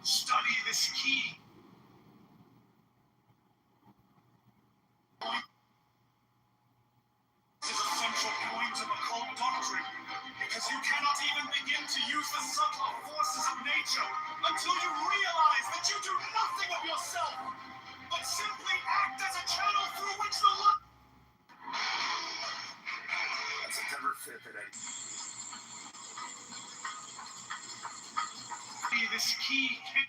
Study this key. This is a central point of occult doctrine, because you cannot even begin to use the subtle forces of nature until you realize that you do nothing of yourself, but simply act as a channel through which the light. On September 5th at 8. This key can.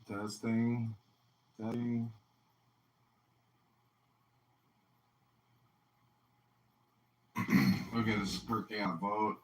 Testing. Okay, this is per count vote.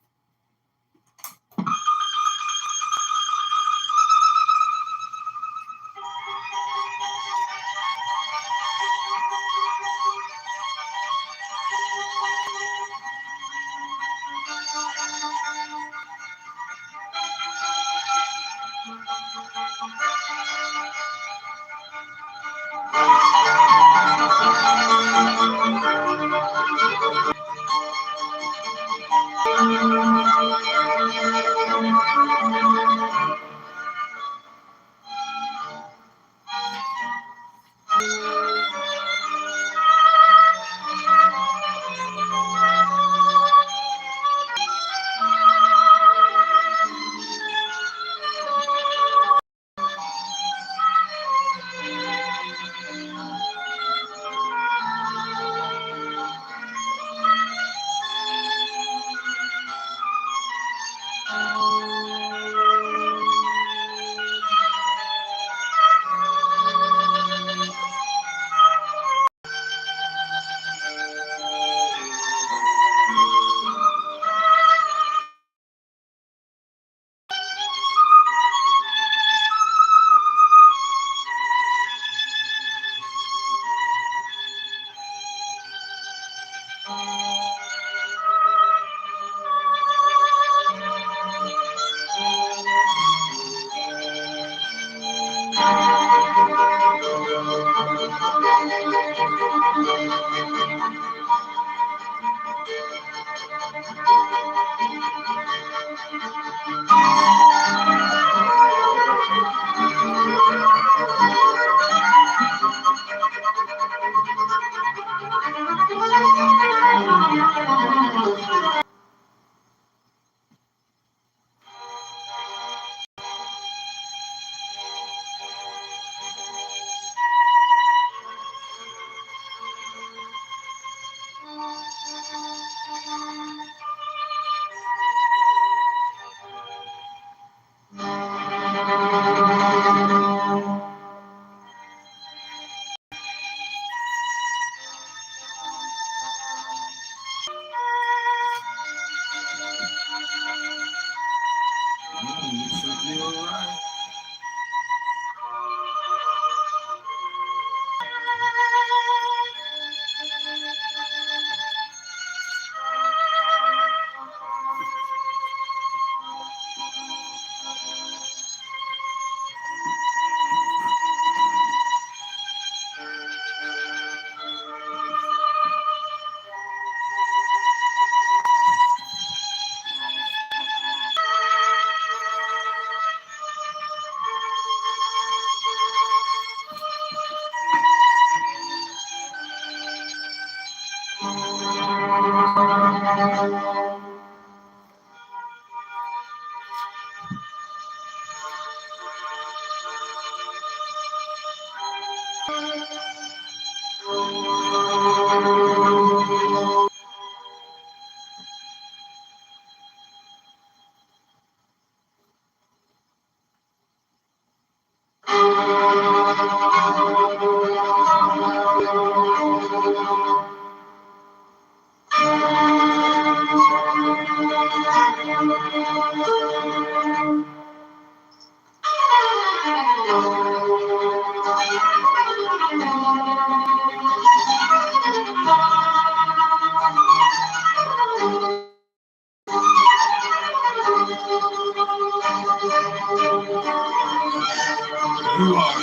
You are.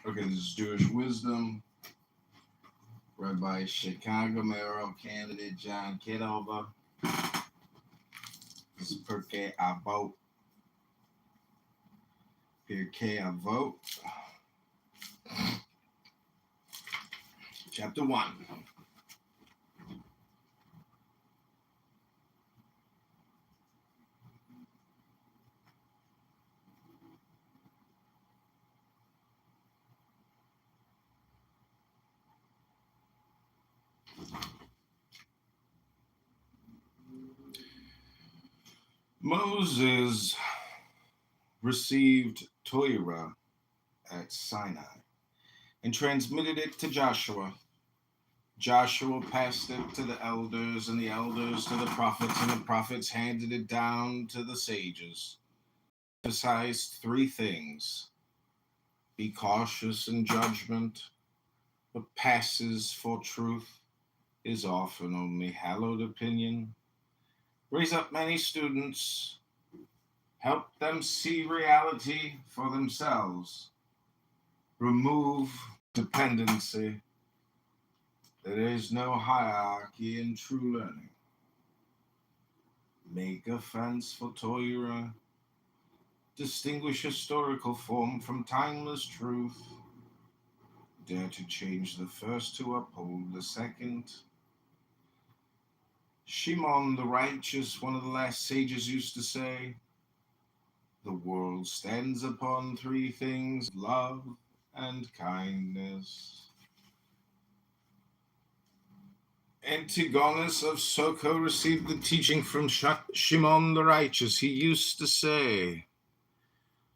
Okay, this is Jewish Wisdom, read by Chicago mayoral candidate John Kitover. This is Pirkei Avot. Pirkei Avot. Chapter 1. Moses received Torah at Sinai and transmitted it to Joshua. Joshua passed it to the elders, and the elders to the prophets, and the prophets handed it down to the sages. Emphasized three things: be cautious in judgment. What passes for truth is often only hallowed opinion. raise up many students, help them see reality for themselves, remove dependency. There is no hierarchy in true learning. Make a fence for Torah, distinguish historical form from timeless truth, dare to change the first to uphold the second. Shimon the righteous, one of the last sages, used to say, the world stands upon three things, love and kindness. Antigonus of Soko received the teaching from Shimon the righteous. He used to say,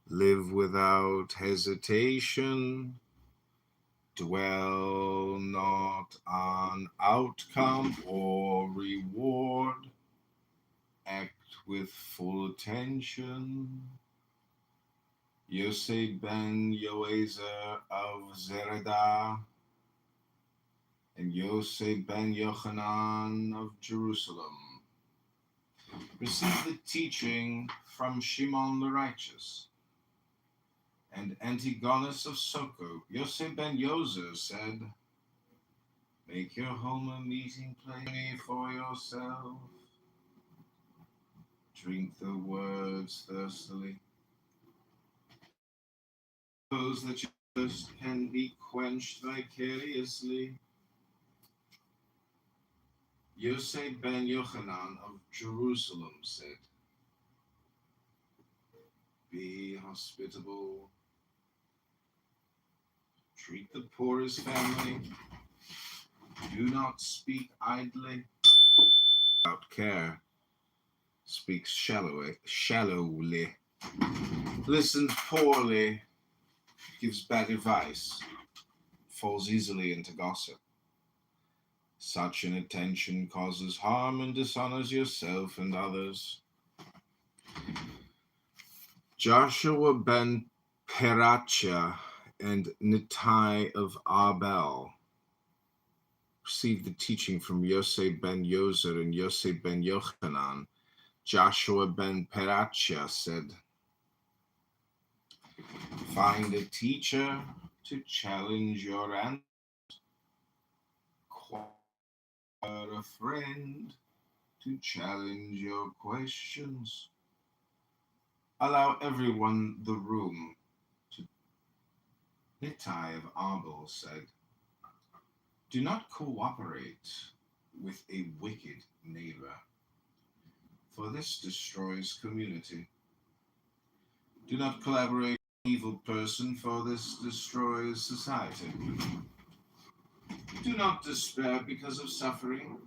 live without hesitation, dwell not on outcome or reward, act with full attention. Yosef ben Yoezer of Zeredah and Yosef ben Yochanan of Jerusalem received the teaching from Shimon the righteous. And Antigonus of Soko, Yosef ben Yozer, said, make your home a meeting place for yourself. Drink the words thirstily. Suppose that your thirst can be quenched vicariously. Yosef ben Yochanan of Jerusalem said, be hospitable, treat the poor as family, do not speak idly, without care, speak shallowly, listens poorly, gives bad advice, falls easily into gossip. Such inattention causes harm and dishonors yourself and others. Joshua ben Perachia and Nittai of Abel received the teaching from Yosef ben Yozer and Yosef ben Yochanan. Joshua ben Perachia said, find a teacher to challenge your answers, acquire a friend to challenge your questions. Allow everyone the room to. Nittai of Abel said, do not cooperate with a wicked neighbor, for this destroys community. Do not collaborate with an evil person, for this destroys society. Do not despair because of suffering,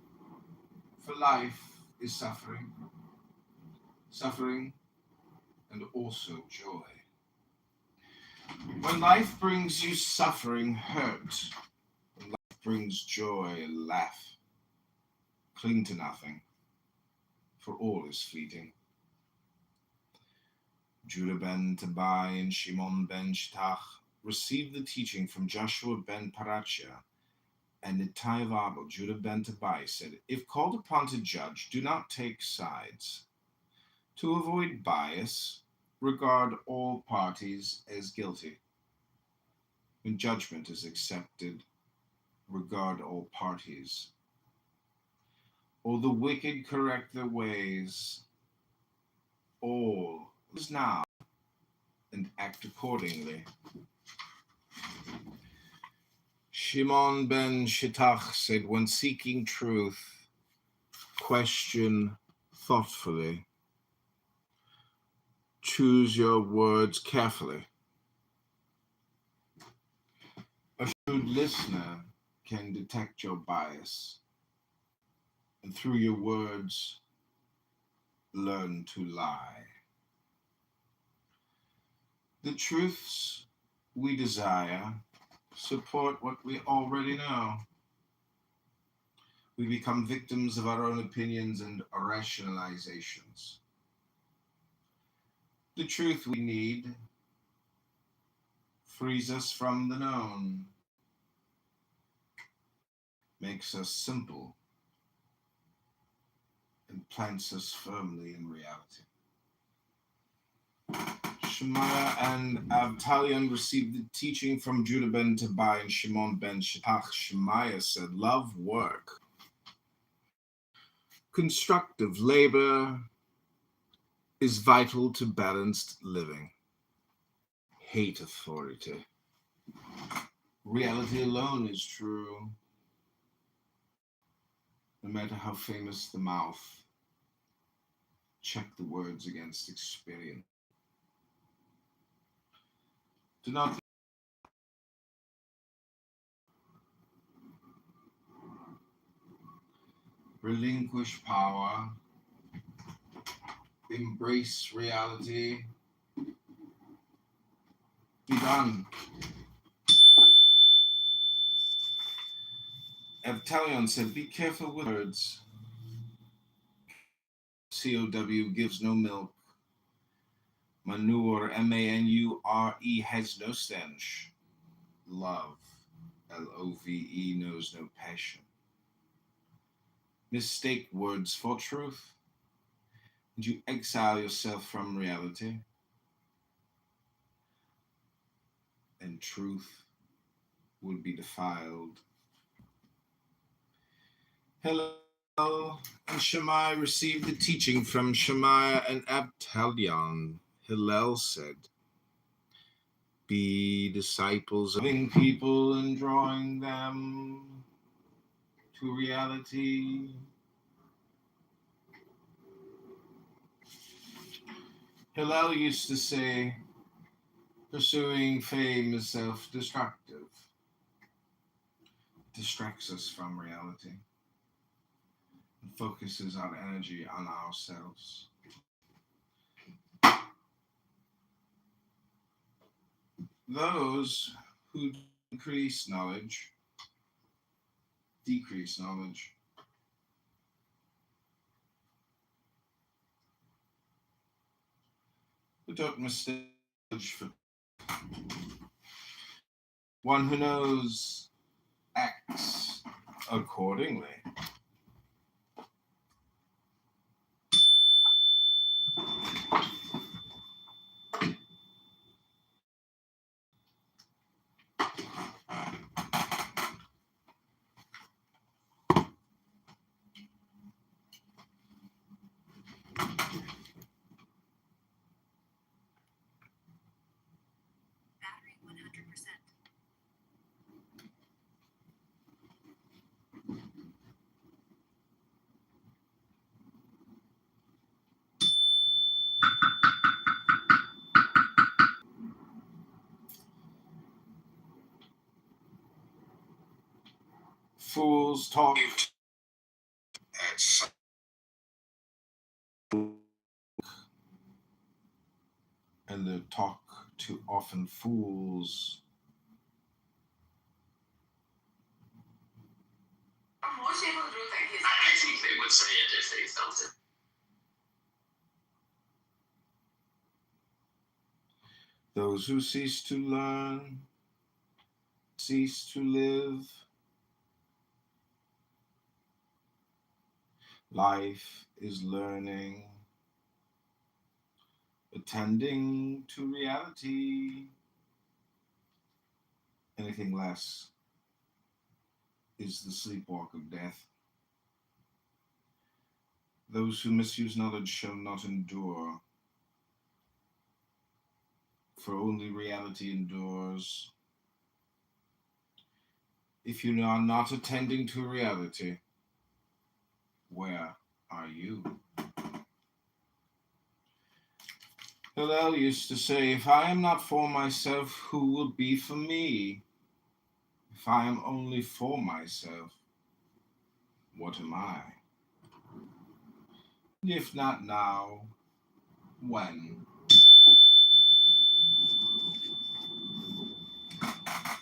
for life is suffering, and also joy. When life brings you suffering, hurt. When life brings joy, laugh. Cling to nothing, for all is fleeting. Judah ben Tabai and Shimon ben Shittach received the teaching from Joshua ben Parachia and Nittai of Abel. Judah ben Tabai said, if called upon to judge, do not take sides. To avoid bias, regard all parties as guilty. When judgment is accepted, regard all parties. Or the wicked correct their ways, all is now, and act accordingly. Shimon ben Shittach said, when seeking truth, question thoughtfully. Choose your words carefully. A shrewd listener can detect your bias, and through your words, learn to lie. The truths we desire support what we already know. We become victims of our own opinions and rationalizations. The truth we need frees us from the known, makes us simple, and plants us firmly in reality. Shemaiah and Avtalion received the teaching from Judah ben Tobiah and Shimon ben Shapach. Shemaiah said, love work, constructive labor is vital to balanced living. Hate authority. Reality alone is true. No matter how famous the mouth, check the words against experience. Do not relinquish power, embrace reality, be done. Avtalion said, be careful with words. COW gives no milk. Manure, MANURE, has no stench. Love, LOVE, knows no passion. Mistake words for truth, and you exile yourself from reality, and truth will be defiled. Hillel and Shammai received the teaching from Shemaiah and Avtalion. Hillel said, be disciples of loving people and drawing them to reality. Hillel used to say, pursuing fame is self-destructive. It distracts us from reality and focuses our energy on ourselves. Those who decrease knowledge, but don't mistake knowledge for one who knows acts accordingly. Battery 100%. Fools talk and the talk too often fools. I think they would say it if they felt it. Those who cease to learn, cease to live. Life is learning, attending to reality. Anything less is the sleepwalk of death. Those who misuse knowledge shall not endure, for only reality endures. If you are not attending to reality, where are you? Hillel used to say, if I am not for myself, who will be for me? If I am only for myself, what am I? If not now, when?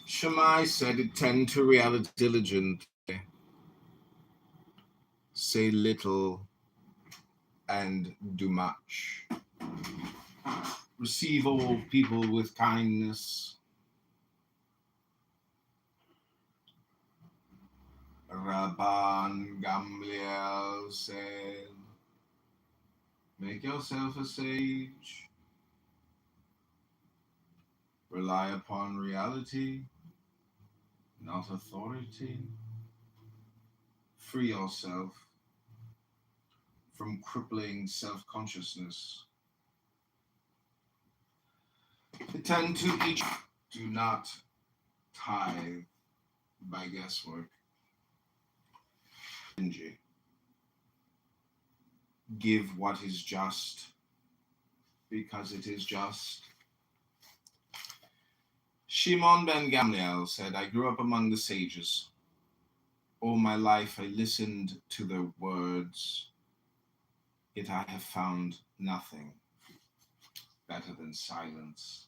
Shammai said, attend to reality diligently. Say little and do much. Receive all people with kindness. Rabban Gamliel said, Make yourself a sage. Rely upon reality, not authority. Free yourself from crippling self-consciousness. Attend to each. Do not tithe by guesswork. Stingy. Give what is just, because it is just. Shimon ben Gamliel said, I grew up among the sages. All my life I listened to their words, yet I have found nothing better than silence.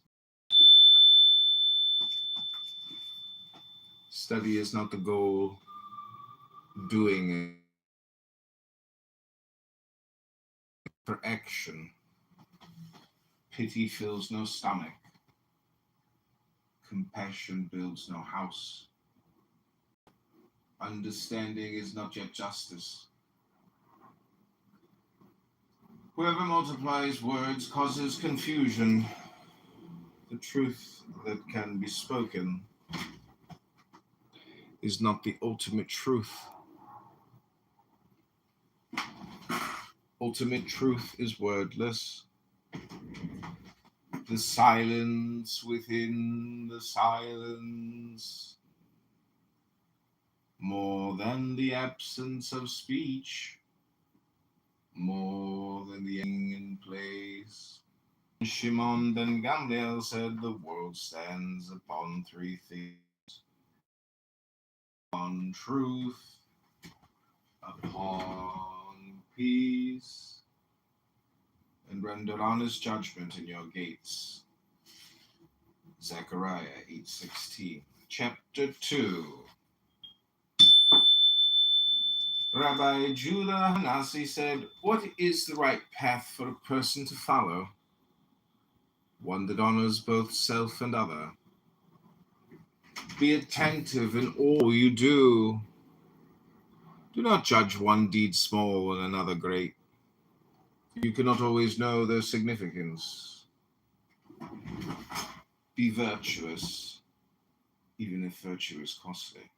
Study is not the goal, doing it for action. Pity fills no stomach. Compassion builds no house. Understanding is not yet justice. Whoever multiplies words causes confusion. The truth that can be spoken is not the ultimate truth. Ultimate truth is wordless. The silence within the silence, more than the absence of speech, more than the in place. Shimon ben Gamliel said the world stands upon three things: upon truth, upon peace, and render honest judgment in your gates. Zechariah 8:16. Chapter 2. Rabbi Judah Hanasi said, what is the right path for a person to follow? One that honors both self and other. Be attentive in all you do. Do not judge one deed small and another great. You cannot always know their significance. Be virtuous, even if virtue is costly.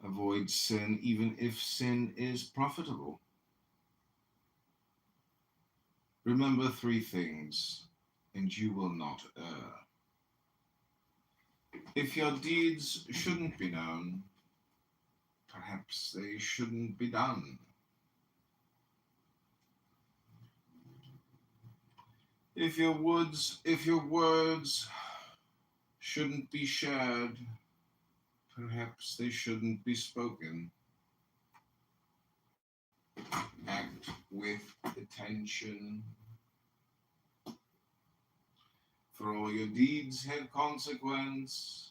Avoid sin, even if sin is profitable. Remember three things, and you will not err. If your deeds shouldn't be known, perhaps they shouldn't be done. If your words shouldn't be shared, perhaps they shouldn't be spoken. Act with attention, for all your deeds have consequence.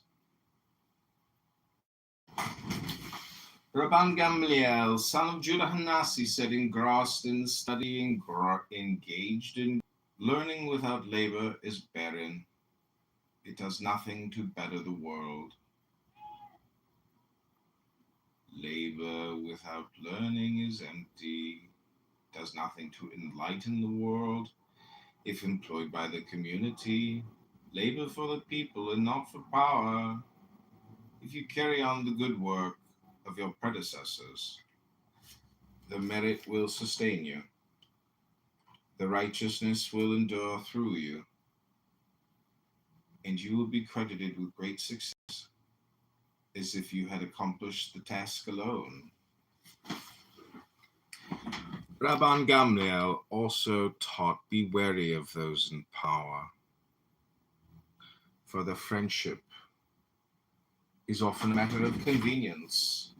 Rabban Gamliel, son of Judah Hanasi, said, engrossed in studying, engaged in learning without labor is barren. It does nothing to better the world. Labor without learning is empty, does nothing to enlighten the world. If employed by the community, labor for the people and not for power. If you carry on the good work of your predecessors, the merit will sustain you. The righteousness will endure through you, and you will be credited with great success, as if you had accomplished the task alone. Rabban Gamliel also taught, be wary of those in power, for the friendship is often a matter of convenience.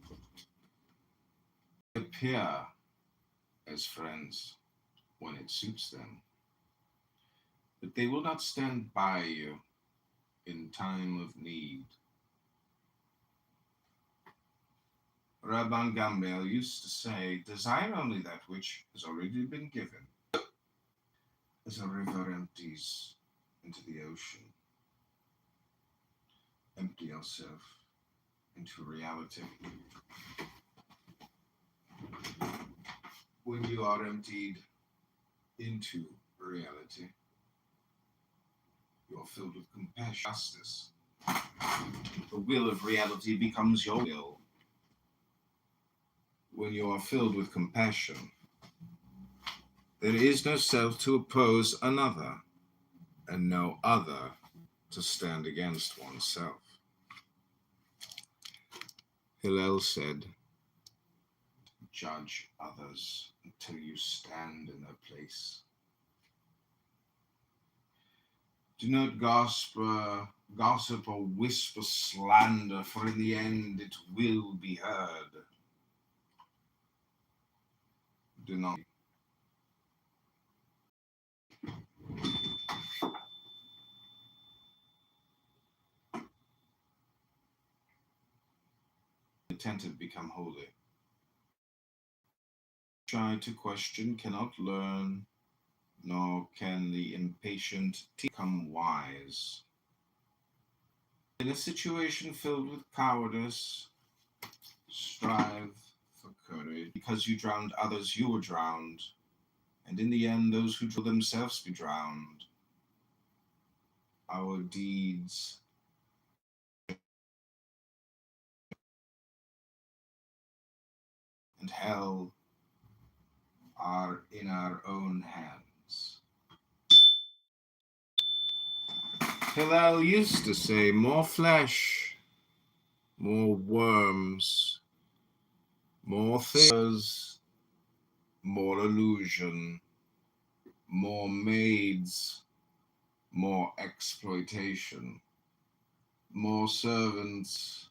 They appear as friends when it suits them, but they will not stand by you in time of need. Rabban Gamliel used to say, desire only that which has already been given. As a river empties into the ocean, empty yourself into reality. When you are emptied, into reality. You are filled with compassion, justice. The will of reality becomes your will. When you are filled with compassion, there is no self to oppose another, and no other to stand against oneself. Hillel said, "Judge others until you stand in their place. Do not gossip or whisper slander, for in the end it will be heard. Do not attentive become holy. Shy to question cannot learn, nor can the impatient become wise. In a situation filled with cowardice, strive for courage. Because you drowned others, you were drowned, and in the end, those who will themselves be drowned. Our deeds and hell are in our own hands." Hillel used to say, "More flesh, more worms, more theaters, more illusion, more maids, more exploitation, more servants,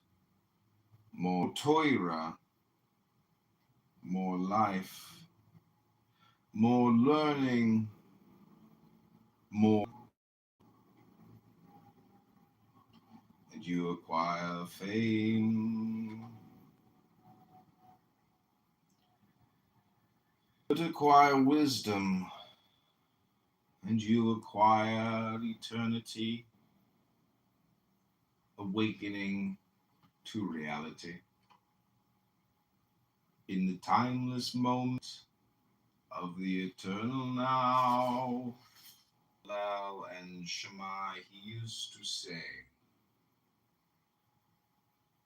more Torah, more life, more learning, more, and you acquire fame. But acquire wisdom, and you acquire eternity, awakening to reality. In the timeless moment of the eternal now, Hillel and Shammai, he used to say,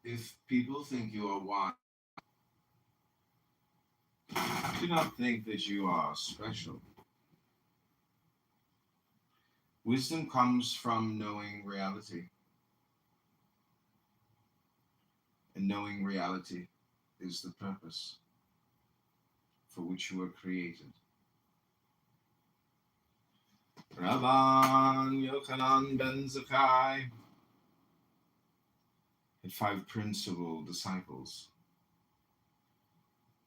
if people think you are wise, do not think that you are special. Wisdom comes from knowing reality. And knowing reality is the purpose for which you were created. Rabban Yochanan ben Zakkai had 5 principal disciples.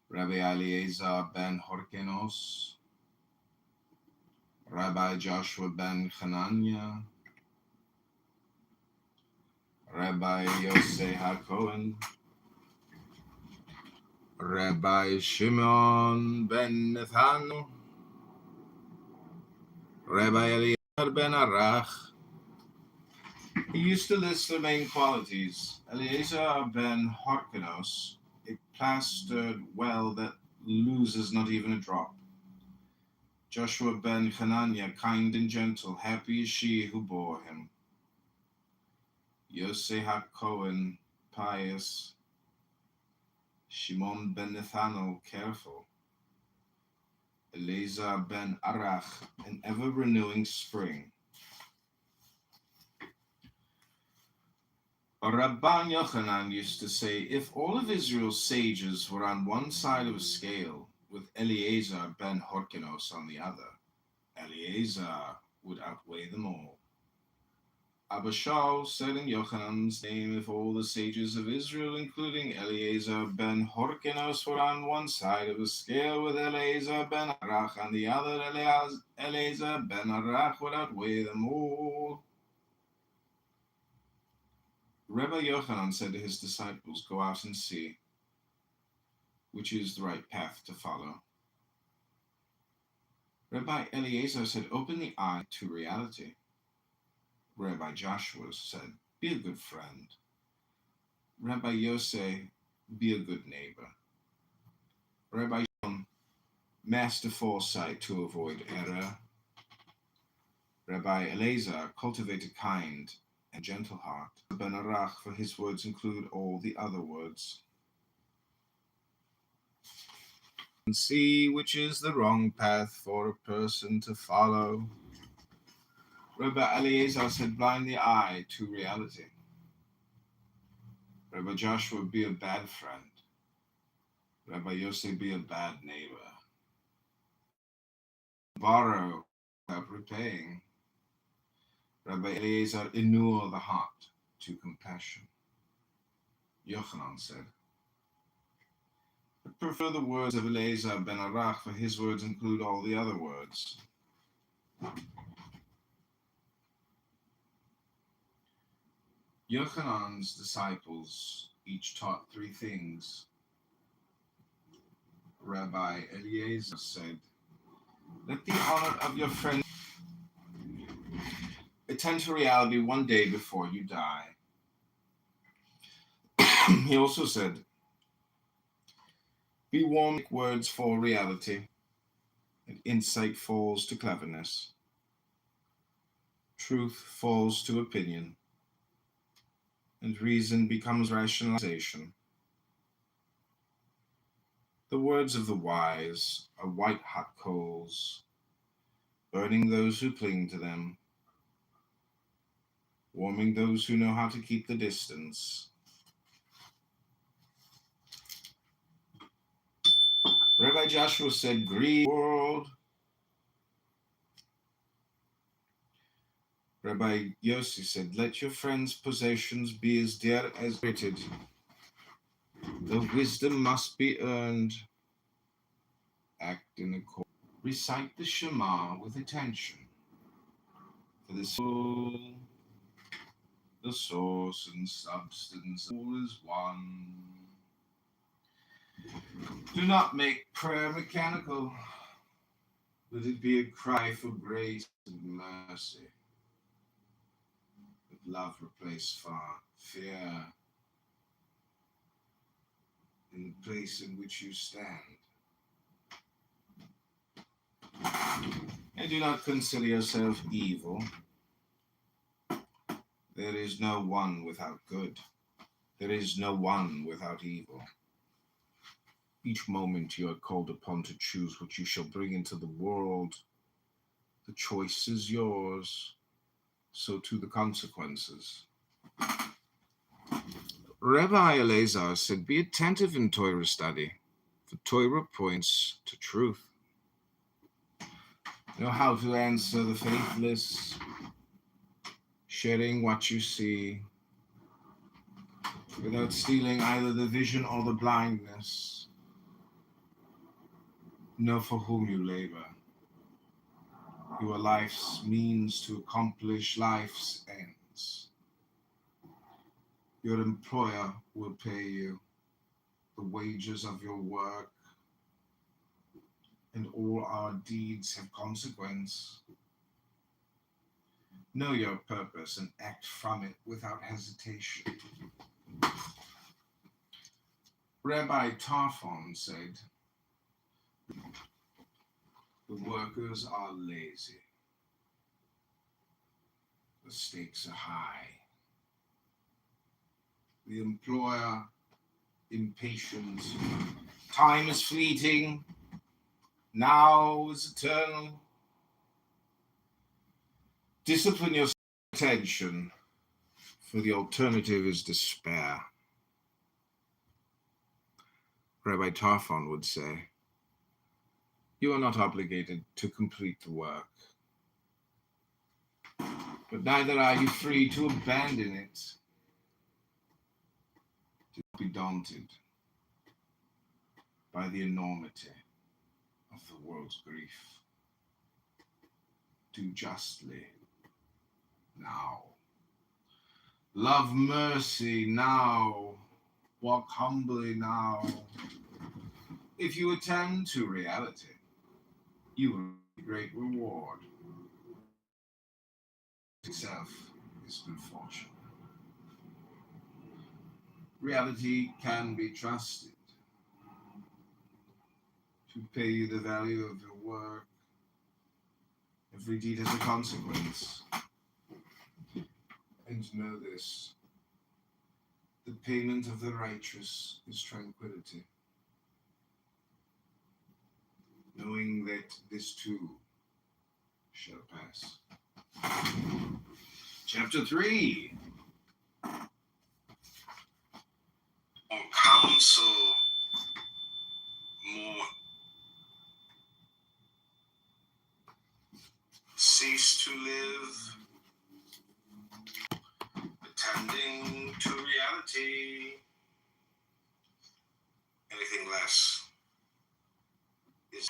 Rabbi Eliezer ben Horkenos, Rabbi Joshua ben Hananiah, Rabbi Yosei HaKohen, Rabbi Shimon ben Nathanael, Rabbi Eliezer ben Arach. He used to list the main qualities. Eliezer ben Horkenos, a plastered well that loses not even a drop. Joshua ben Hananiah, kind and gentle, happy is she who bore him. Yosei HaKohen, pious. Shimon ben Nathanael, careful. Eliezer ben Arach, an ever-renewing spring. Rabban Yochanan used to say, if all of Israel's sages were on one side of a scale, with Eliezer ben Horkenos on the other, Eliezer would outweigh them all. Abba Shaul said in Yochanan's name, if all the sages of Israel, including Eliezer ben Horkenos, were on one side of a scale, with Eliezer ben Arach on the other, Eliezer ben Arach would outweigh them all. Rabbi Yochanan said to his disciples, go out and see which is the right path to follow. Rabbi Eliezer said, open the eye to reality. Rabbi Joshua said, be a good friend. Rabbi Yosei, be a good neighbor. Rabbi Shimon, master foresight to avoid error. Rabbi Elazar cultivated kind and gentle heart. Ben Arach, for his words include all the other words. And see which is the wrong path for a person to follow. Rabbi Elazar said, blind the eye to reality. Rabbi Joshua, be a bad friend. Rabbi Yosef, be a bad neighbor. Borrow without repaying. Rabbi Elazar, inure the heart to compassion. Yochanan said, I prefer the words of Elazar ben Arach, for his words include all the other words. Yochanan's disciples each taught three things. Rabbi Eliezer said, let the honor of your friend attend to reality one day before you die. He also said, be warm with words for reality, and insight falls to cleverness. Truth falls to opinion, and reason becomes rationalization. The words of the wise are white-hot coals, burning those who cling to them, warming those who know how to keep the distance. Rabbi Joshua said, greed world. Rabbi Yossi said, let your friends' possessions be as dear as written. The wisdom must be earned. Act in accord. Recite the Shema with attention. For the soul, the source and substance, all is one. Do not make prayer mechanical. Let it be a cry for grace and mercy. Let love replace fear in the place in which you stand. And do not consider yourself evil. There is no one without good. There is no one without evil. Each moment you are called upon to choose what you shall bring into the world. The choice is yours, so too the consequences. Rabbi Elazar said, be attentive in Torah study, for Torah points to truth. Know how to answer the faithless, sharing what you see, without stealing either the vision or the blindness. Know for whom you labor. Your life's means to accomplish life's ends. Your employer will pay you the wages of your work, and all our deeds have consequence. Know your purpose and act from it without hesitation. Rabbi Tarfon said, the workers are lazy. The stakes are high. The employer impatient. Time is fleeting. Now is eternal. Discipline your attention, for the alternative is despair. Rabbi Tarfon would say, you are not obligated to complete the work, but neither are you free to abandon it. Do not be daunted by the enormity of the world's grief. Do justly now. Love mercy now. Walk humbly now. If you attend to reality, you will get great reward. Itself is good fortune. Reality can be trusted. to pay you the value of your work. Every deed has a consequence. And know this, the payment of the righteous is tranquility. Knowing that this too shall pass. Chapter 3. More counsel, more cease to live, attending to reality. Anything less is.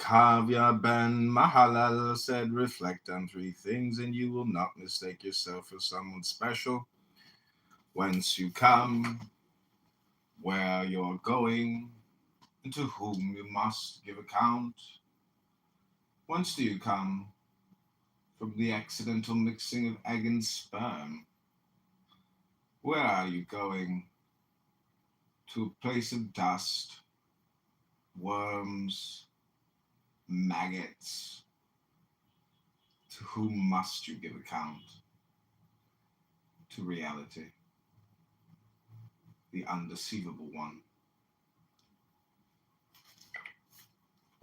Kavya ben Mahalal said, reflect on three things and you will not mistake yourself for someone special. Whence you come, where you're going, and to whom you must give account. Whence do you come? From the accidental mixing of egg and sperm. Where are you going? To a place of dust, worms, maggots. To whom must you give account? To reality, the undeceivable one.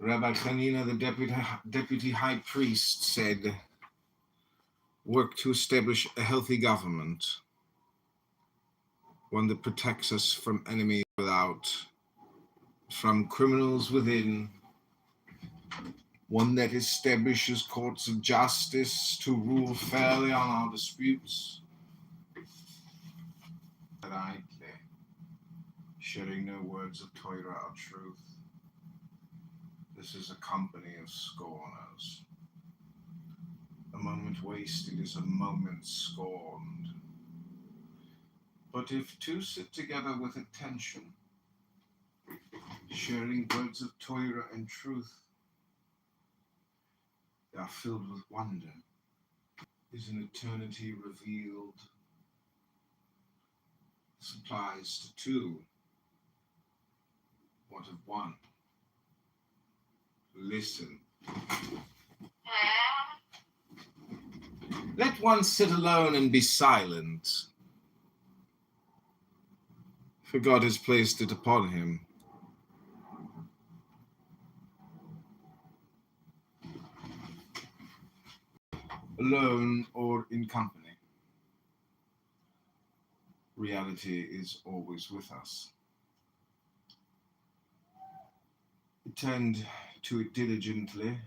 Rabbi Hanina, the deputy high priest, said, work to establish a healthy government, one that protects us from enemies without, from criminals within, one that establishes courts of justice to rule fairly on our disputes. Rightly, sharing no words of Torah or truth. This is a company of scorners. A moment wasted is a moment scorned. But if two sit together with attention, sharing words of Torah and truth, they are filled with wonder. Is an eternity revealed? This applies to two. What of one? Listen. Let one sit alone and be silent, for God has placed it upon him. Alone or in company, reality is always with us. Attend to it diligently,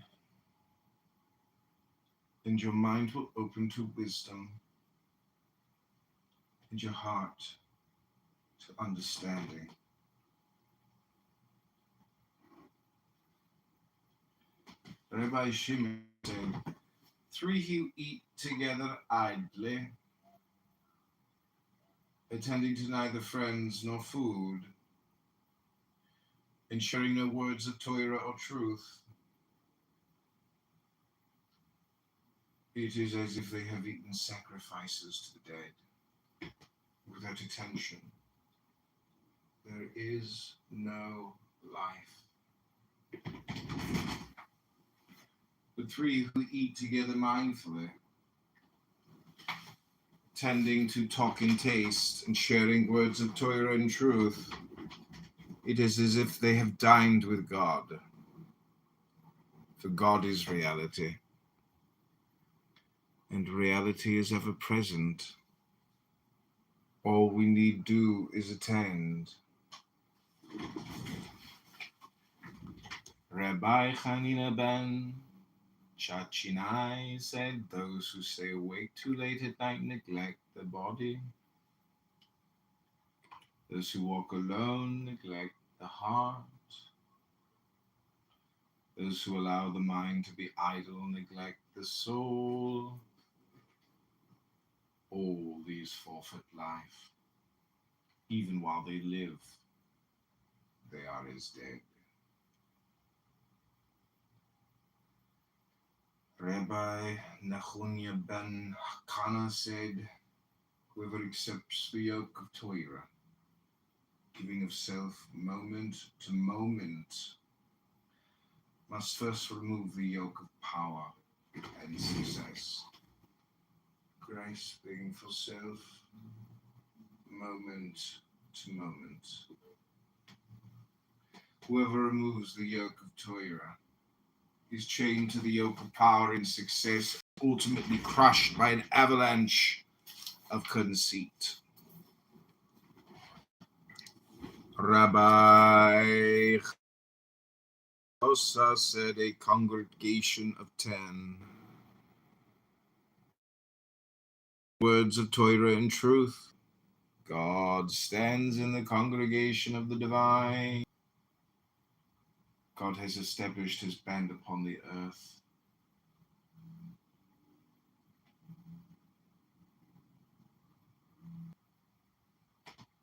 and your mind will open to wisdom, and your heart to understanding. Rabbi Shimon said, three who eat together idly, attending to neither friends nor food, and sharing no words of Torah or truth, it is as if they have eaten sacrifices to the dead. Without attention, there is no life. The three who eat together mindfully, tending to talk in taste and sharing words of Torah and truth, it is as if they have dined with God. For God is reality, and reality is ever present. All we need do is attend. Rabbi Hanina ben Chachinai said, those who stay awake too late at night neglect the body. Those who walk alone neglect the heart. Those who allow the mind to be idle neglect the soul. All these forfeit life. Even while they live, they are as dead. Rabbi Nachunya ben Hakana said, whoever accepts the yoke of Torah, giving of self moment to moment, must first remove the yoke of power and success. Grasping for self, moment to moment. Whoever removes the yoke of Torah is chained to the yoke of power and success, ultimately crushed by an avalanche of conceit. Rabbi Osa said, a congregation of 10. Words of Torah and truth. God stands in the congregation of the divine. God has established his band upon the earth.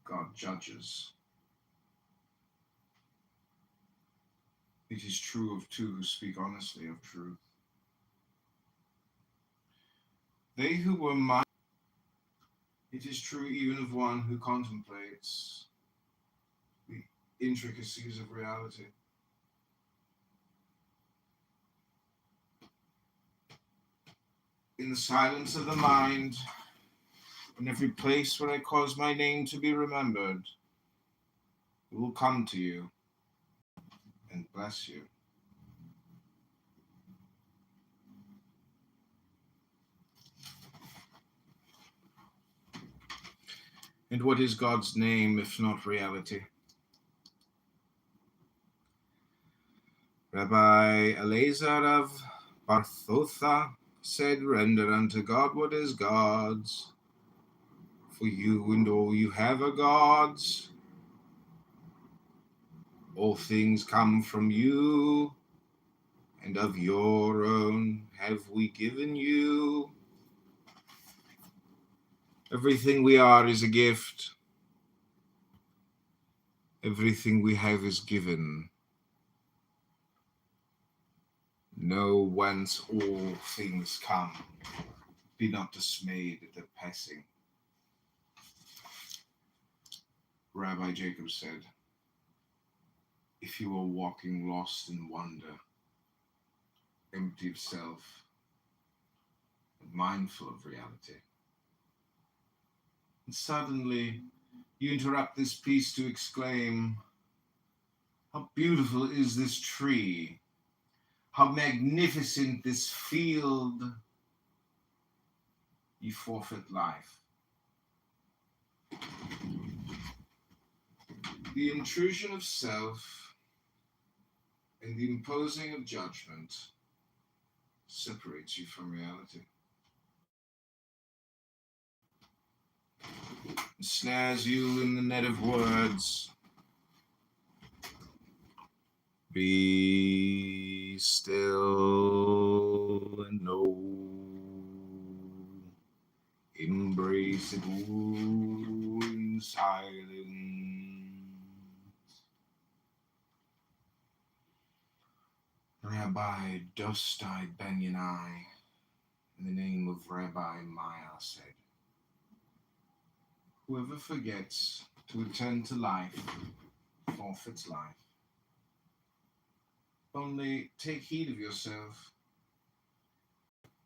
God judges. It is true of two who speak honestly of truth. They who were mine, it is true even of one who contemplates the intricacies of reality. In the silence of the mind, in every place where I cause my name to be remembered, it will come to you and bless you. And what is God's name if not reality? Rabbi Eleazar of Barthotha said, "Render unto God what is God's, for you and all you have are God's. All things come from you, and of your own have we given you. Everything we are is a gift. Everything we have is given. Know whence all things come. Be not dismayed at their passing." Rabbi Jacob said, "If you are walking lost in wonder, empty of self, and mindful of reality, and suddenly you interrupt this piece to exclaim, 'How beautiful is this tree! How magnificent this field!' You forfeit life. The intrusion of self and the imposing of judgment separates you from reality. It snares you in the net of words. Be still and know. Embrace it all in silence. Rabbi Dostai Ben Yanai, in the name of Rabbi Maya, said, "Whoever forgets to attend to life forfeits life. Only take heed of yourself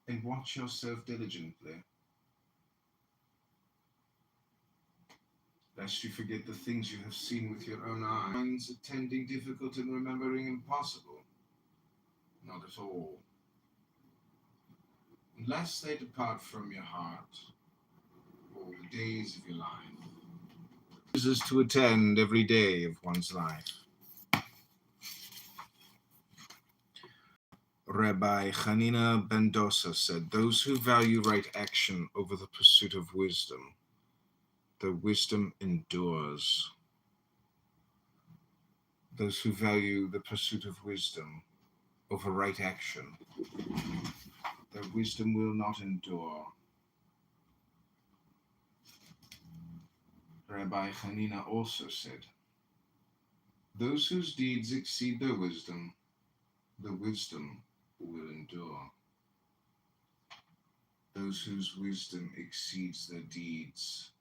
and watch yourself diligently, lest you forget the things you have seen with your own eyes, attending difficult and remembering impossible. Not at all. Unless they depart from your heart all the days of your life. It is to attend every day of one's life." Rabbi Hanina ben Dosa said, "Those who value right action over the pursuit of wisdom, the wisdom endures. Those who value the pursuit of wisdom over right action, their wisdom will not endure." Rabbi Hanina also said, "Those whose deeds exceed their wisdom, the wisdom will endure. Those whose wisdom exceeds their deeds,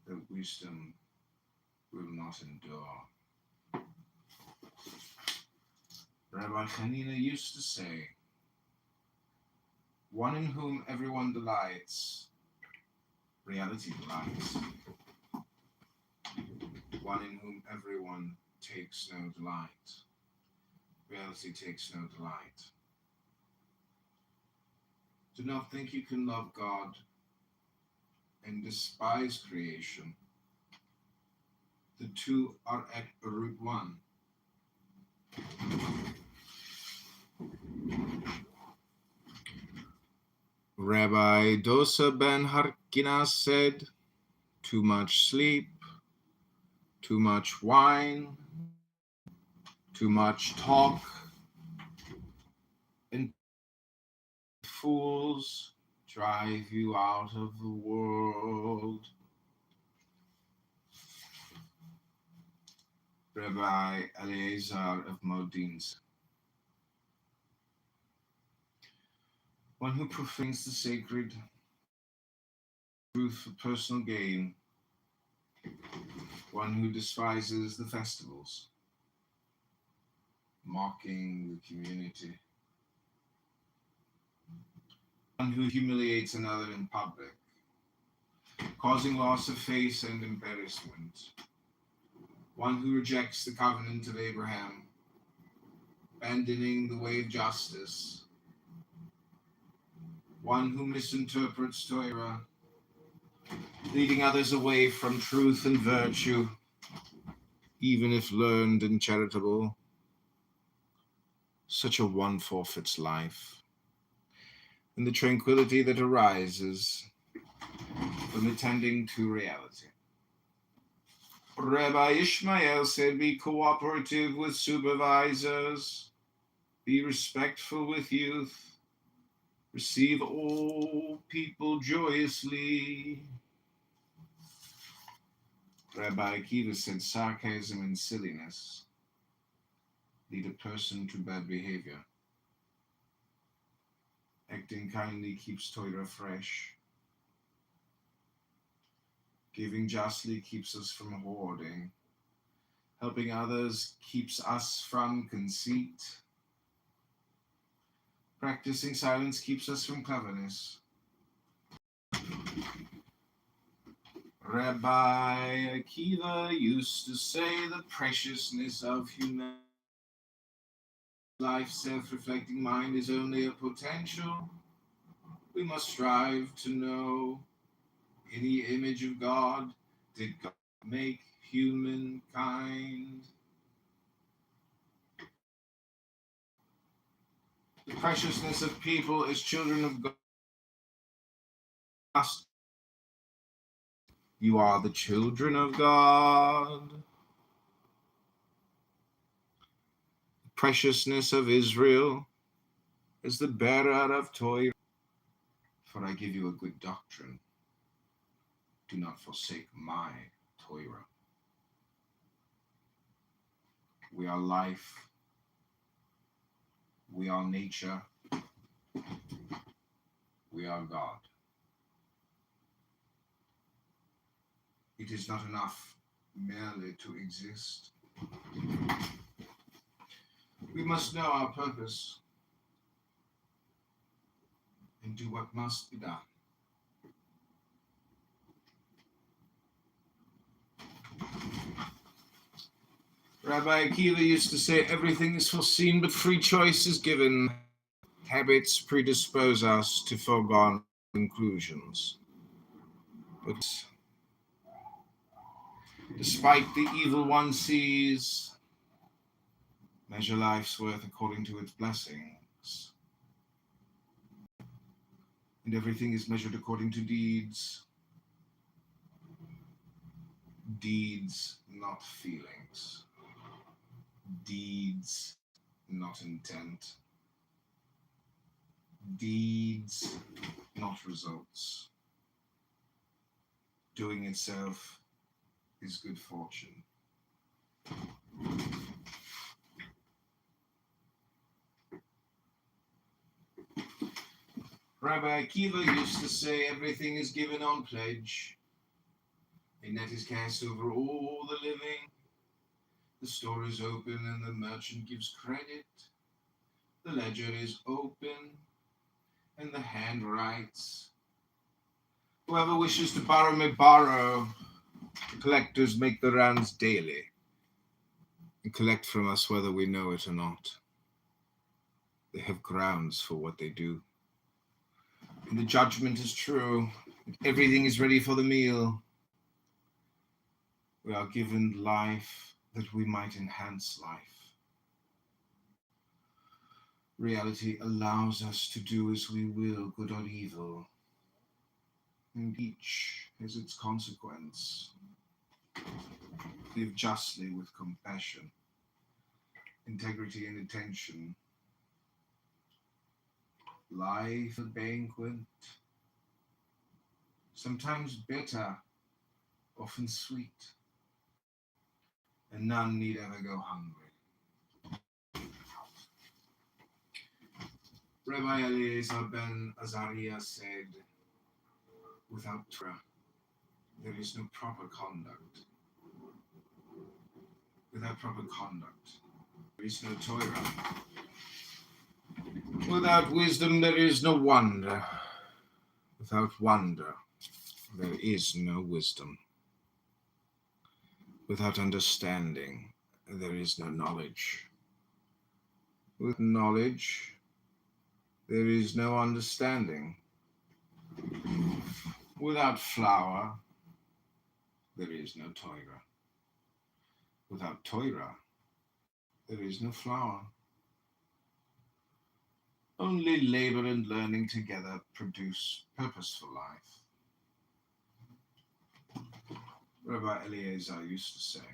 the wisdom will not endure." Rabbi Hanina used to say, "One in whom everyone delights, reality delights. One in whom everyone takes no delight, reality takes no delight." Do not think you can love God and despise creation. The two are at root one. Rabbi Dosa ben Harkina said, "Too much sleep, too much wine, Too much talk and fools drive you out of the world. Rabbi Eleazar of Modin's. One who profanes the sacred truth for personal gain, one who despises the festivals, mocking the community, one who humiliates another in public, causing loss of face and embarrassment, one who rejects the covenant of Abraham, abandoning the way of justice, one who misinterprets Torah, leading others away from truth and virtue, even if learned and charitable. Such a one forfeits life, and the tranquility that arises from attending to reality. Rabbi Ishmael said, be cooperative with supervisors, be respectful with youth, receive all people joyously. Rabbi Akiva said, sarcasm and silliness lead a person to bad behavior. Acting kindly keeps Torah fresh. Giving justly keeps us from hoarding. Helping others keeps us from conceit. Practicing silence keeps us from cleverness. Rabbi Akiva used to say the preciousness of human life, self-reflecting mind is only a potential. We must strive to know, in the image of God did God make humankind. The preciousness of people as children of God. You are the children of God. The preciousness of Israel is the bearer of Torah. For I give you a good doctrine. Do not forsake my Torah. We are life. We are nature. We are God. It is not enough merely to exist. We must know our purpose and do what must be done. Rabbi Akiva used to say, everything is foreseen, but free choice is given. Habits predispose us to foregone conclusions. But despite the evil one sees, measure life's worth according to its blessings. And everything is measured according to deeds. Deeds, not feelings. Deeds, not intent. Deeds, not results. Doing itself is good fortune. Rabbi Akiva used to say, everything is given on pledge. A net is cast over all the living. The store is open and the merchant gives credit. The ledger is open and the hand writes. Whoever wishes to borrow may borrow. The collectors make the rounds daily and collect from us whether we know it or not. They have grounds for what they do. And the judgment is true. Everything is ready for the meal. We are given life that we might enhance life. Reality allows us to do as we will, good or evil. And each has its consequence. Live justly with compassion. integrity and attention. Life a banquet, sometimes bitter, often sweet, and none need ever go hungry. Rabbi Eliezer ben Azariah said, without Torah, there is no proper conduct. Without proper conduct, there is no Torah. Without wisdom, there is no wonder. Without wonder, there is no wisdom. Without understanding, there is no knowledge. With knowledge, there is no understanding. Without flour, there is no Torah. Without Torah, there is no flour. Only labor and learning together produce purposeful life. Rabbi Eliezer used to say,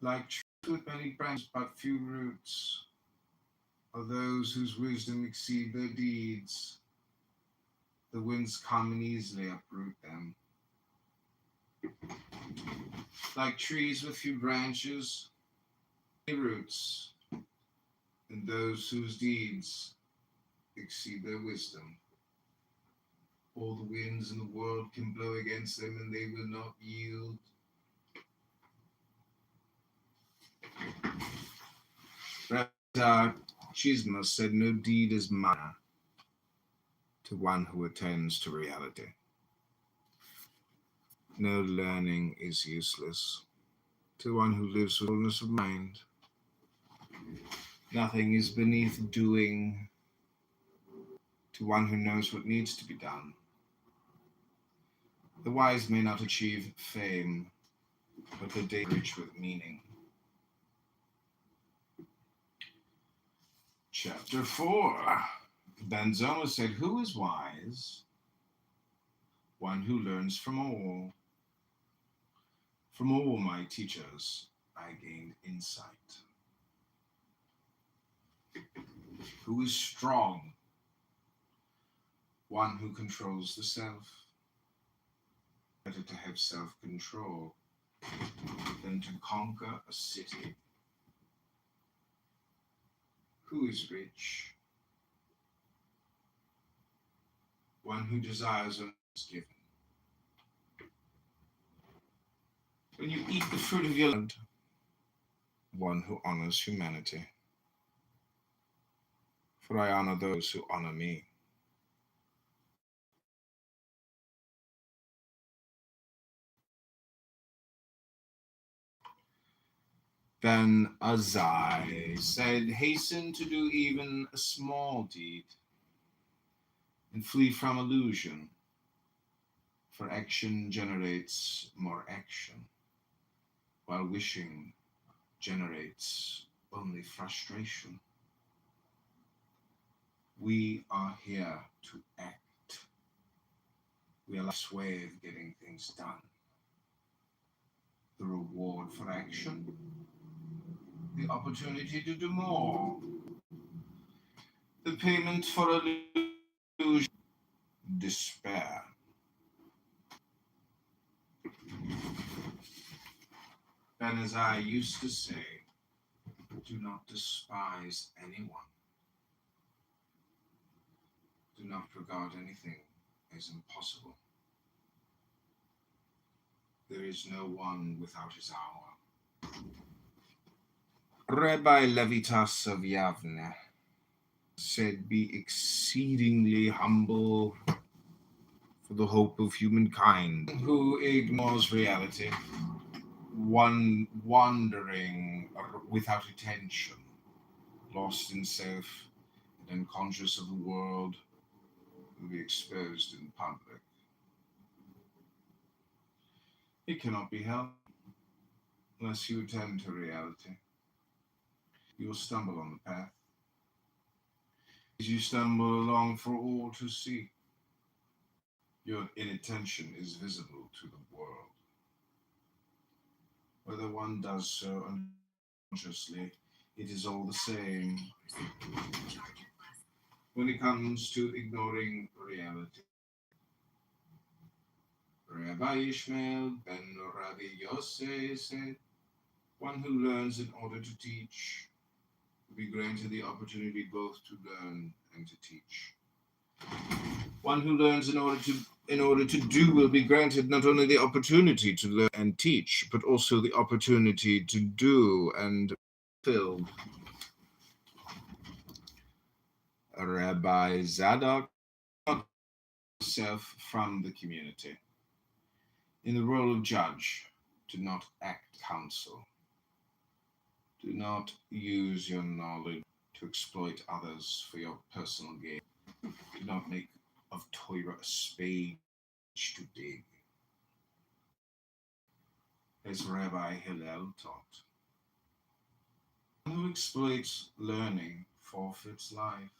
like trees with many branches but few roots, are those whose wisdom exceed their deeds. The winds come and easily uproot them. Like trees with few branches, many roots, and those whose deeds exceed their wisdom. All the winds in the world can blow against them, and they will not yield. Rabbi Chisma said, no deed is mana to one who attends to reality. No learning is useless to one who lives with fullness of mind. Nothing is beneath doing to one who knows what needs to be done. The wise may not achieve fame, but the day rich with meaning. Chapter 4. Ben Zoma said, who is wise? One who learns from all. From all my teachers, I gained insight. Who is strong? One who controls the self. Better to have self-control than to conquer a city. Who is rich? One who desires what is given. When you eat the fruit of your land, one who honors humanity. For I honor those who honor me. Then Azai said, hasten to do even a small deed and flee from illusion, for action generates more action, while wishing generates only frustration. We are here to act. We are life's way of getting things done. The reward for action, the opportunity to do more. The payment for illusion, despair. And as I used to say, do not despise anyone. Do not regard anything as impossible. There is no one without his hour. Rabbi Levitas of Yavne said, be exceedingly humble for the hope of humankind. Who ignores reality, one wandering without attention, lost in self and unconscious of the world, will be exposed in public. It cannot be helped unless you attend to reality. You will stumble on the path. As you stumble along for all to see, your inattention is visible to the world. Whether one does so consciously, it is all the same. When it comes to ignoring reality, Rabbi Ishmael ben Rabbi Yosef said, one who learns in order to teach will be granted the opportunity both to learn and to teach. One who learns in order to do will be granted not only the opportunity to learn and teach, but also the opportunity to do and fulfill. Rabbi Zadok himself from the community. In the role of judge, do not act counsel. Do not use your knowledge to exploit others for your personal gain. Do not make of Torah a spade to dig. As Rabbi Hillel taught, one who exploits learning forfeits life.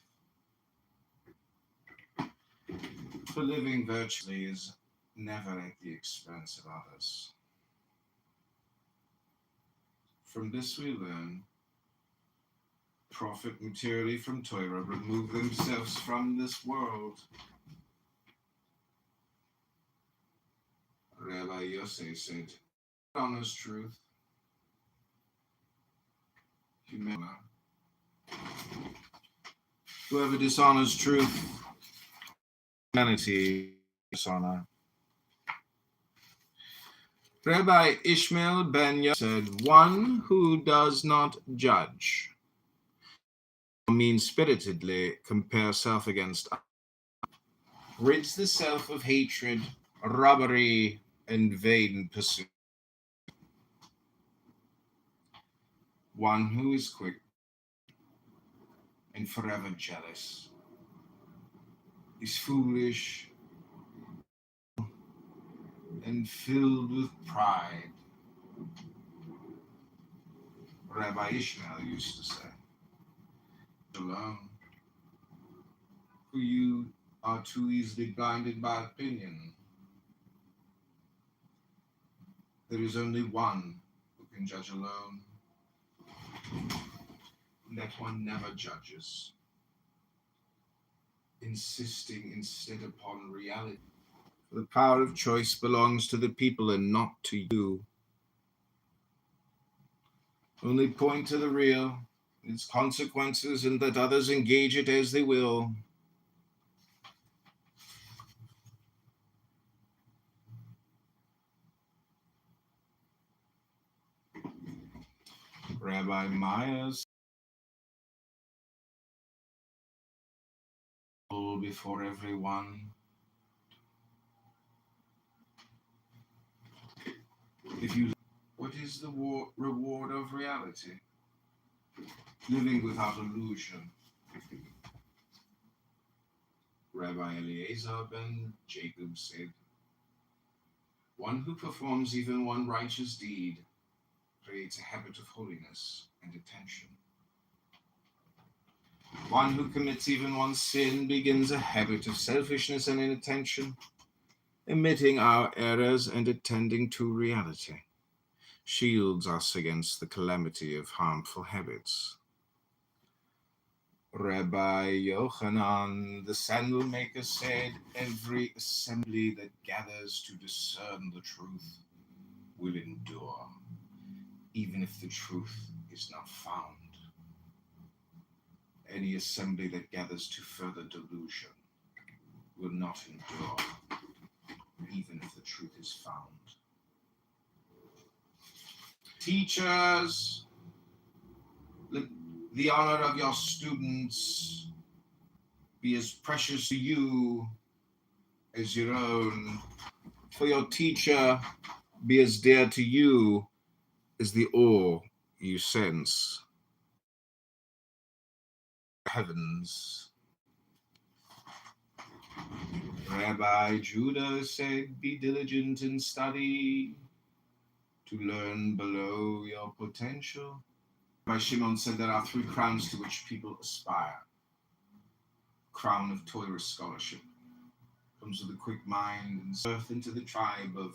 For living virtually is never at the expense of others. From this we learn, profit materially from Torah, remove themselves from this world. Rabbi Yosef said, honors truth, humility. Whoever dishonors truth, humanity, dishonor. Rabbi Ishmael ben Yosef said, one who does not judge, mean-spiritedly compare self against others, rids the self of hatred, robbery, and vain pursuit. One who is quick and forever jealous is foolish and filled with pride. Rabbi Ishmael used to say, alone, for you are too easily blinded by opinion. There is only one who can judge alone, and that one never judges, insisting instead upon reality. The power of choice belongs to the people and not to you. Only point to the real, its consequences, and let others engage it as they will. Rabbi Myers, before everyone. If you, what is the reward of reality? Living without illusion. Rabbi Eliezer ben Jacob said, one who performs even one righteous deed creates a habit of holiness and attention. One who commits even one sin begins a habit of selfishness and inattention, admitting our errors and attending to reality shields us against the calamity of harmful habits. Rabbi Yochanan, the sandal maker, said, every assembly that gathers to discern the truth will endure, even if the truth is not found. Any assembly that gathers to further delusion will not endure, even if the truth is found. Teachers, let the honor of your students be as precious to you as your own. For your teacher be as dear to you as the awe you sense. Heavens. Rabbi Judah said, be diligent in study to learn below your potential. Rabbi Shimon said there are three crowns to which people aspire. Crown of Torah scholarship comes with a quick mind and birth into the tribe of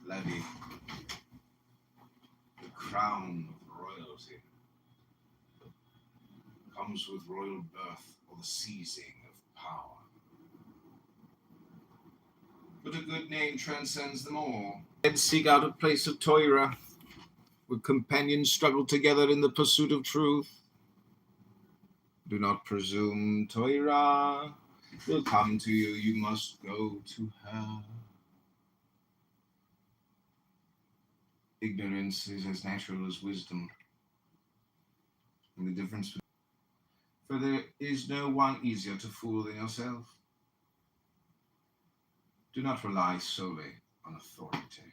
Levi. The crown of royalty comes with royal birth or the seizing of power. But a good name transcends them all. And seek out a place of Toira, where companions struggle together in the pursuit of truth. Do not presume, Toira will come to you. You must go to her. Ignorance is as natural as wisdom. And the difference, for there is no one easier to fool than yourself. Do not rely solely on authority,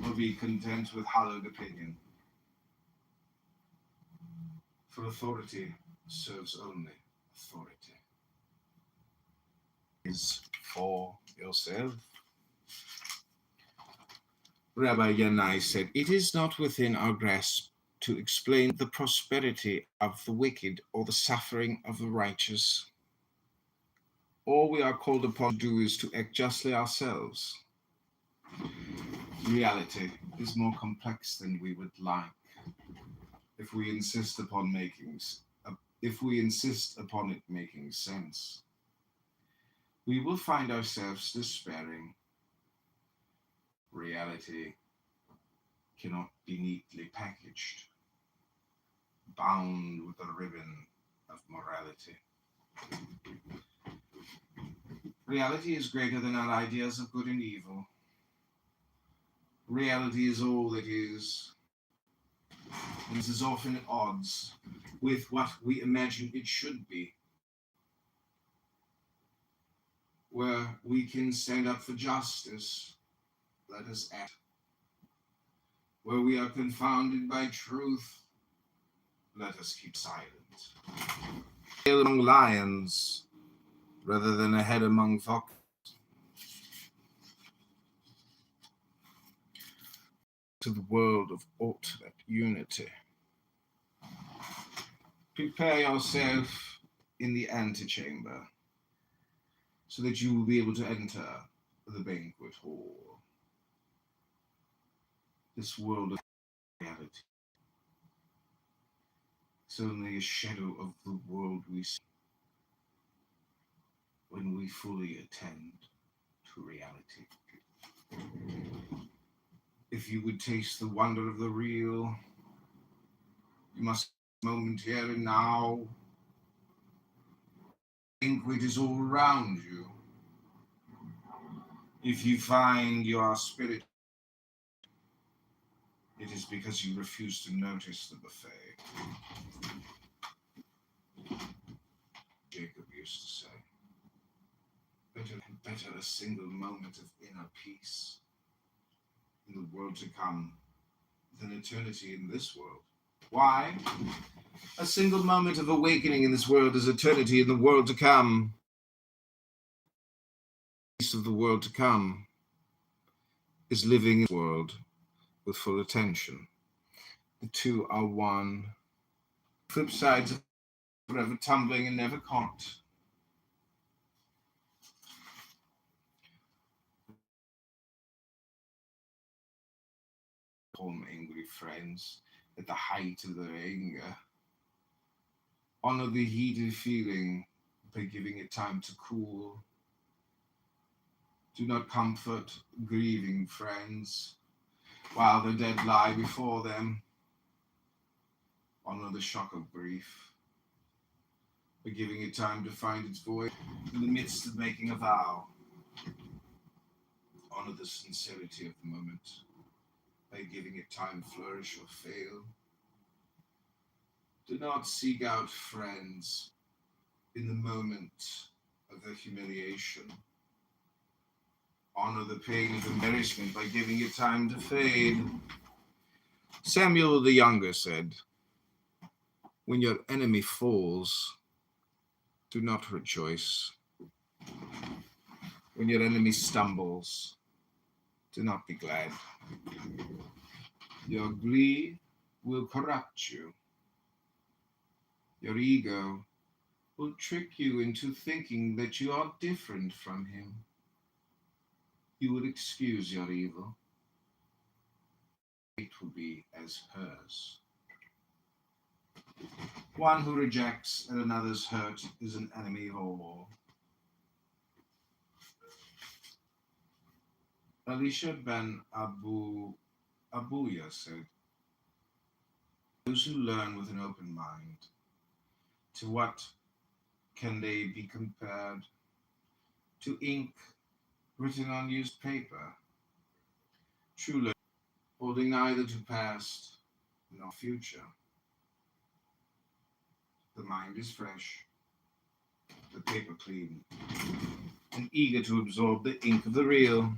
or be content with hallowed opinion. For authority serves only authority. Is for yourself. Rabbi Yanai said, "It is not within our grasp to explain the prosperity of the wicked or the suffering of the righteous. All we are called upon to do is to act justly ourselves. Reality is more complex than we would like. If we insist upon it making sense, we will find ourselves despairing. Reality cannot be neatly packaged, bound with a ribbon of morality. Reality is greater than our ideas of good and evil. Reality is all that is, and is as often at odds with what we imagine it should be. Where we can stand up for justice, let us act. Where we are confounded by truth, let us keep silent. Tail among lions, rather than a head among foxes. To the world of ultimate unity. Prepare yourself in the antechamber, so that you will be able to enter the banquet hall. This world of reality is only a shadow of the world we see when we fully attend to reality. If you would taste the wonder of the real, you must moment here and now. Banquet is all around you. If you find your spirit, it is because you refuse to notice the buffet. Jacob used to say, better a single moment of inner peace in the world to come than eternity in this world. Why? A single moment of awakening in this world is eternity in the world to come. Peace of the world to come is living in the world with full attention. The two are one. Flip sides of forever tumbling and never caught. Calm, angry friends at the height of their anger. Honor the heated feeling by giving it time to cool. Do not comfort grieving friends while the dead lie before them. Honor the shock of grief by giving it time to find its voice in the midst of making a vow. Honor the sincerity of the moment by giving it time to flourish or fail. Do not seek out friends in the moment of the humiliation. Honor the pain of embarrassment by giving it time to fade. Samuel the Younger said, "When your enemy falls, do not rejoice. When your enemy stumbles, do not be glad. Your glee will corrupt you. Your ego will trick you into thinking that you are different from him. You will excuse your evil. it will be as hers. One who rejects at another's hurt is an enemy of all. Elisha ben Abuya said, those who learn with an open mind, to what can they be compared? To ink written on used paper. True learning, holding neither to past nor future. The mind is fresh, the paper clean, and eager to absorb the ink of the real.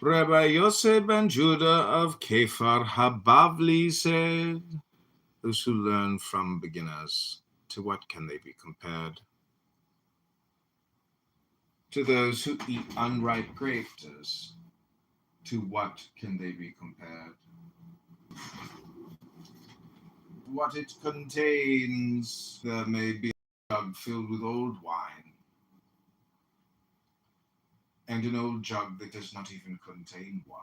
Rabbi Yosef ben Judah of Kefar Habavli said, those who learn from beginners, to what can they be compared? To those who eat unripe grapes, to what can they be compared? What it contains, there may be a jug filled with old wine, and an old jug that does not even contain wine.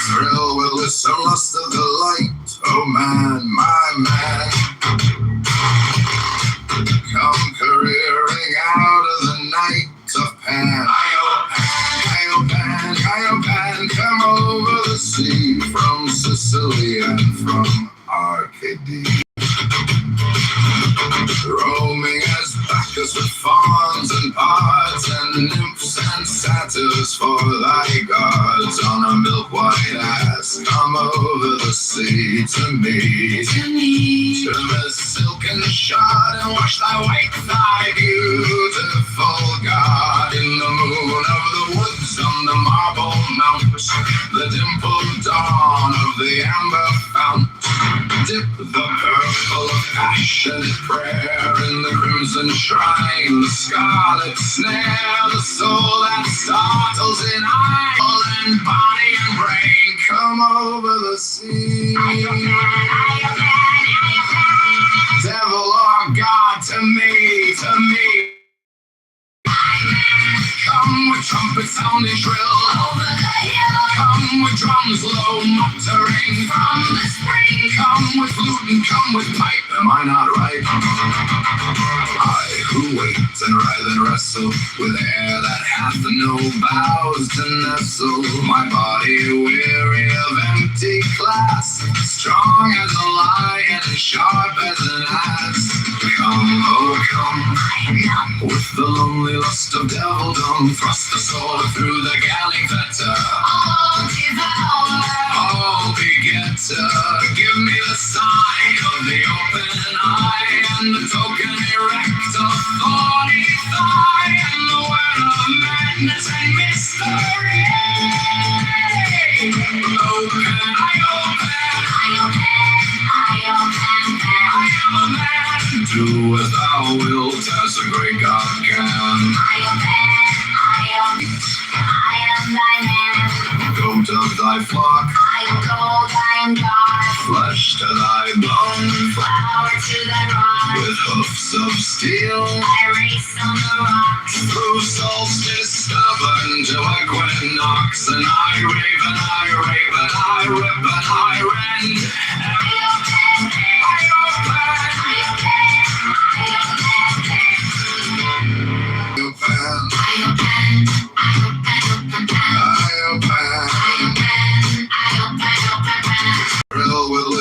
Thrill with listen lust of the light, oh man, my man. Come careering out of the night of Pan. Iopan, come over the sea from Sicily and from Arcady. Roaming as Bacchus with fawns and pards and nymphs and satyrs for thy gods on a milk-white ass. Come over the sea to me, trim as silken shod and wash thy white thigh, beautiful God, in the moon of the woods on the marble mount, the dimpled dawn of the amber fount. Dip the purple of passionate prayer in the crimson shrine, the scarlet snare, the soul that startles in eye and body and brain. Come over the sea, devil or God, to me. Come with trumpets sounding shrill over the hill. Come with drums low muttering from the spring. Come with flute and come with pipe. Am I not right. I who wait and writhe and wrestle with air that hath no boughs to nestle. My body weary of empty class, strong as a lion, sharp as an ass. Come, oh come, with the lonely lust of devildom, thrust the sword through the galley fetter. All devour, all begetter, give me the sign of the open eye, and the token erect of thorny thigh, and the word of madness and mystery. Open, I am a man. Do as thou wilt, as the great God can. I am thy man. Goat of thy flock, I am gold, I am dark. Flesh to thy bone, flower to thy rock. With hoofs of steel, I race on the rocks. Through solstice, stubborn to equinox, and I rave and I rave and I rip and I rend.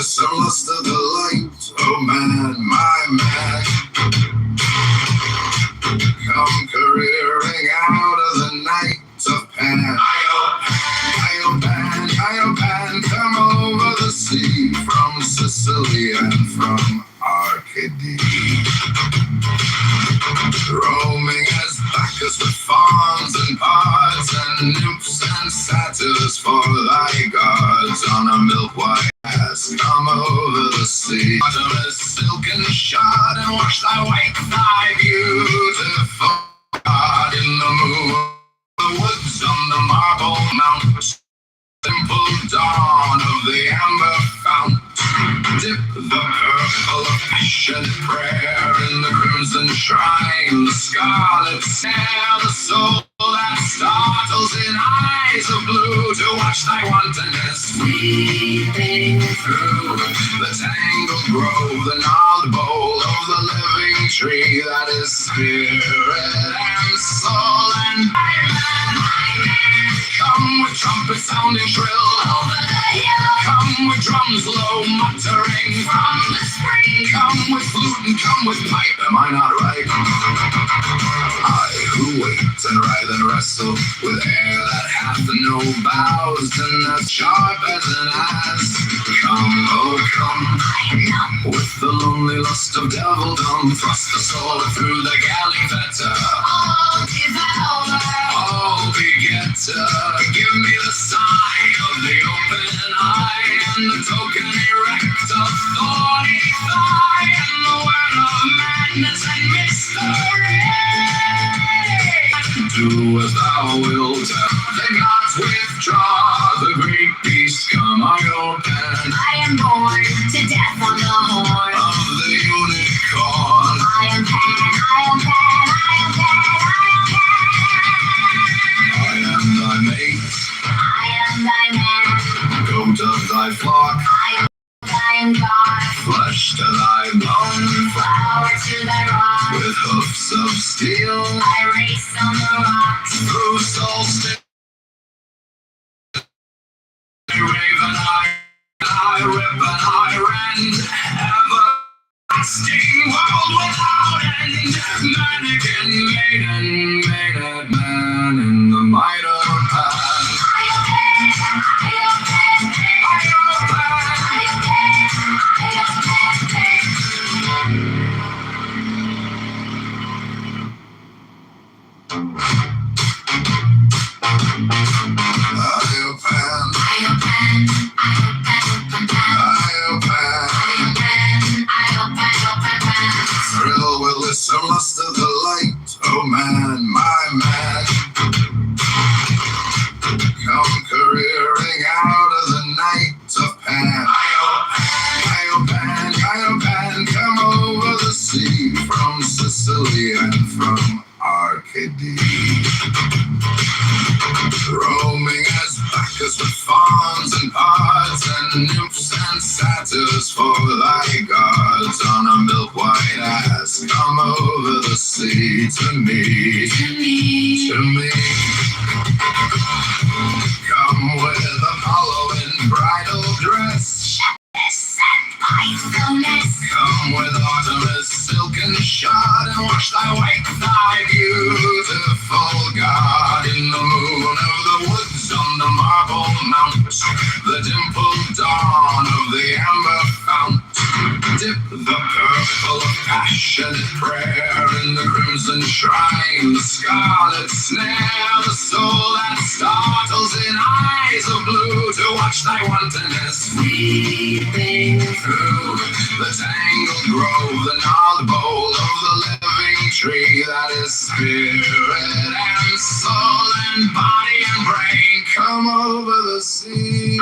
Some lust of the light, oh man, my man. Come careering out of the night of Pan. Iopan, come over the sea from Sicily and from Arcady. Roaming as Bacchus with fawns and pards and nymphs and satyrs for thy gods on a milk-white ass. Come over the sea, bottom is silken shod, and wash thy white thigh beautiful God in the moon, the woods on the marble mount. Simple dawn of the amber fount. Dip the purple of passionate prayer in the crimson shrine, the scarlet snare, the soul that startles in eyes of blue, to watch thy wantonness weeping through the tangled grove, the gnarled bole of the living tree that is spirit and soul. And come with trumpets sounding shrill over the hill. Come with drums low muttering from the spring. Come with flute and come with pipe. Am I not right? I who wait and writhe and wrestle with air that hath no boughs and as sharp as an ass. Come, oh come, with the lonely lust of devildom, thrust the sword through the galley fetter. All devour, all begetter, give me the sign of the open eye, and the token erect of thorny thigh, and the word of madness and mystery. Do as thou wilt, the gods withdraw, the great beast come, I open. I am born to death on the horn of the unicorn. I am Pan, I am Pan, I am Pan, I am Pan. I am thy mate, I am thy man. Goat of thy flock, I am thy God. Flesh to thy bone, flower to thy rock. With hoofs of steel, I race on the rocks. Through solstice, I rave and I rip and I rend. Everlasting world without end. Mannequin maiden, maiden man in the might of Pan. Thrill with listen lust of the light, oh man, my man. Come careering out of the night of Pan. Iopan, come over the sea from Sicily and from Arcady. Roaming as Bacchus with fawns and pards and nymphs and satyrs for thy gods on a milk-white come over the sea to me, to me. Come with Apollo in bridal dress, come with Artemis silken shod, and wash thy white thigh, beautiful God, in the moon of the woods on the marble mount, the dimpled dawn of the amber fount. Dip the purple of passionate prayer in the crimson shrine, the scarlet snare, the soul that startles in eyes of blue, to watch thy wantonness weeping through the tangled grove, the gnarled bole of the living tree that is spirit and soul and body and brain. Come over the sea.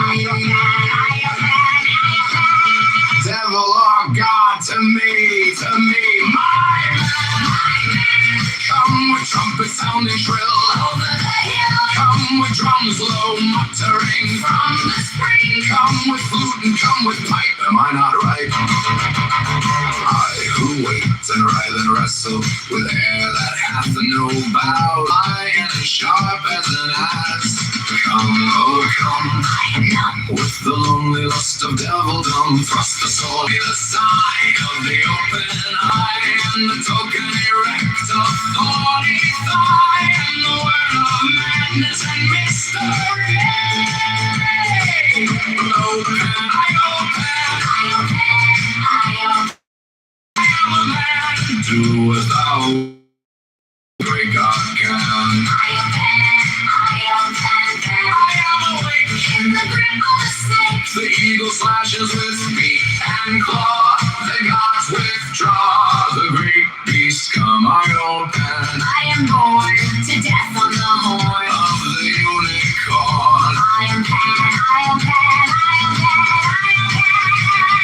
Devil or God, to me, my man. Come with trumpet sounding shrill over the hill. Come with drums low muttering from the spring. Come with flute and come with pipe. Am I not right? I who wait and writhe and wrestle with hair that hath no bow, lion and sharp as an ass. Come, oh come, with the lonely lust of devildom, thrust the soul be the sign of the open eye, and the token erect of thorny thigh, and the word of madness and mystery. I am a man, do as thou great God can. I am awake in the grip of the snake. The eagle slashes with beak and claw. The gods withdraw. The great beast come. I open. I am born to death on the horn of the unicorn. I am Pan. I am Pan. I am Pan. I am Pan.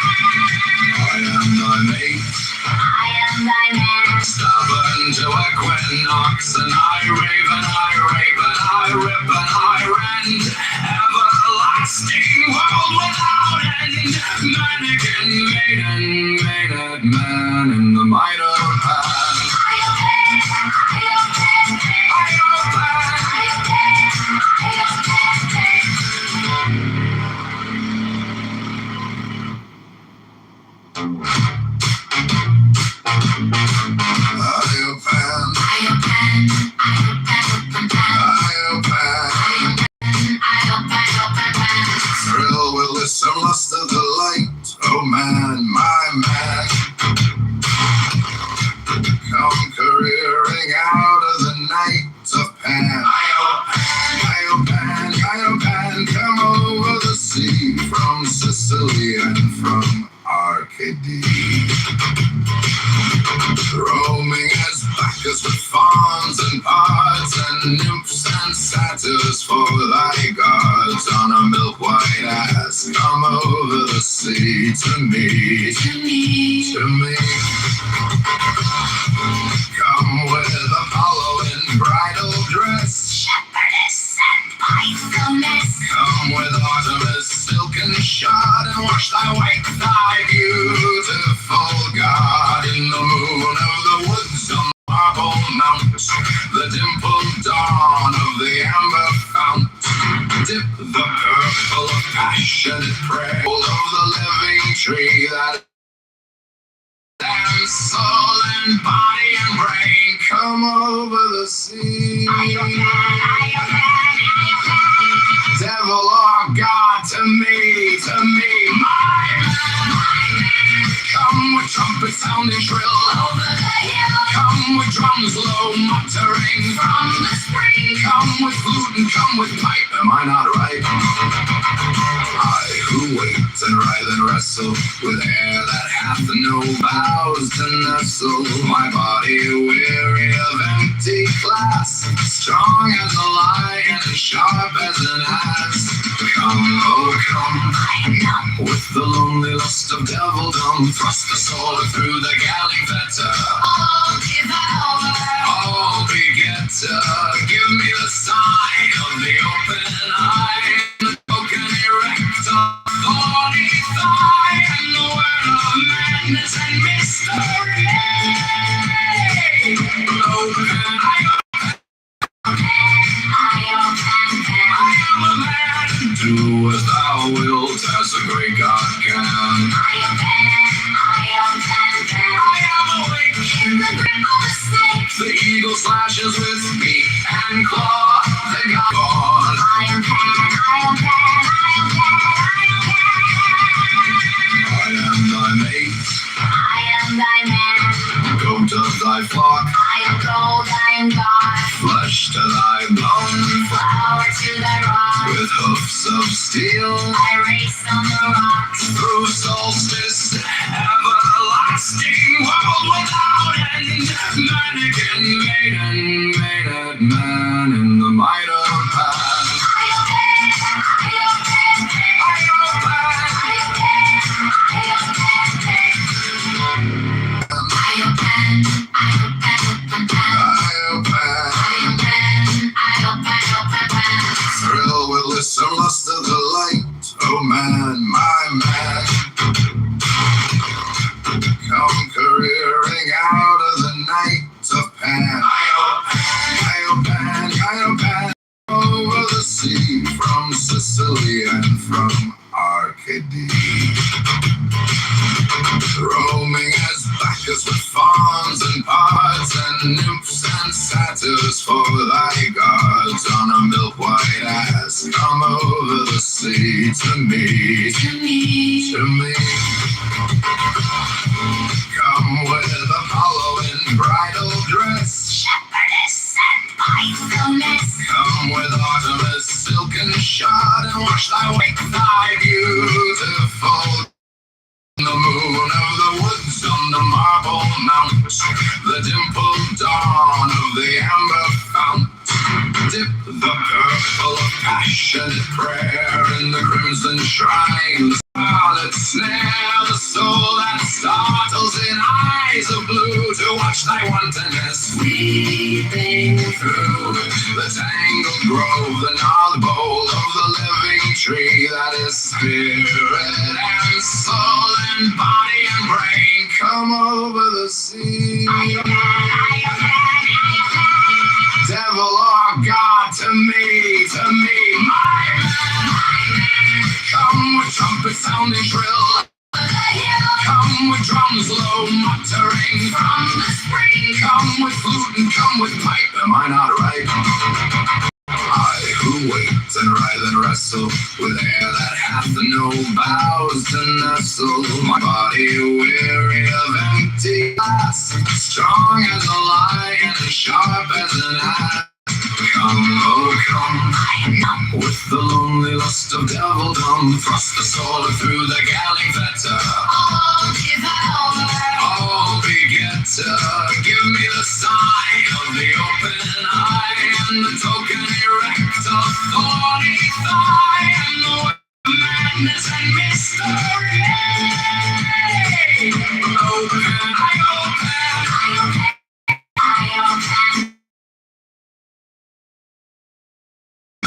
I am thy mate. I am thy man. Stubborn to equinox, and I rave and I rape and I rip and I rend. Everlasting world without end. Mannequin maiden, maiden man in the might of Pan. I am Pan. I am Pan. I am Pan. I am Pan. I am Pan. Thrill with listen lust of the light. Oh man, my man, come careering out of the night of Pan. Pan, come over the sea from Sicily and from Arcady. Roaming as Bacchus with fawns and pards and nymphs and satyrs for thy gods on a milk-white ass. Come over the sea to me, to me. Come with Apollo in bridal dress, shepherdess and pythoness. Come with Artemis silken shod, and wash thy white thigh, beautiful God, in the moon of the woods on marble mount, the dimpled dawn of the amber fount. Dip the purple of passionate prayer of the living tree that and soul and body and brain. Come over the sea. Devil or God, to me, my man. Come with trumpet sounding shrill over the hill. Come with drums low muttering from the spring. Come with flute and come with pipe. Am I not right? I who wait and writhe and wrestle with hair that hath no bows to nestle. My body weary of empty glass, strong as a lion and sharp as an ass. Come, oh come, with the lonely lust of devildom, thrust the soul through the galley fetter. All devour, all begetter, give me the sign of the open eye, the token erect of thorny thigh, and the word of madness and mystery. The eagle slashes with beak and claw. The god on. I am Pan, I am Pan, I am Pan, I am Pan. I am thy mate. I am thy man. Goat of thy flock. I am gold, I am God. Flesh to thy bone. Flower to thy rock. With hoofs of steel. I race on the rocks. Through solstice, everlasting, world without end. Mannequin, maiden, maiden, man in the might of Pan. I am Pan, I am Pan, I am Pan, I am Pan, I am Pan. I am Pan, I am Pan, thrill with listen lust of the light. Oh man, my man, come careering out of the night of Pan. I am Pan, over the sea, from Sicily and from Arcady. Roaming as Bacchus with fawns and pods and nymphs and satyrs for thy gods on a milk-white ass. Come over the sea to me, to me, to me. Come with Apollo in bridal dress, shepherdess and pythoness. Come with Artemis silken shod and wash thy wake, thy beautiful. The moon of the woods on the marble mount, the dimpled dawn of the amber fount. Dip the purple of passionate prayer in the crimson shrine. The scarlet snare, the soul that startles in eyes of blue to watch thy wantonness weeping through the tangled grove, the gnarled bole of the living tree that is spirit and soul and body and brain. Come over the sea. Devil or God, to me, my man. Come with trumpet sounding shrill. Come with drums low muttering from the spring. Come with flute and come with pipe. Am I not right? I who wait and writhe and wrestle with air that hath no boughs to nestle. My body weary of empty glass, strong as a lion and sharp as an ass. Come, oh come, with the lonely lust of devildom, thrust the sword through the galley fetter. All devour, all begetter, give me the sign of the open eye, and the token erect of thorny thigh, and the word of madness and mystery. Open, I open.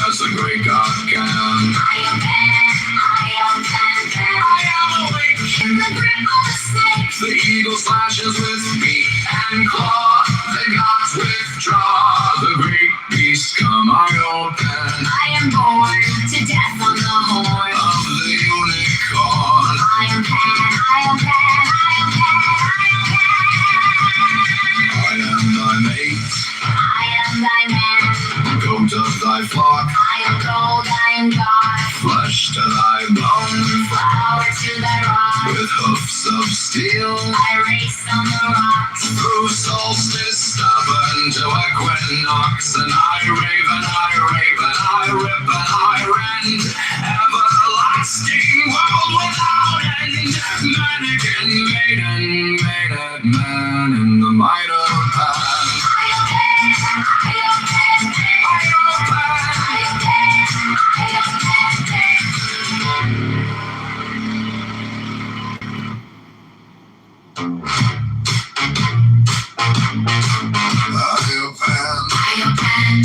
As the great God can. I am Pan, I am awake in the grip of the snake. The eagle slashes with beak and claw. The gods withdraw. The great beast come. I open. I am born to death on the horn of the unicorn. I am Pan, I am Pan, I am Pan, I am Pan. I am thy mate. I am thy man. Goat of thy flock. I am gold, I am God. Flesh to thy bone. Flower to thy rock. With hoofs of steel. I race on the rocks. Through solstice, stubborn to equinox. And I rave and I rape and I rip and I rend. Everlasting world without end. Mannequin, maiden, maiden, man in the might of Pan. I am Pan, I am Pan, I am Pan, I am Pan, I am Pan. I am Pan,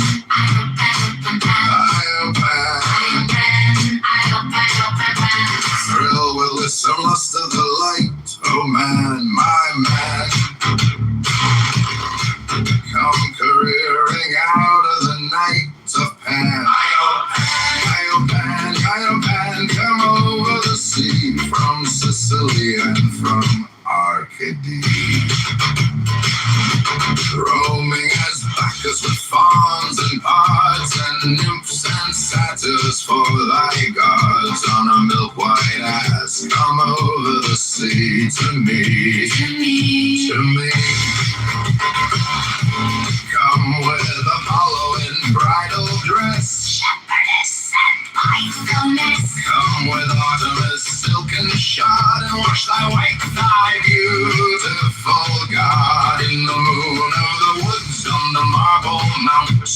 Come with Apollo in bridal dress. Shepherdess and mindfulness. Come with Artemis, silken shod, and wash thy white thigh, beautiful God. In the moon of the woods, on the marble mount,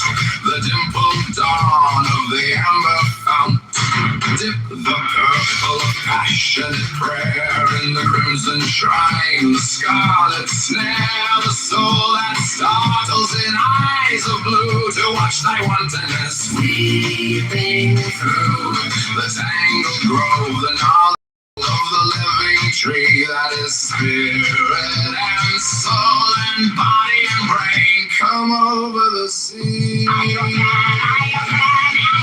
the dimpled dawn of the amber fount. Dip the purple of passionate prayer in the crimson shrine, the scarlet snare, the soul that startles in eyes of blue, to watch thy wantonness sweeping through the tangled grove, the knowledge of the living tree that is spirit and soul and body and brain. Come over the sea.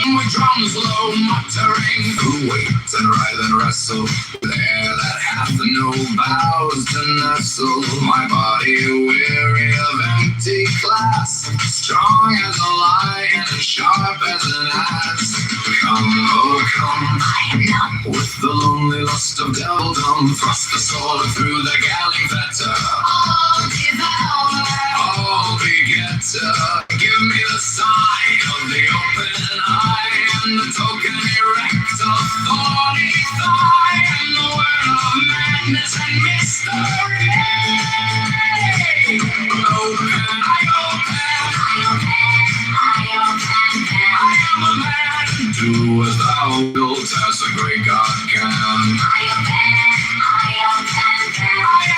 With drums low muttering, who wait and writhe and wrestle there that hath no boughs to nestle. My body weary of empty class, strong as a lion and sharp as an ass. Come, oh come, with the lonely lust of devildom, thrust the sword through the galley fetter. All devourer, all begetter, give me the sign of the open eye, and the token erect of thorny thigh, and the word of madness and mystery. Open, I am a man. Do as thou wilt, as the great God can. I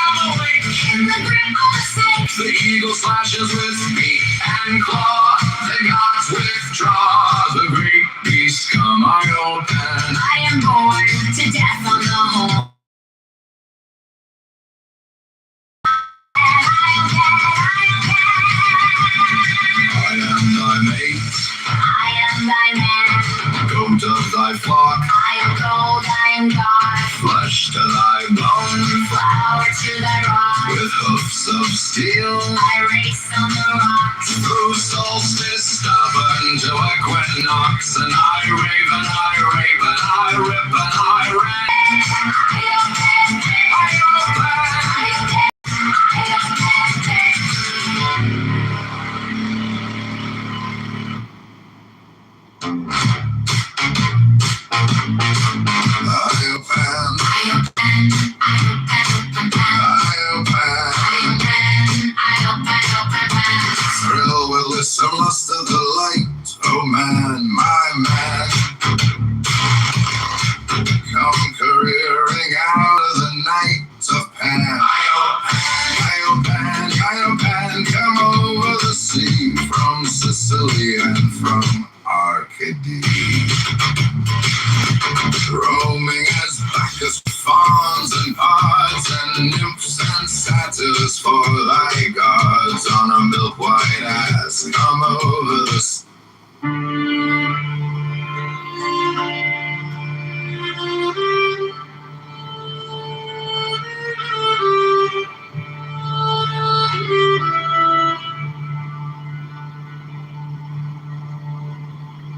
am awake in the grip of the snake. The eagle slashes with beak and claw, the gods withdraw, the great beast come I open. I am born to death on the whole. I am thy mate. I am thy man. Goat of thy flock. I am gold, I am God. Flesh to thy bone. Flower to thy rock. With hoofs of steel. I race on the rocks. Through solstice stubborn to equinox. And I rave and I rave and I rip and I rave. Thrill with listen lust of the light, oh man, my man. Come careering out of the night of Pan. Iopan, come over the sea from Sicily and from Arcady. Roaming as Bacchus fawns and pods and nymphs and satyrs for thy gods on a milk white ass. Come over the sea.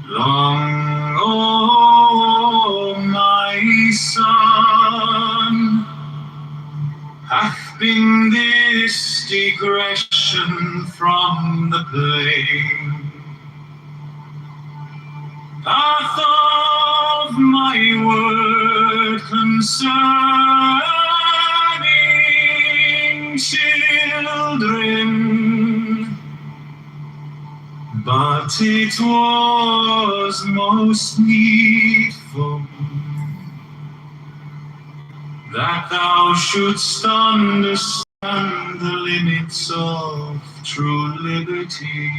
Long, oh, my son, hath been this digression from the plain path of my word concerning children. But it was most needful that thou shouldst understand the limits of true liberty.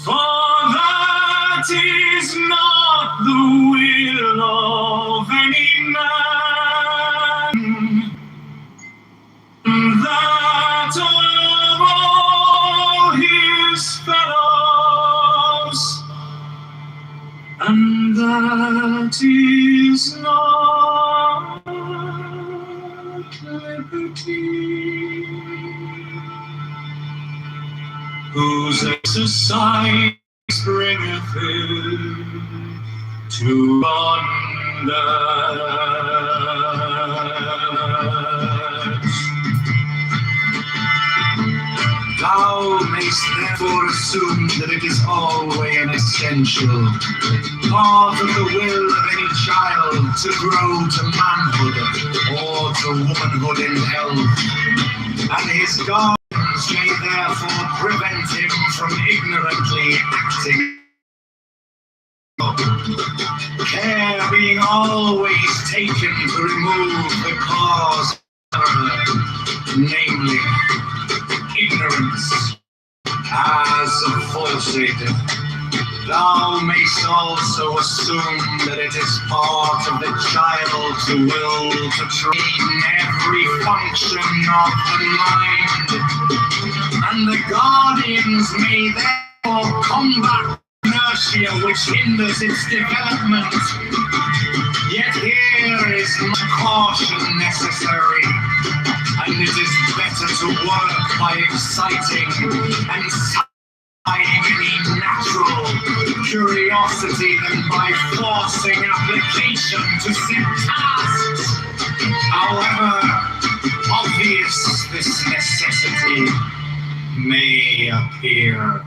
For that is not the will of any man, that of all his fellows, and that is not liberty, whose exercise bringeth it to bondage. therefore assume that it is always an essential part of the will of any child to grow to manhood or to womanhood in health, and his guardians may therefore prevent him from ignorantly acting. Care being always taken to remove the cause of error, namely ignorance, as aforesaid. Thou mayst also assume that it is part of the child's will to train every function of the mind, and the guardians may therefore combat inertia which hinders its development. Yet here is much caution necessary, and it is better to work by exciting and satisfying any natural curiosity than by forcing application to set tasks. However obvious this necessity may appear.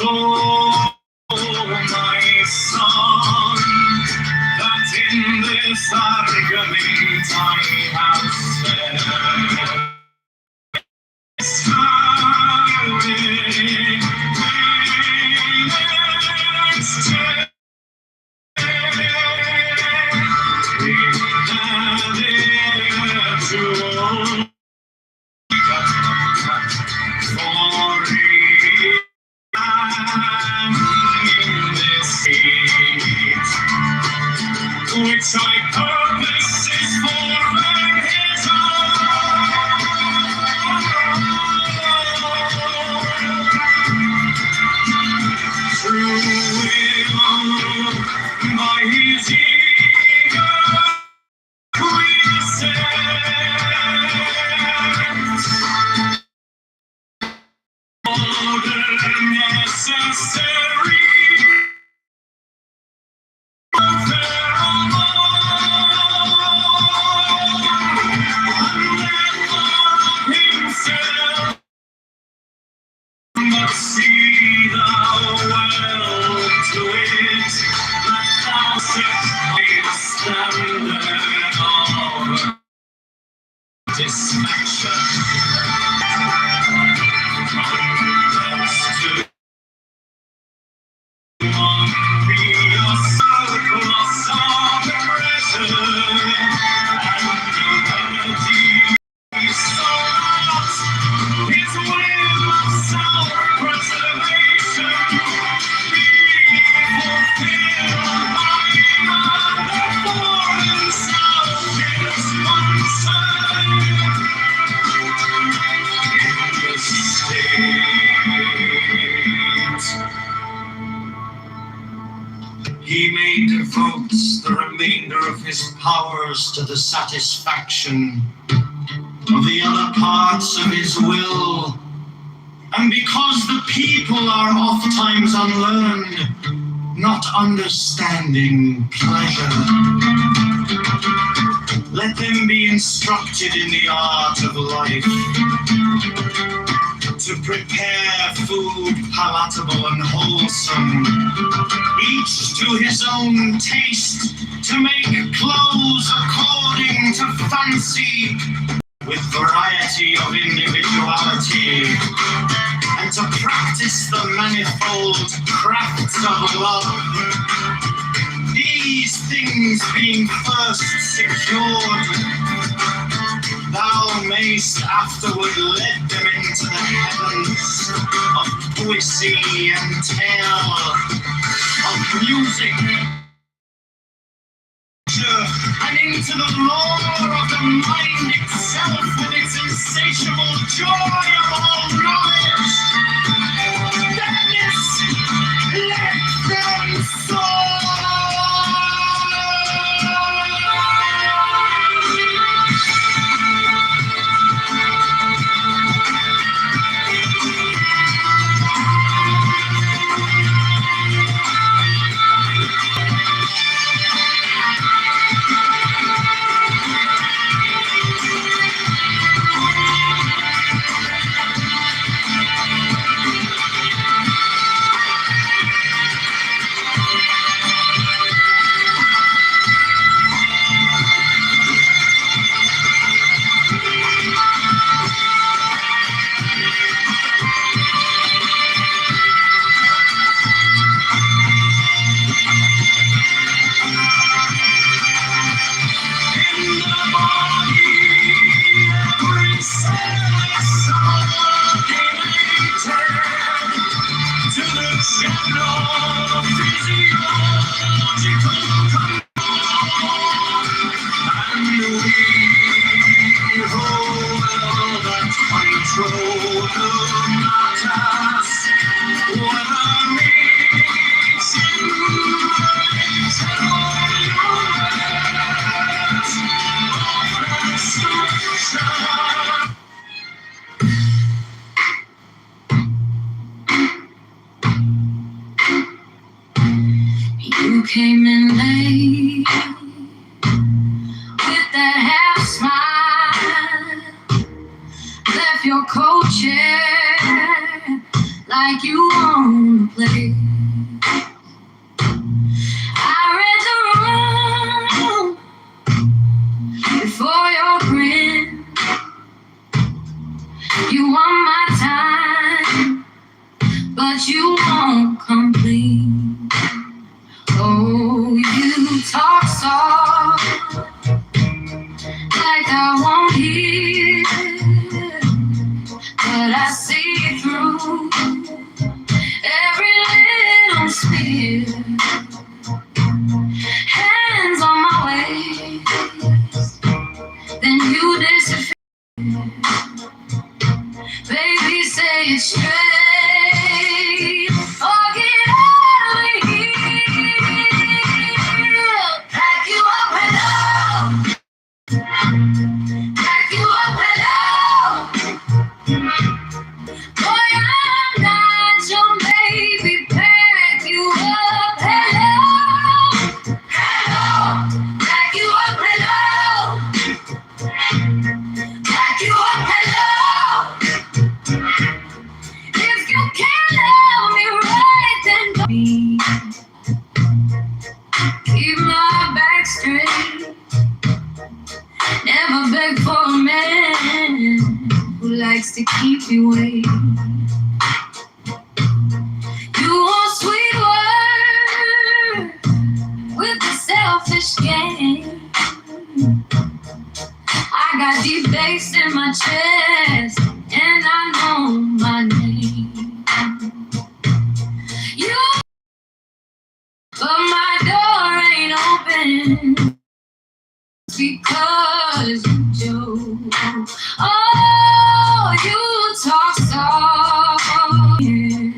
Oh, my son, that in this argument I have said, which I purpose is for his own. Through him, by his eager quiescence, order necessary. See thou well to it that thou set a standard of distraction. Be a surplus of pressure and ability so that his will of self-preservation be fulfilled by another for himself is concerned in the state. He may devote the remainder of his powers to the satisfaction of the other parts of his will, and because the people are ofttimes unlearned, not understanding pleasure, let them be instructed in the art of life, to prepare food palatable and wholesome, each to his own taste, to make clothes according to fancy, with variety of individuality, and to practice the manifold crafts of love. These things being first secured, thou mayst afterward lead them into the heavens of poesy and tale, of music, and into the lore of the mind itself with its insatiable joy of all knowledge. Dennis, let them soar! came in late with that half smile, left your coat chair like you wanna play. I read the room before your grin. You want my time, but you won't complete. Oh, you talk soft, like I won't hear, but I see through every little smear. Hands on my waist, then you disappear. Baby, say it straight, or get out of here. Pack you up and out, pack you up and out. Boy, I'm not your baby. Pack you up and out, hello. Pack you up and out, pack you up and out. If you can't love me right, then don't be. Keep my back straight. Never beg for a man who likes to keep you waiting. You want sweet words with the selfish game. I got deep bass in my chest, and I know my name. You, but my door ain't open because you joke. Oh, you talk soft, yeah.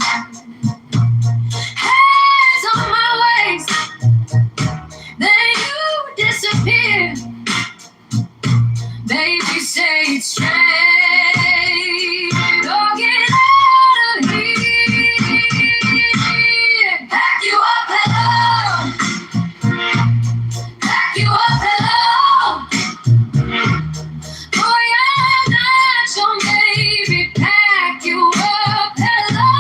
Hands on my waist, then you disappear. Baby, say it straight, or get out of here. Pack you up, hello. Pack you up, hello. Boy, I'm not your baby. Pack you up, hello.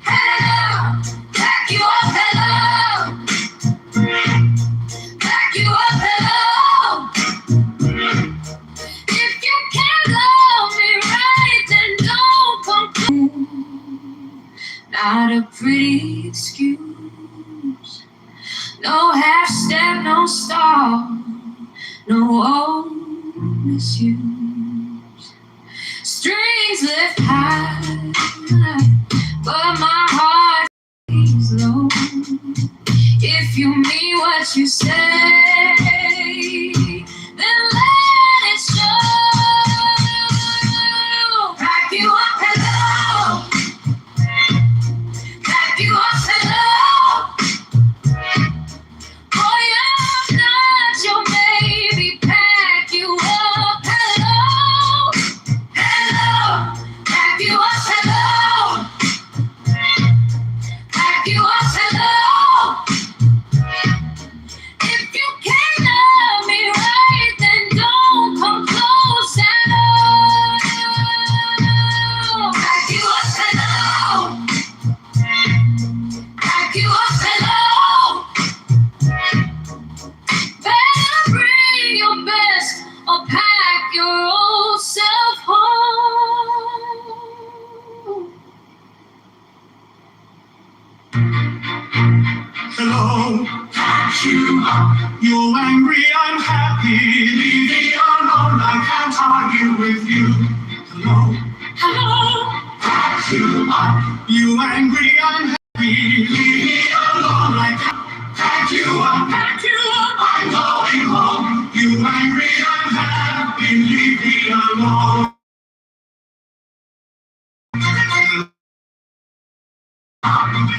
Hello. Pack you up, hello. Pack you up, hello. If you can't love me right, then don't come close. Not a pretty excuse. No half step, no star, no old misuse. Strings lift high, but my heart is low. If you mean what you say, then let it show. Pack you up, hello. Pack you up, hello. Boy, I'm not your baby. Pack you up, hello. Hello. Pack you up, hello. Pack you up, hello. If you can't love me right, then don't come close at all. Pack you up, hello. Pack you up, hello. Better bring your best or pack your old self home. Hello, pack you up. You're angry, I'm happy. Leave me alone, I can't argue with you. Hello, Hello. pack you up. You angry, I'm happy. Leave me alone, I can't pack you up. Pack you up. I'm going home. You angry, I'm happy. Leave me alone.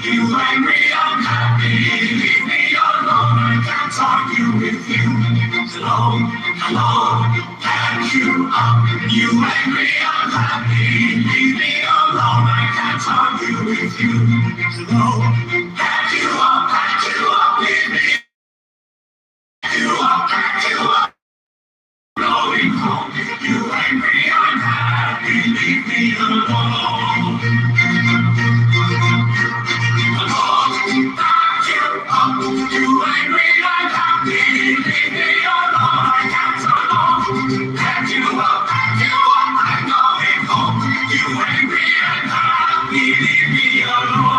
You angry, I'm happy. Leave me alone, I can't argue with you. Hello, hello, pack you up. You angry, I'm happy. Leave me alone, I can't argue with you. Hello, pack you up, pack you up. alone. Alone, back you up. You angry, I'm happy. Leave me alone, I can't alone. Back you up, I'm going home. You angry and happy, leave me alone.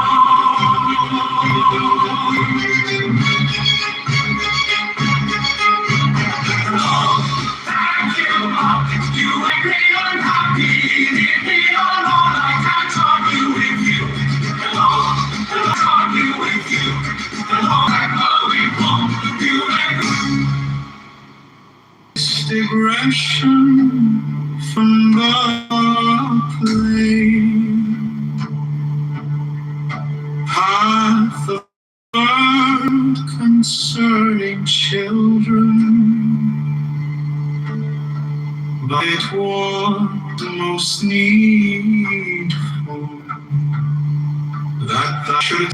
Digression from the plane, path of word concerning children, but it was most needful that thou should.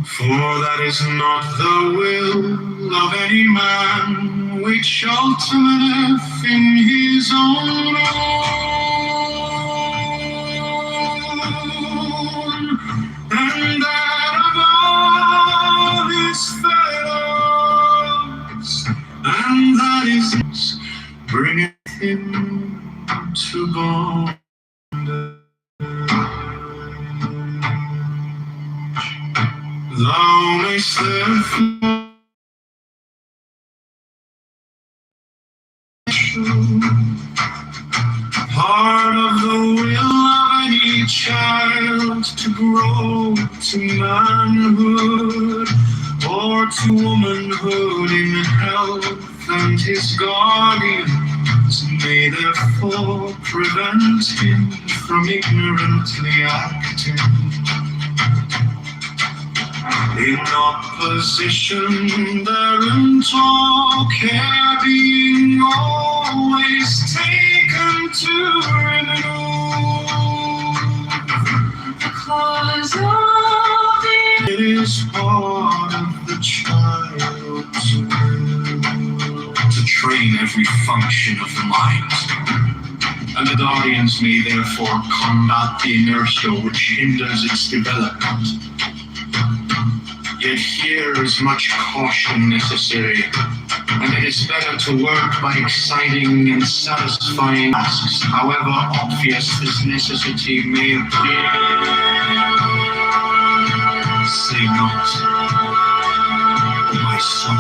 For that is not the will of any man which ultimateth in his own and that of all his fellows, and that is bringeth him to bondage. Thou mayst therefore part of the will of any child to grow to manhood or to womanhood in health, and his guardians may therefore prevent him from ignorantly acting in opposition thereunto, care being always taken to remove the cause of it is part of the child's will to train every function of the mind, and the guardians may therefore combat the inertia which hinders its development. Yet here is much caution necessary, and it is better to work by exciting and satisfying tasks, however obvious this necessity may appear. Say not, O my son,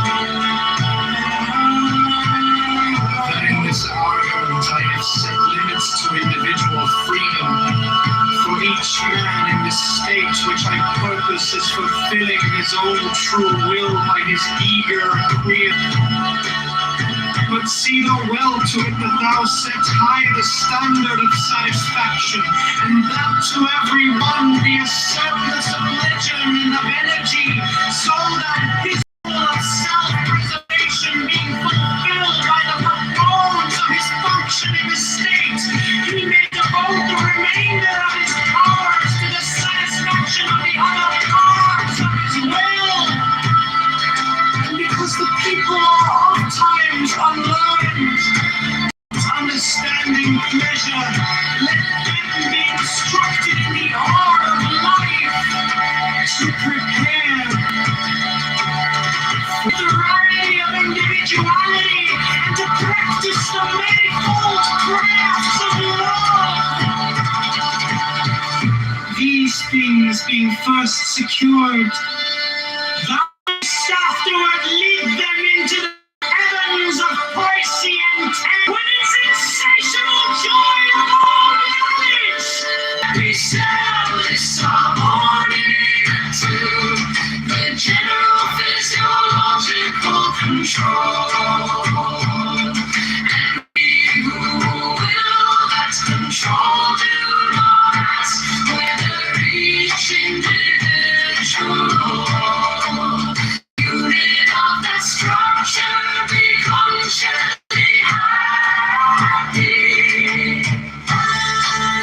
that in this argument I have set limits to individual freedom. For each man in this state which I purpose is fulfilling his own true will by his eager creation. But see thou well to it that thou set high the standard of satisfaction, and that to every one be a surplus of legend and of energy, so that his goal of self-preservation being fulfilled by the performance of his function in the state, he may devote the remainder of his powers to the satisfaction of the other parts of his will. And because the people are ofttimes unlearned, understanding pleasure, let them be instructed in the art of life to prepare for the variety of individuality and to practice the manifold crafts of love. These things being first secured, thou must afterward lead them into the heavens of prescient with its insatiable joy of all knowledge. We sell this harmony to the general physiological control. And we who will that control do not ask whether each individual unit of that structure be consciously happy.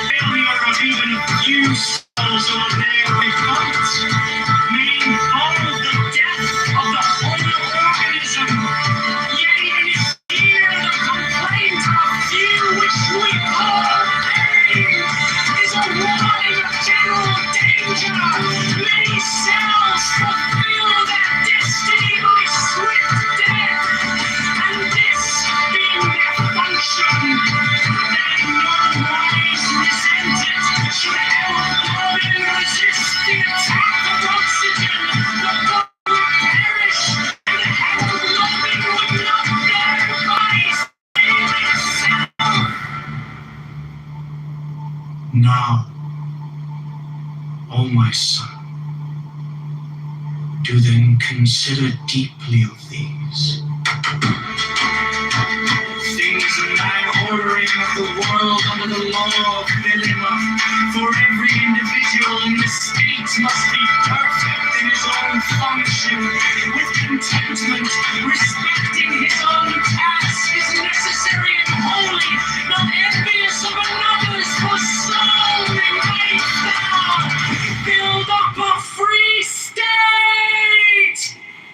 Failure of even a few cells or their effects may involve the death of the whole organism. Yet even here the complaint of a few which we Now, O my son, do then consider deeply of these things in thy ordering of the world under the law of dilemma. For every individual in the state must be perfect in his own function, with contentment, respecting his own task is necessary and holy, not envious of another's, for so we may build up a free state,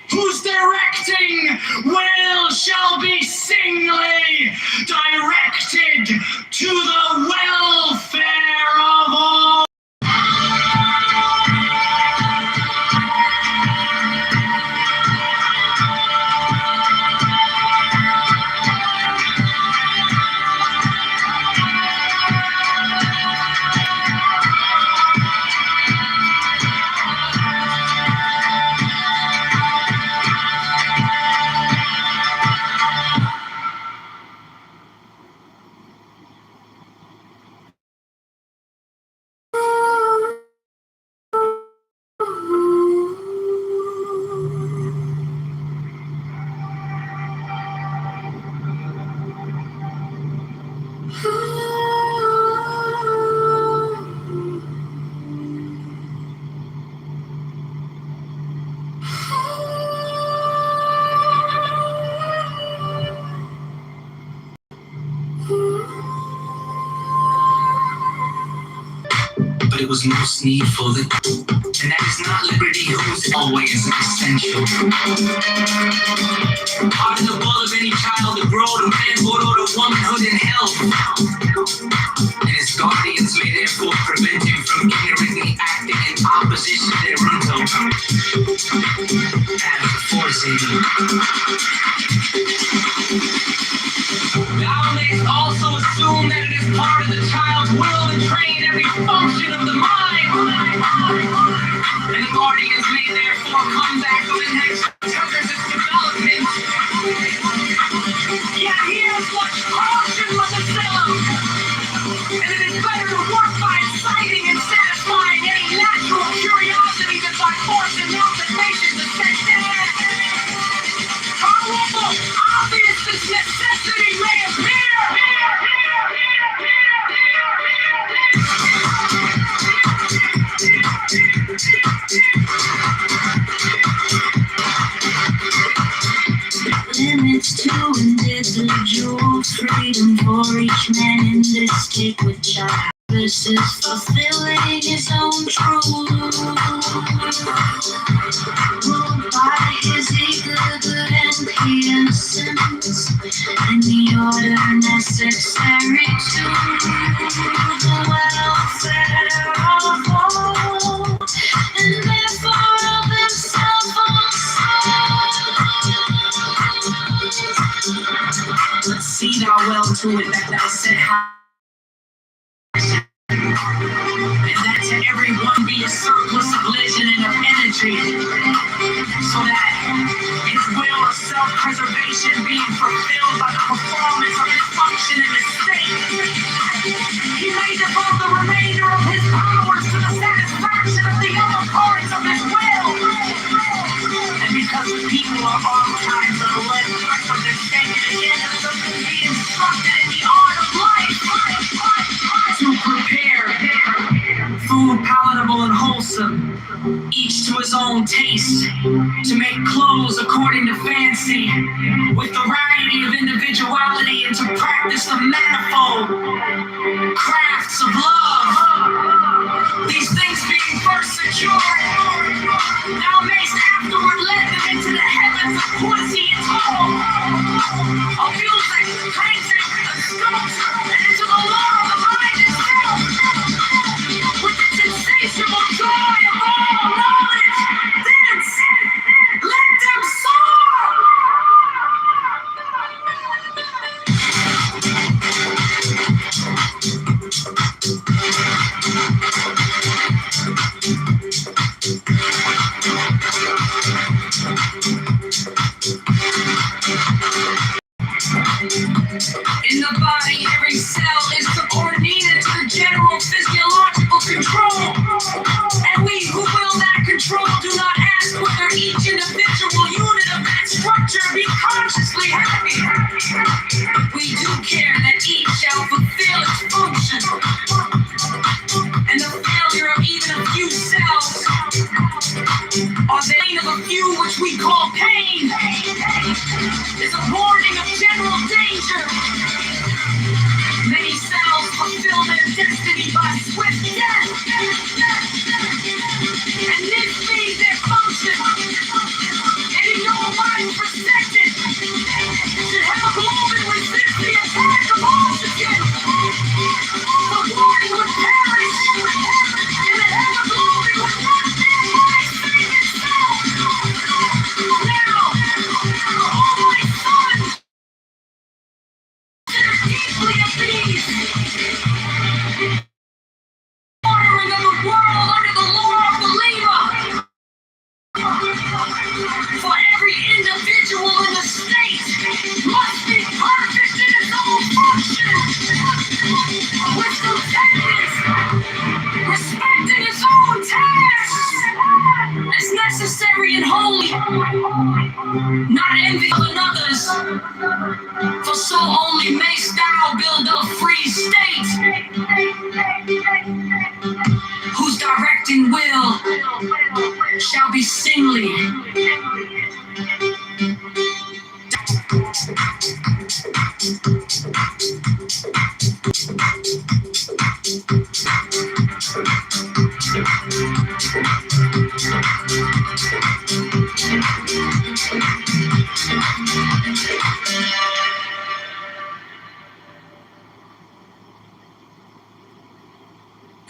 whose directing will shall be singly directed to the welfare of all. But it was most needful that, and that is not liberty whose always essential. Part of the will of any child to grow to manhood or to womanhood in health. And his guardians may therefore prevent him from ignorantly acting in opposition thereunto. As foreseen. Thou mayst also assume that it is part of the child's will to train every function of the mind. And the guardians may therefore come back to the next chapter of its development. Yet here's what caution must assail. And it is better to work by inciting and satisfying any natural curiosity than by forcing observation to set down. However obvious this necessity may appear. Limits to individual freedom for each man in this state which I this is fulfilling his own truth. Ruled by his eager good and quiescence, and the order necessary to the welfare of all, and therefore of himself also. But see thou well to it that thou set high, and that to everyone be a surplus of vision and of energy, so that his will of self-preservation being fulfilled by the performance of his function in his state, he may devote the remainder of his powers to the satisfaction of the other parts of his will. And because the people are oftentimes led to understand again and to be instructed in the art of life, to prepare food palatable and wholesome, each to his own taste, to make clothes according to fancy, with variety of individuality, and to practice the manifold crafts of love. These things being first secured, thou mayst afterward let them into the heavens of poesy and tone, of music, painting, and sculpture, and into the law of the mind itself, with its insatiable joy of all knowledge. Thence, let them soar! dysfunction and the failure of even a few cells are the pain of a few, which we call pain, is a warning of general danger. Many cells fulfill their destiny by swift death, and this being their function, any normal life protected should hemoglobin resist the attack of oxygen. The warning would perish, and the hemoglobin would not save itself. Now, all my sons, they're deeply appeased, ordering of the world under the law of the Lima. For every individual in the state must be perfect in its own function, with competence, respecting its own tasks, as necessary and holy, not envy of another's. For so only mayst thou build a free state, whose directing will shall be singly.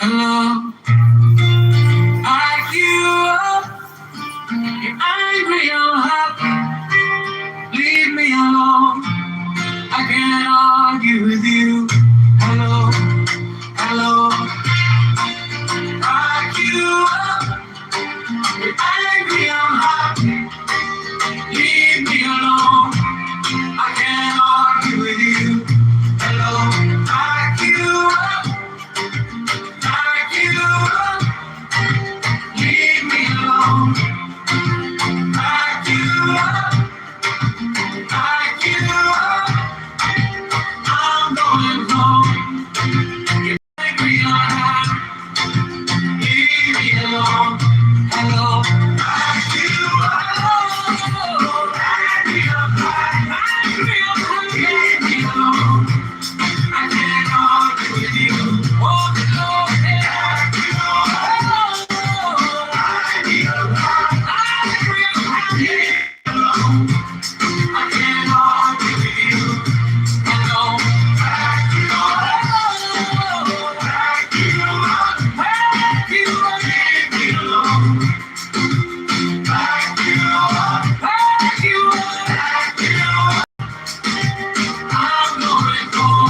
Hello, I you up, you're angry, I'm happy, leave me alone, I can't argue with you. Hello, hello, I you up, you're angry, I'm happy, leave me alone, I can't argue with you. Hello, I you up, leave me alone. I give up, I'm going home. You're angry, leave me alone. Hello, I give up, leave me alone. I can't argue with you. Oh, Lord, I'm going home.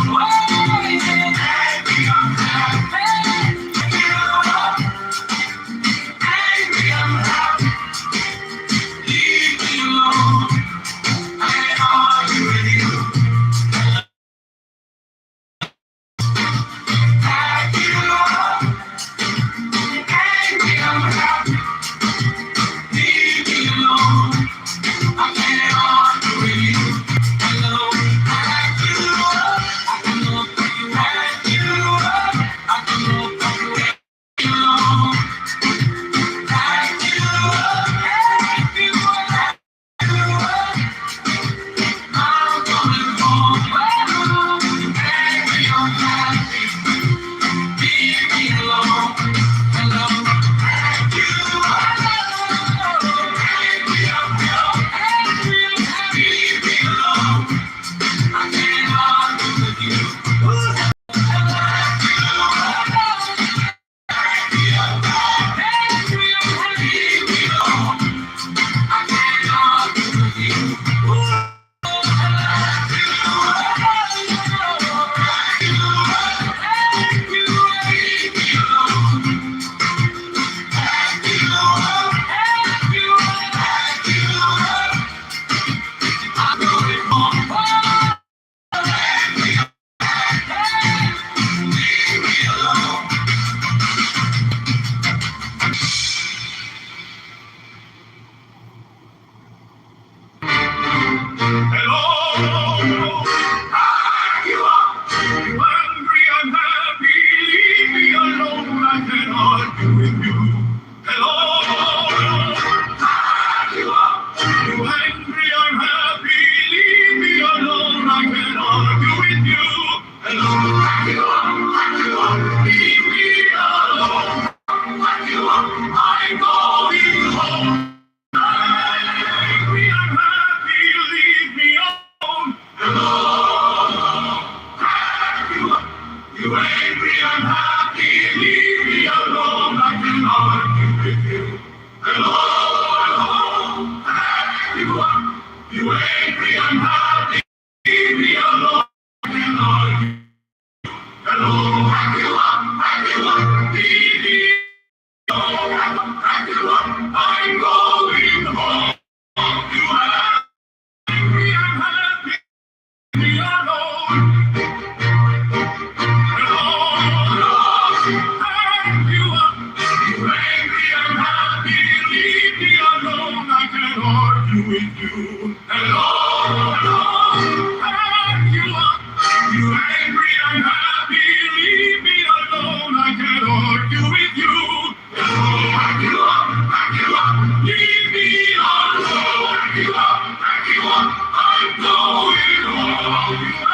unhappy, leave me alone. I can argue with you. Hello, pack you up. You angry, unhappy, leave me alone. I can argue. Hello, pack you up, leave me alone. Pack you up, I'm going home. You angry, unhappy, leave me alone. Hello, pack you up. You angry, unhappy, leave me alone. I can't argue with you. Hello, pack you up. You angry, unhappy, leave me alone. I can't argue with you. Hello, pack you up, leave me alone. Pack you up, I'm going home. You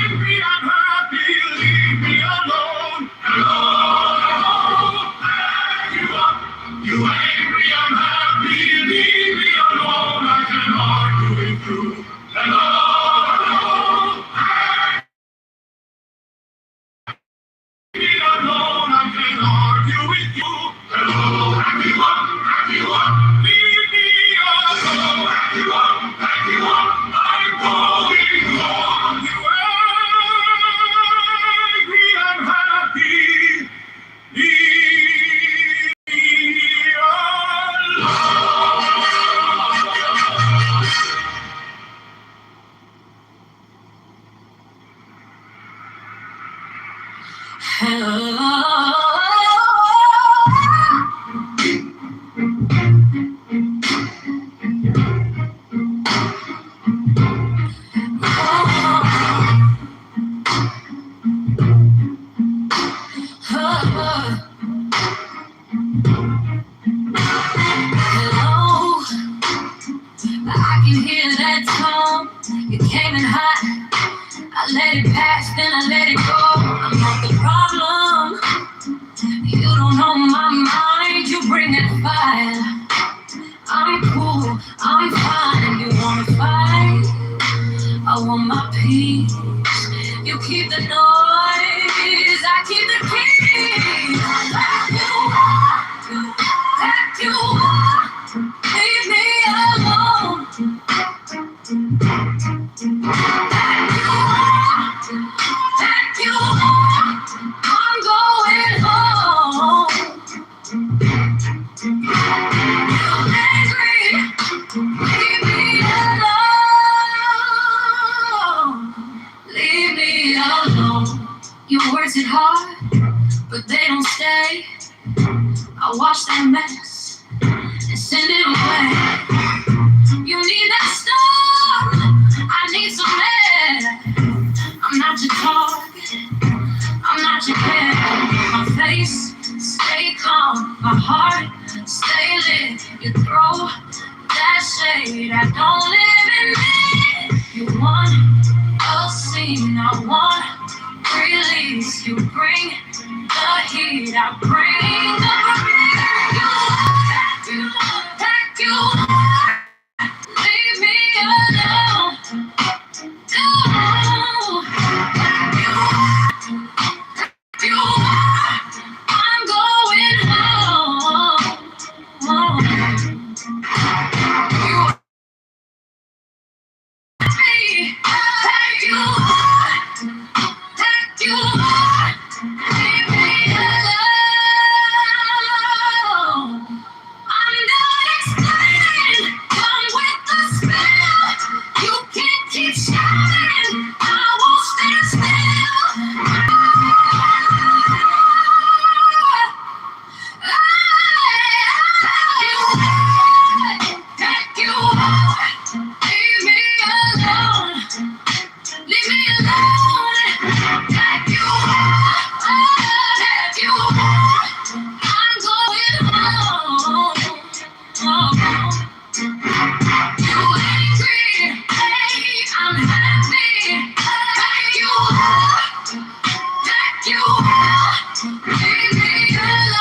angry, unhappy, leave me alone. Hello, pack you up. You angry, unhappy, leave me alone. I can't argue with you. Hello, pack me alone. I can't argue with you. Hello, pack you up, leave me alone. Pack you up, I'm going home. You angry, unhappy, leave me Hello, I can hear that tone. You came in hot. I let it pass, then I let it go. I'm not the problem. You don't know my mind. You bring that fire. I'm cool. I'm fine. You wanna fight? I want my peace. You keep the noise. I keep the keys. Pack you up. Leave me alone. Pack you up. I'm going home. You're angry. Leave me alone. Leave me alone. Your words hit hard, but they don't stay. I wash that mess and send it away. You need that stuff. I need some air. I'm not your target. I'm not your pet. My face, stay calm. My heart, stay lit. You throw that shade. I don't live in it. You want a scene. I want release. You bring the heat. I bring the breeze. Pack you up. Leave me alone. No. Pack you up. I'm going home. You me. Pack you up. Leave me alone. I'm not explaining. Come with the spill. You can't keep shouting. I won't stand still. Pack you up. Leave me alone. Leave me alone. Pack you up. I'm going home. You angry? Hey, I'm happy. Pack you up. Leave me alone.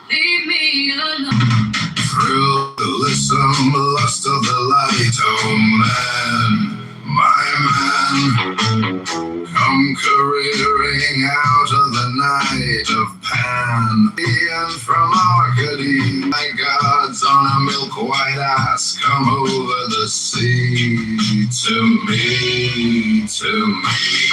Leave me alone. Thrill to listen, lust of the light, oh man, my man. come careering out of the night of Pan. And from Arcady, my gods on a milk-white ass come over the sea to me, to me.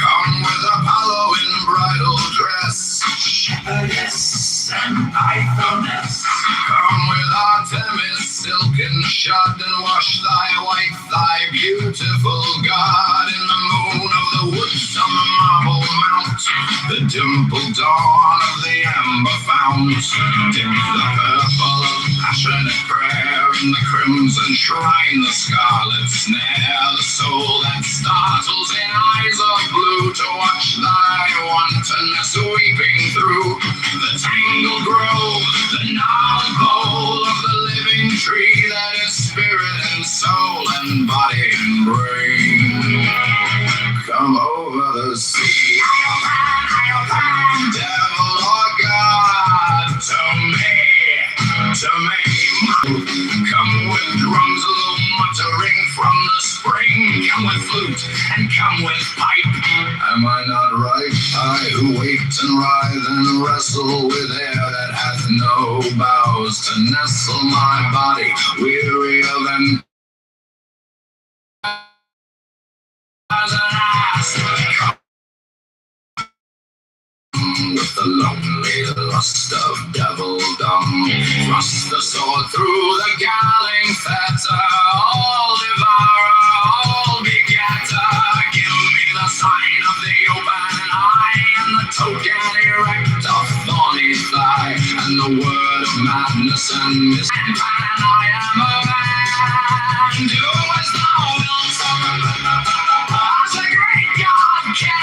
Come with Apollo in bridal dress, shepherdess and pythoness. Come with Artemis, silken shod, and wash thy white thigh, beautiful God, in the moon of the woods on the marble mount, the dimpled dawn of the amber fount. Dip the purple of passionate prayer in the crimson shrine, the scarlet snare, the soul that startles in eyes of blue, to watch thy wantonness weeping through the tangled grove, the gnarled bole of the living tree that is spirit and soul and body and brain. Come over the sea, devil or God, to me. Come with drums low muttering from the spring. Come with flute and come with pipe. Am I not right? I who wait and writhe and wrestle with air that hath no boughs to nestle my body, weary of an as an ass. With the lonely lust of devildom, thrust the sword through the galling fetter, all devourer, all begetter. Give me the sign of the open eye, and the token erect of thorny thigh, and the word of madness and mist. And I am a man, do as thou wilt, as a great God can.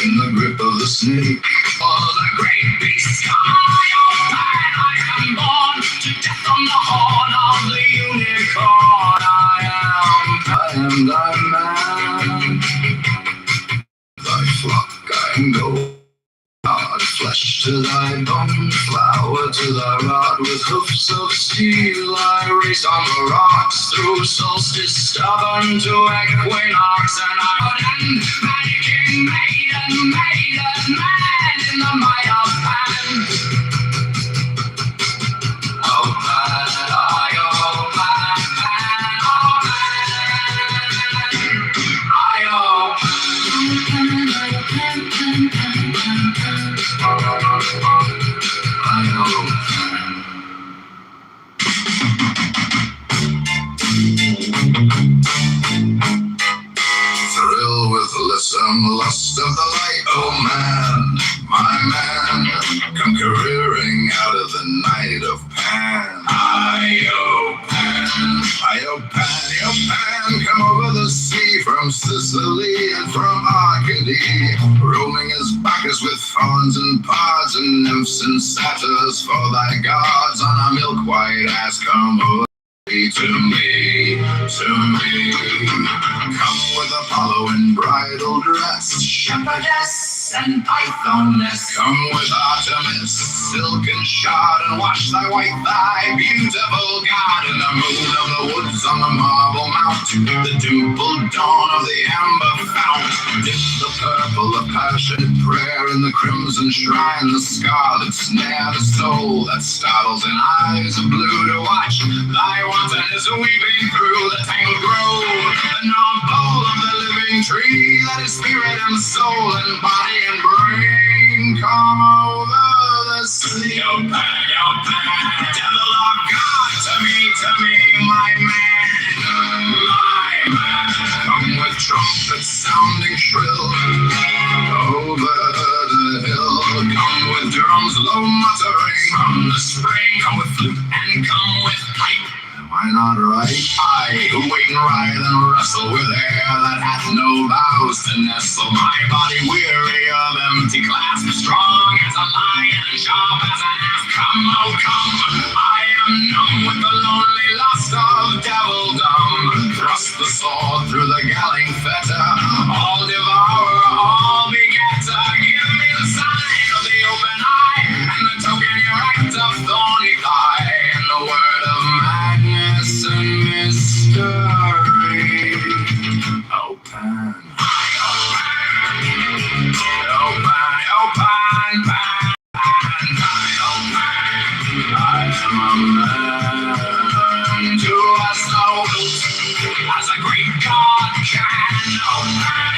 In the grip of the snake, oh, the great beast, come I open. I am born to death on the horn of the unicorn. I am thy man, thy flock I know. God, flesh to thy bone, flower to thy rod, with hoofs of steel I race on the rocks, through solstice stubborn to equinox, and I and making maiden, man in the might of Pan. Oh, Pan, oh, Pan, Pan, oh, Thrill with lissome lust of the light, oh man, my man, come careering out of the night of Pan. I-O Pan, I-O Pan, I-O Pan, come over the sea from Sicily and from Arcady, roaming as Bacchus with fauns and pods and nymphs and satyrs for thy gods on a milk-white ass. Come over to me, come with Apollo in bridal dress, shepherdess and pythoness. Come with Artemis, silken shod, and wash thy white thigh, beautiful God, in the moon of the woods on the marble mount, the dimpled dawn of the amber fount. Dip the purple of passionate prayer in the crimson shrine, the scarlet snare, the soul that startles in eyes of blue, to watch thy wantonness weeping through the tangled grove, the gnarled bole of the living tree that is spirit and soul and body and brain. Come over the sea, oh Pan, devil of God, to me, my man, come with trumpets sounding shrill over the hill. Come with drums low muttering from the spring. Come with flute and come with pipe. Am I not right? I who wait and writhe and wrestle with air that hath no boughs to nestle my body, weary of empty clasp, strong as a lion, sharp as an ass. Come, oh come, I am numb with the lonely life. pan. Oh pan, pan. I am a man to us souls as a great God can. Oh pan,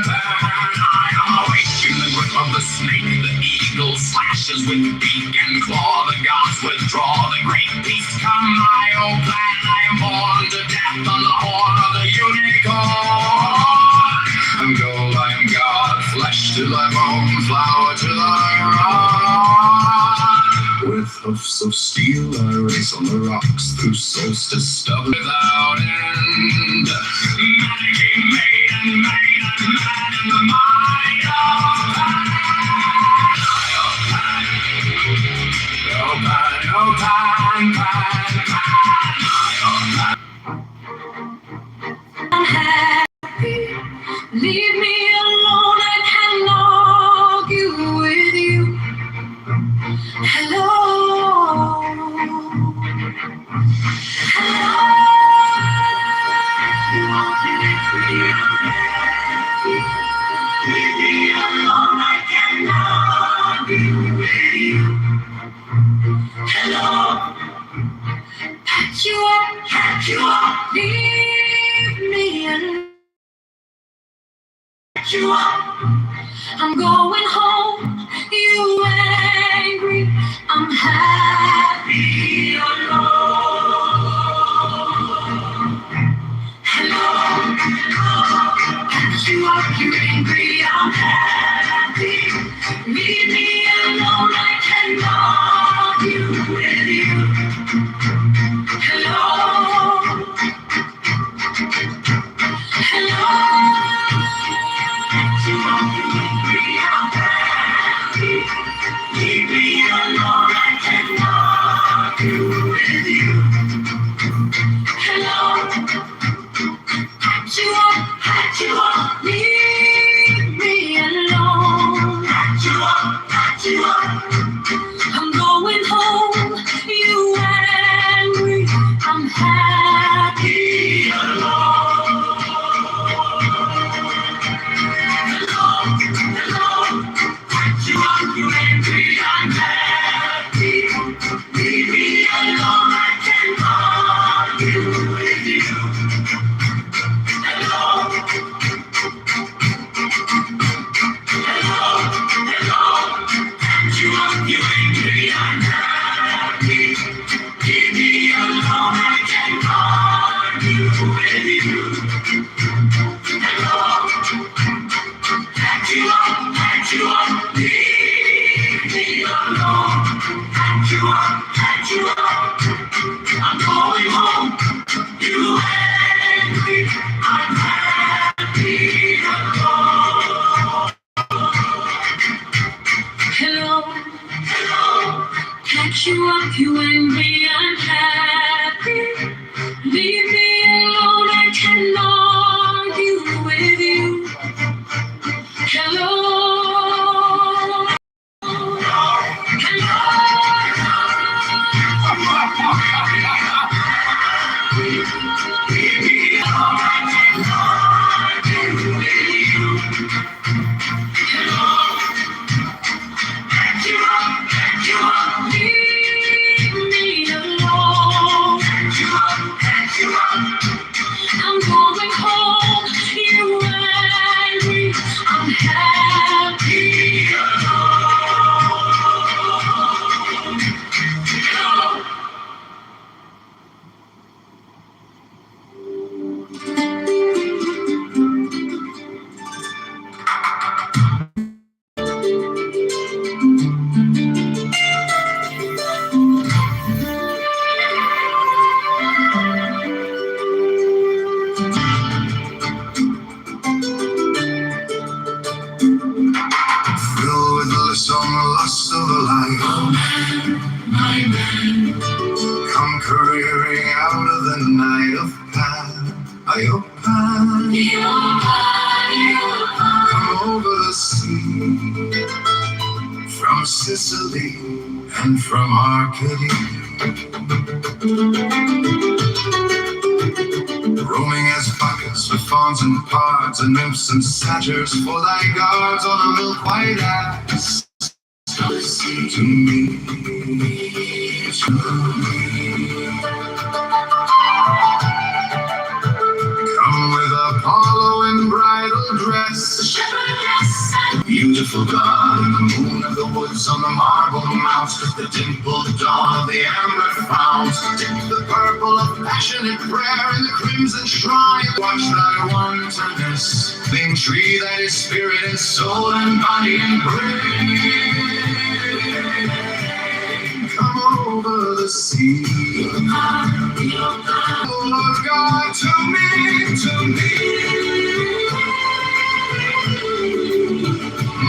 pan. I am awake in the grip of the snake. The eagle slashes with beak and claw. The gods withdraw. The great beast come. Oh pan, I am born to death on the horn of the unicorn. I'm gold, I am God, flesh to thy bone, flower to thy rod. With hoofs of steel I race on the rocks, through solstice stubble without end. Manic made and mad in the mind of pan. Oh pan, pan, pan. I'm happy. Leave me alone. I can argue with you. Hello. Leave me alone. I can argue with you. Hello. Pack you up. Leave me alone. You up. I'm going home. You angry? I'm happy alone. Hello. Pack you up. You angry? I'm happy. Leave me alone. I can argue with you. Hello. Hello. Leave me alone, I cannot argue with you. Hello, patch you up, leave me alone. Patch you up, I'm going home, you angry, I'm happy alone. Hello, patch you up, you angry, I'm happy. Leave me alone, I can't argue with you. Hello, patch you up, you angry, I'm happy. Leave me alone, I can't argue with you. Hello, patch you up, leave me alone. Patch you up, I'm going home. You angry, I'm happy alone. Hello, patch you up, you angry, I'm happy. Leave me alone, I can't argue with you. Hello. I'm going home, you angry, I'm happy Filled with lust on the lust of the light. Oh man, my man, come careering out of the night of pan. Oh pan, come over the sea, from Sicily and from Arcady. roaming as buckets with fawns and pards and nymphs and satyrs for thy guards on a milk white ass. Listen to me, come with Apollo in bridal dress, beautiful God in the moon of the woods on the marble mount, the dimpled dawn of the amber founts, dip the purple of passionate prayer in the crimson shrine. Watch thy wonderness, thing tree that is spirit and soul and body and brain. Come over the sea, oh Lord God, to me,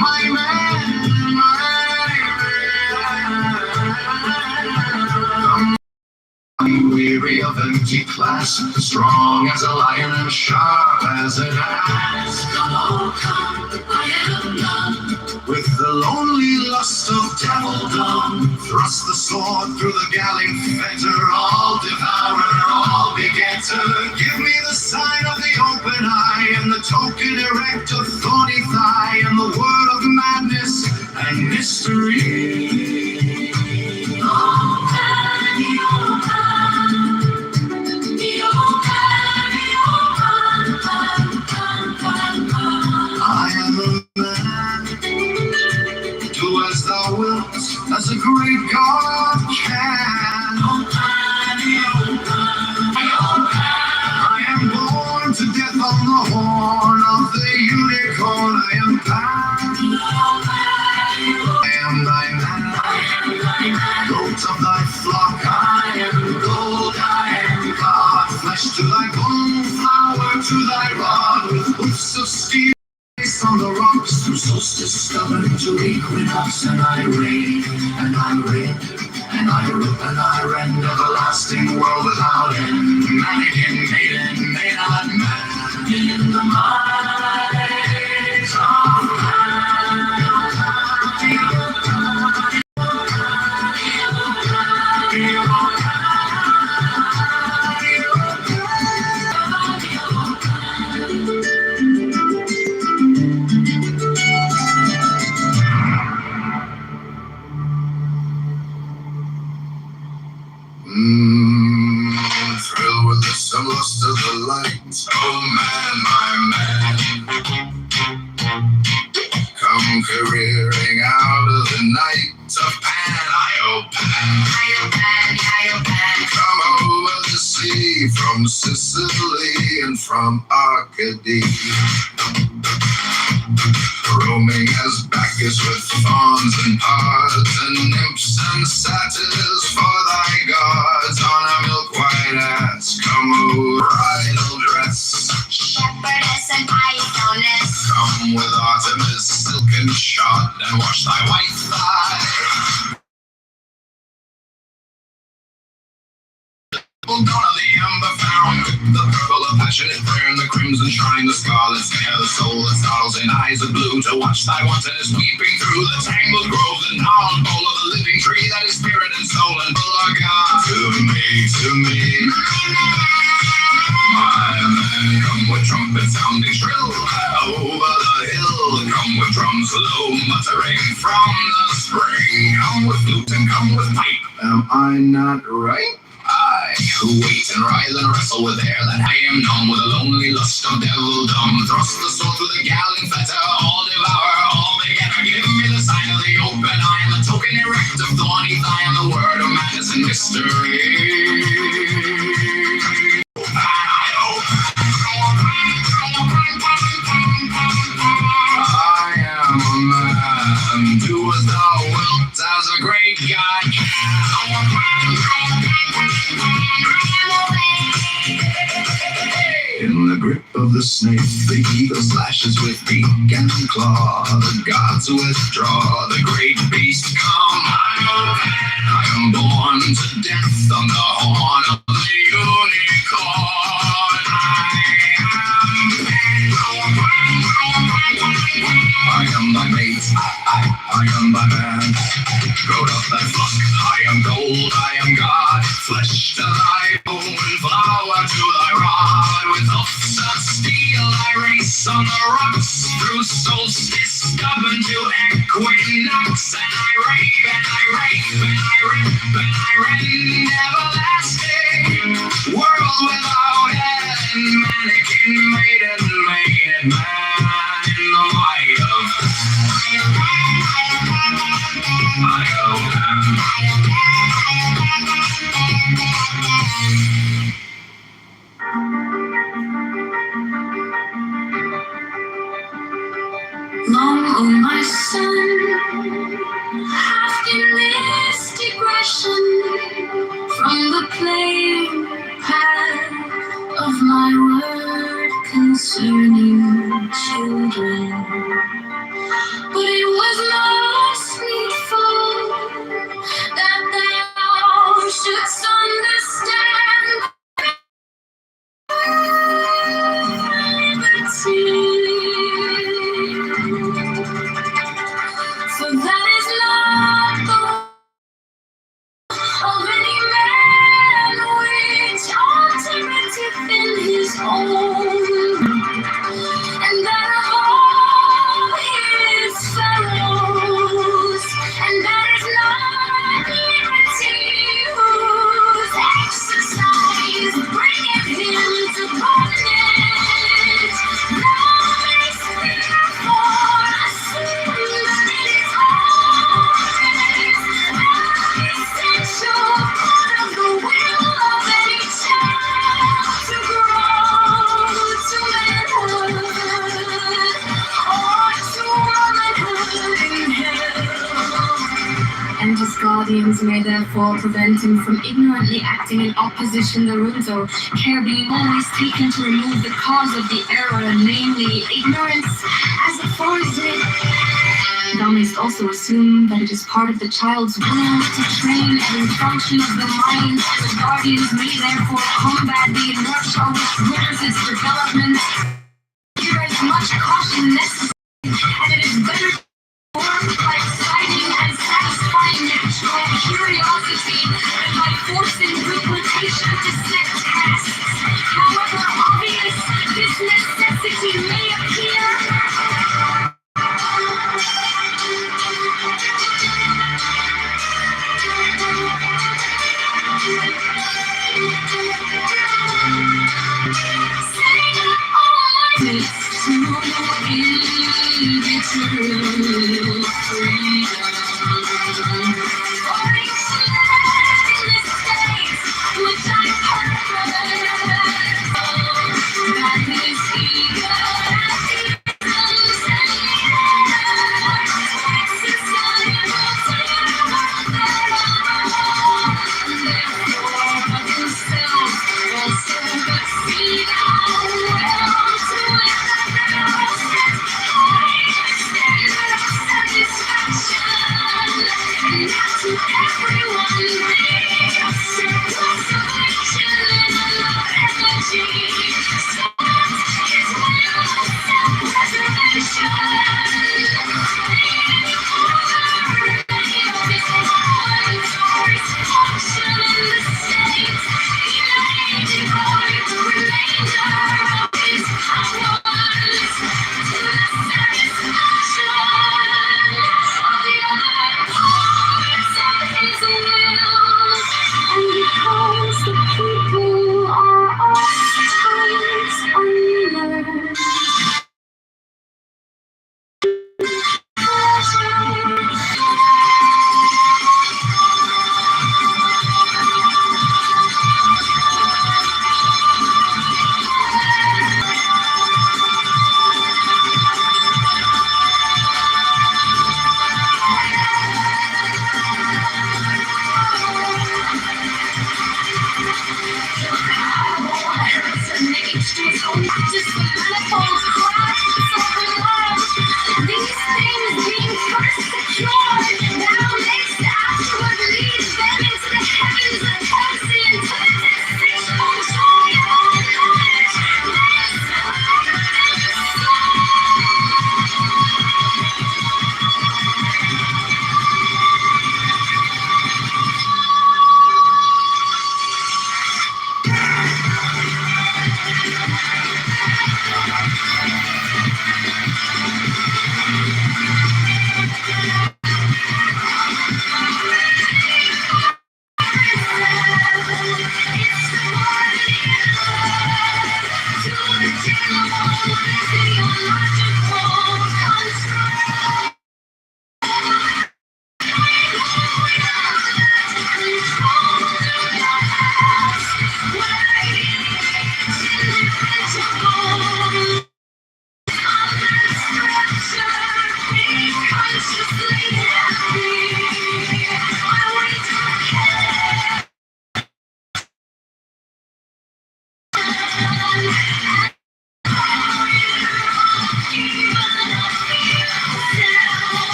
my man, I'm weary of empty class, strong as a lion and sharp as an axe. Come, I am done with the lonely lust of devilдom. Thrust the sword through the galling fetter, all devourer, all begetter. Give me the sign of the open eye, and the token erect of thorny thigh, and the word of madness and mystery. I am a man, do as thou wilt, as a great God can. I am born to death on the horn of the unicorn. I am bound, I am thy man, goat of thy flock. I am gold, I am God, flesh to thy bone, flower to thy rod, with hoofs of steel on the rocks, from solstice stubborn to equinox, and I reign, and I reign, and I rip and I rend, everlasting world without end. Mannequin, maiden, may not man in the might of thrill with the lust of the light. Oh man, my man, come careering out of the night of Pan. Come over the sea from Sicily and from Arcady, roaming as Bacchus with fawns and pards and nymphs and satyrs for thy gods on a milk white ass. Come over bridal dress, Shepherdess and pythoness, come with Artemis silken shod, and wash thy white thigh. Dawn of the amber found, the purple of passionate prayer, and the crimson shrine, the scarlet snare, the soul that startles in eyes of blue, to watch thy wantonness weeping through the tangled grove, the gnarled bowl of the living tree that is spirit and soul and full of God. To me, my man, come with trumpet sounding shrill over the hill, come with drums low muttering from the spring, come with flute and come with pipe. Am I not right? I who wait and writhe and wrestle with air that I am numb with a lonely lust of devildom. Thrust the sword through the gallant fetter, all devour, all begetter. Give me the sign of the open eye, and the token erect of thorny thigh, and the word of madness and mystery. I am a man, do as thou wilt, as a great God can. In the grip of the snake, the eagle slashes with beak and claw. The gods withdraw, the great beast come. I am born to death on the horn of the unicorn. I am thy mate, I am thy man. Goat of thy flock, I am gold, I am God. Flesh to thy bone, flower to thy rod, with of steel, I race on the rocks through solstice, stubborn to equinox, and I rave and I rave and I rip and I reign everlasting. World without end, mannequin maiden, maiden man in the light of long, oh my son, have in this digression from the plain path of my word concerning children. But it was most needful that thou shouldst understand for that is not the of any man which altereth in his own, and that of all his fellows, and that is not liberty whose exercise bringeth him to bondage. Thou mayst therefore assume that it is always essential part of the will of any child to grow to manhood or to womanhood in hell. And his guardians may therefore prevent him from ignorantly acting in opposition thereunto, care being always taken to remove the cause of the error, namely ignorance, as aforesaid. Thou mayst also assume that it is part of the child's will to train every function of the mind, and the guardians may therefore combat the inertia which hinders its development. Here is much caution necessary, and it is better to work by exciting and satisfying natural curiosity than by forcing duplication to set tasks. However obvious this necessity may appear,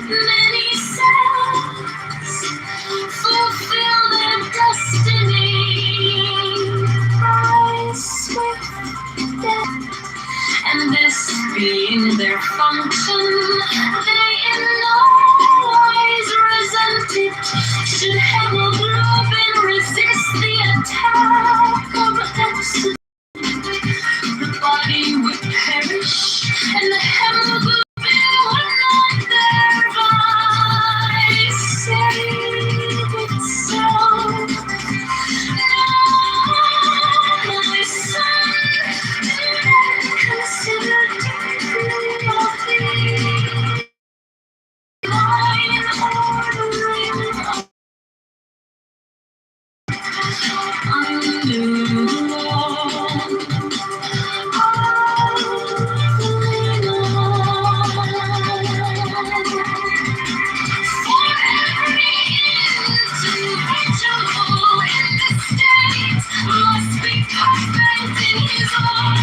Many cells fulfill their destiny by swift death, and this being their function, they in no wise resent it. Should hemoglobin resist the attack of accident, the body would perish, and the hemoglobin would not thereby save itself. No, my son, consider deeply of the divine ordering of unknown law. Must be perfect in his own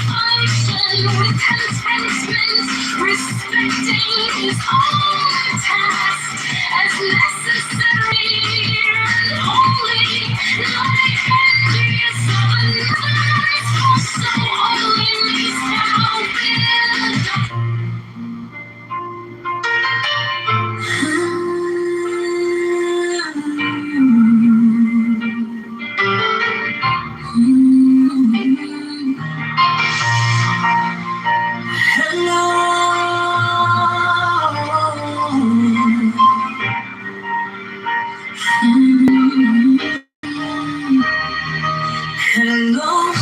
function, with contentment, respecting his own task as necessary and holy, not envious of another's, for so only needs to help it. Hello,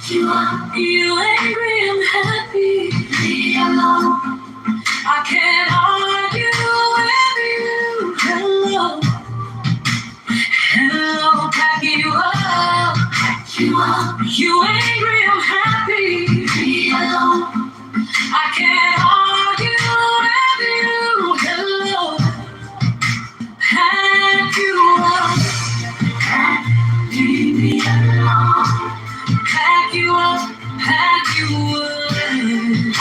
you angry, I'm happy. Be alone. I can't argue with you. Hello, hello, pack you up. You angry, I'm happy. Be alone. I can't argue with you. Hello, pack you up. Leave me alone. Pack you up, pack you up.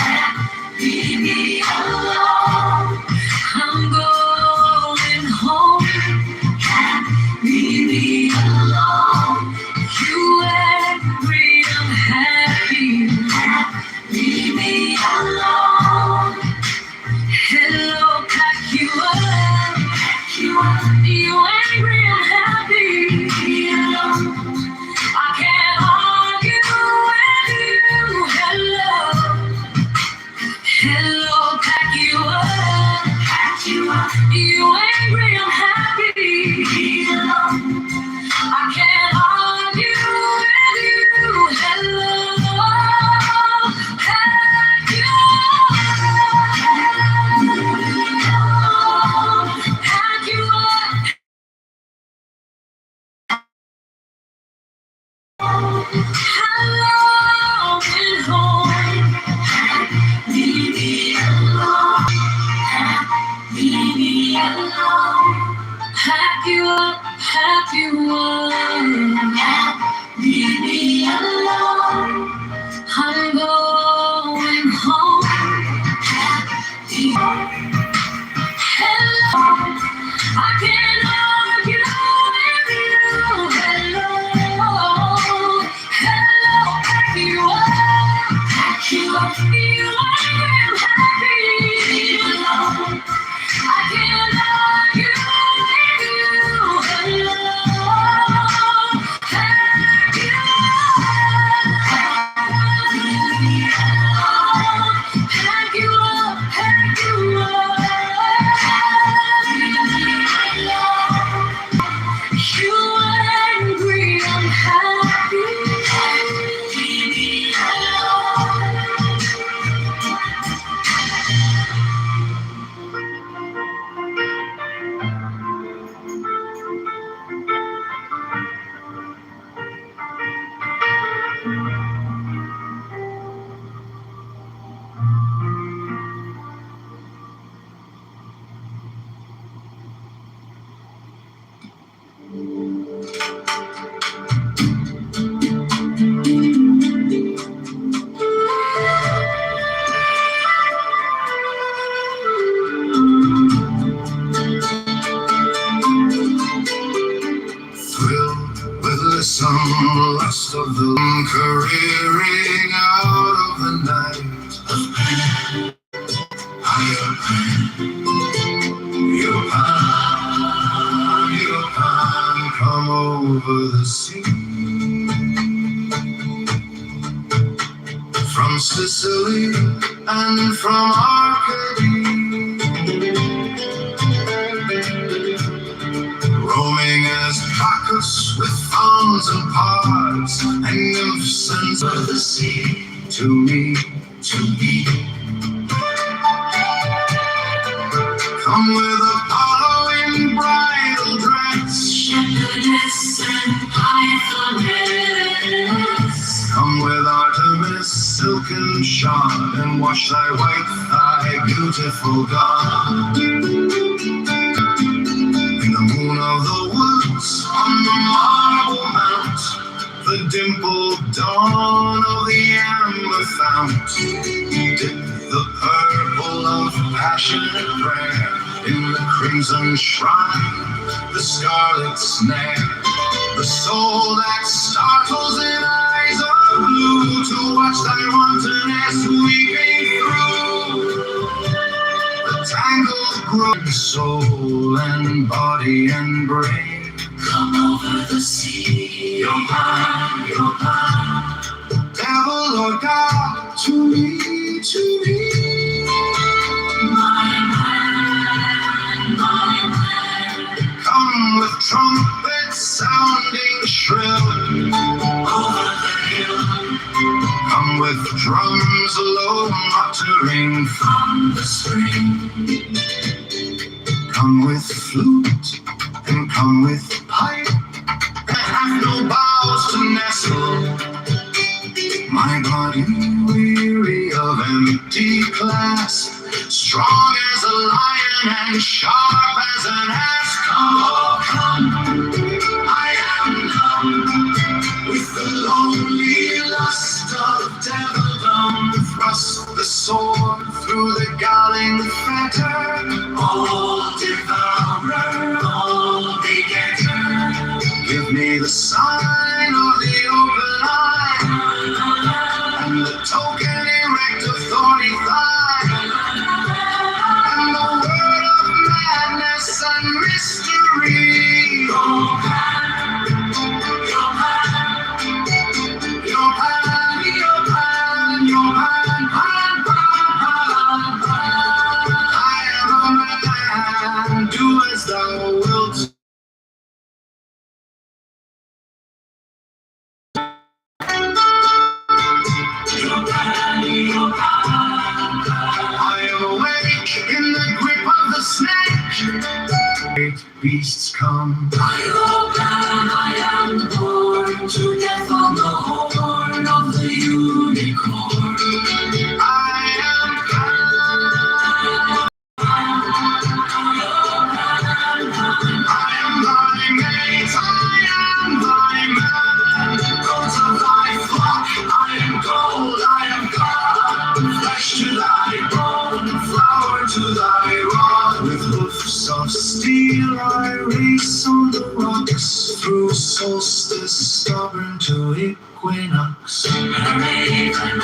Leave me alone. I'm going home. Leave me alone. You angry, I'm happy. Leave me alone. Hello, pack you up. You angry, I'm happy. Leave me alone. I can't argue with you. Hello. You angry, I'm happy. I can't argue with you. Hello, thank you. Thank you, thank you. You angry, I'm happy. Thrilled with the lust of the careering out of the night of pain. Your pan, come over the sea. From Sicily and from Arcady, roaming as Bacchus with fauns and pards and nymphs and of the sea. To me, come with Apollo in bridal dress, shepherdess and pythoness. Come with Artemis, silken shod, and wash thy white thigh, beautiful God. In the moon of the woods, on the marble mount, the dimpled dawn of the amber fount, dip the purple of passionate prayer in the crimson shrine, the scarlet snare, the soul that startles in eyes of blue to watch thy wantonness weeping through the tangled growth, soul and body and brain. Come over the sea, your mind, devil or God, to me, my man. Come with trumpets sounding shrill over the hill. Come with drums low muttering from the spring. Come with flute and come with pipe. I have no boughs to nestle my body, weary of empty clasp, strong as a lion and sharp as an ass. Come, oh come, I am numb with the lonely lust of devildom. Thrust the sword through the galling fetter, old devourer, old begetter. Give me the sign of the open eye, and the token erect of thorny thigh, and the word of madness and mystery. Your pan, I am a man, do as thou wilt. I am awake in the grip of the snake. Great beasts come. I am born to death on the horn of the unicorn. I am thy mate, I am thy man. Goats of thy flock, I am gold, I am God. Flesh to thy bone, flower to thy rod. With hoofs of steel I race on the rocks, through solstice stubborn to equinox. A raven,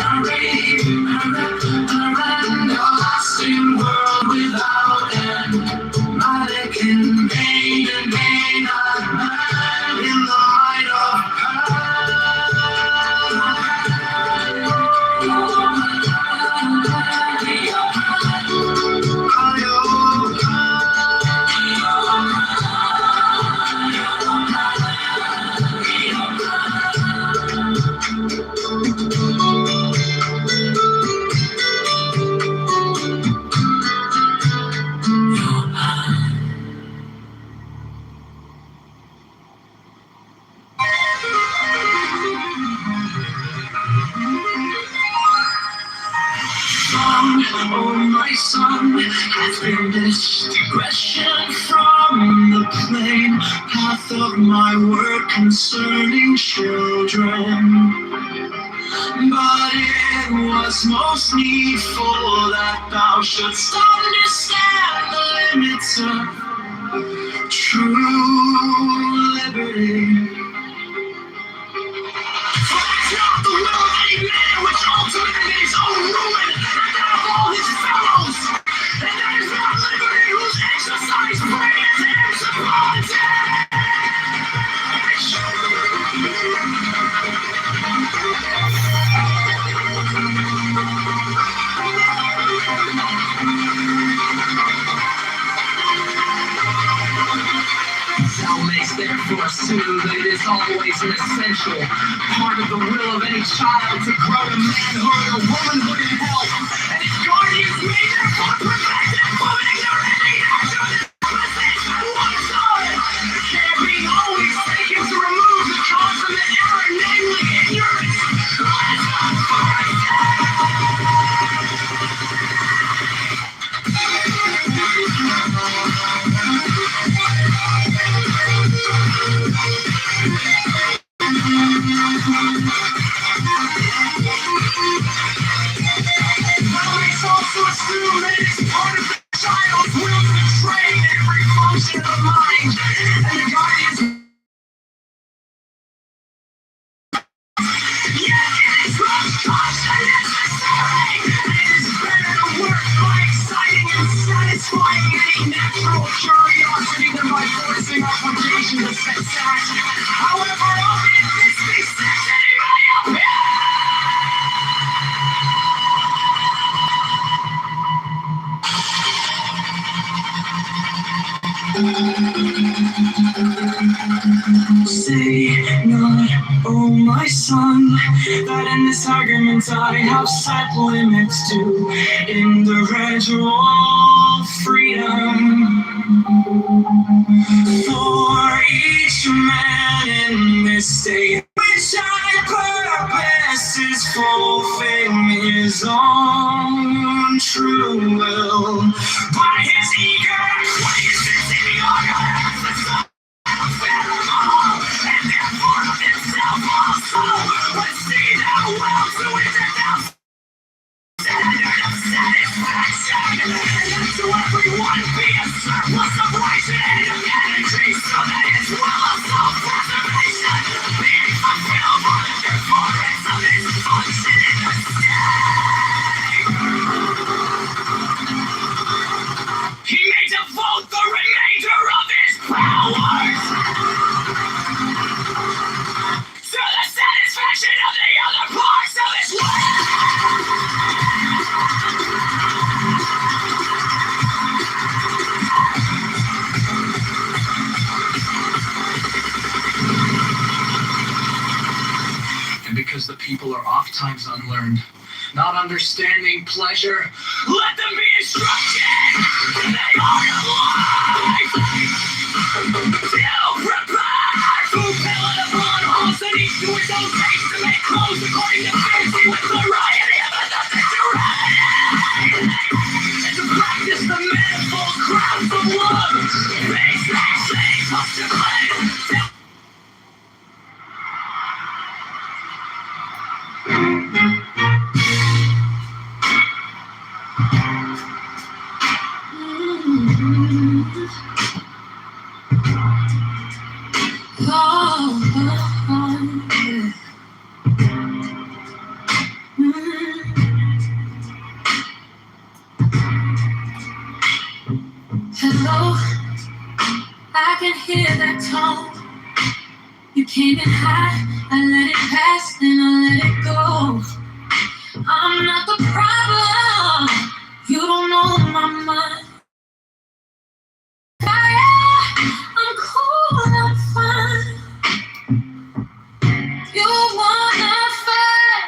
my son has been this digression from the plain path of my word concerning children. But it was most needful that thou shouldst understand the limits of true liberty. For that's not the will of any man which ultimately his own ruin, and that of all his fellows. And that is not liberty whose exercise brings ends upon death. Thou mayst therefore assume that it is always an essential part of the will of any child to grow to manhood or womanhood in health, and its guardians may therefore prevent them from ignorantly acting position of one side. Care being always taken to remove the consummate error, namely ignorance. Let us not also assume that it is part of the child's will to train every function of the mind, and the guardians. Yet it is most caution necessary. It is better to work by exciting and satisfying any natural curiosity than by forcing obligation to success. However, albeit this be said to anybody up here. Say not, oh my son, that in this argument I have set limits to individual freedom. For each man in this state, which I purpose is fulfilling his own true will by his eager acquiescence in the order of the sun. And therefore of himself also, but see thou well to it that thou standard of satisfaction, and that to everyone be a surplus of right and energy, so that his will of self-preservation being fulfilled for the performance of his function in the state, he may devote the remainder of his powers to the satisfaction of the other parts of his will. And because the people are oft times unlearned, not understanding pleasure, let them be instructed in the art of life. Feel prepared to pillar upon horse, and each to his own taste to make clothes according to fancy with variety of nothing to remedy, and to practice the manifold crafts of love. These things must have played. Hello, I can hear that tone. You came in high, I let it pass, then I let it go. I'm not the problem, you don't know my mind. I'm cool, I'm fine. You wanna fight,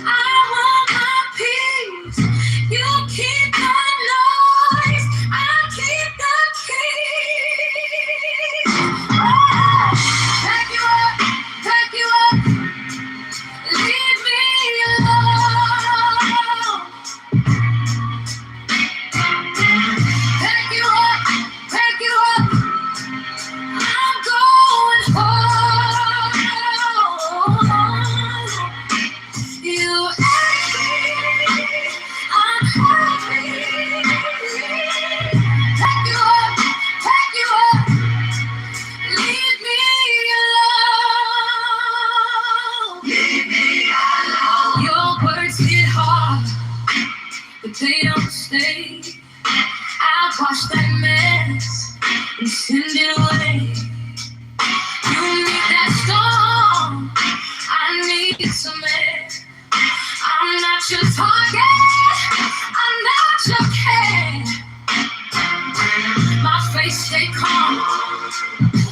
I want my peace. You keep the noise, I keep the keys. Pack you up, leave me alone. your target. I'm not your cat. My face stay calm,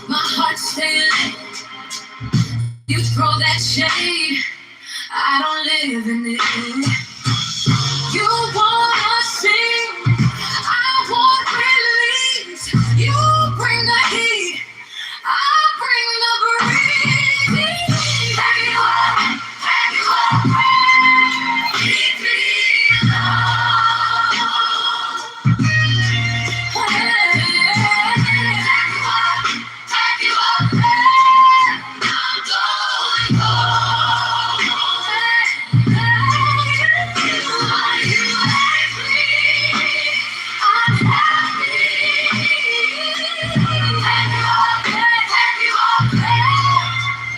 my heart stay lit. You throw that shade, I don't live in it. You wanna sing, I want release. You bring the heat, I bring the breeze. Back you up, leave me alone. Back you up, I'm going home. You make me, I'm happy. Back you up,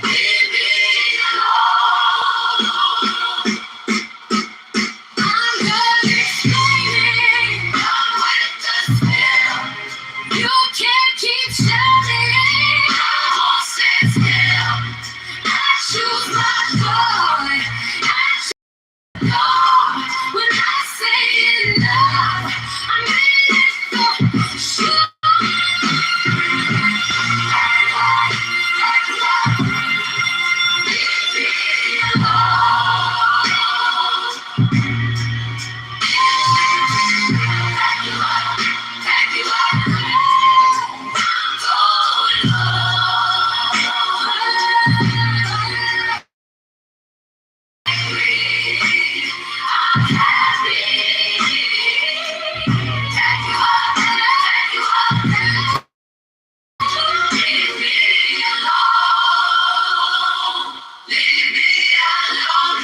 leave me alone. I'm done explaining, done with the spill. You can't keep shouting, I won't sit still. I choose my joy, I choose joy. When I say enough, I mean it for sure. Leave me alone. Back you up, I'm going home. I'm happy. Back you up, leave me alone. Leave me alone.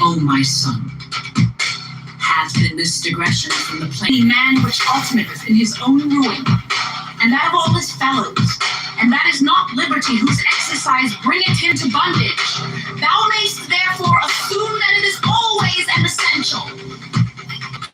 Oh, my son, hath been this digression from the plain man which ultimateth in his own ruin, and that of all his fellows, and that is not liberty whose exercise bringeth him to bondage. Thou mayst therefore assume that it is always an essential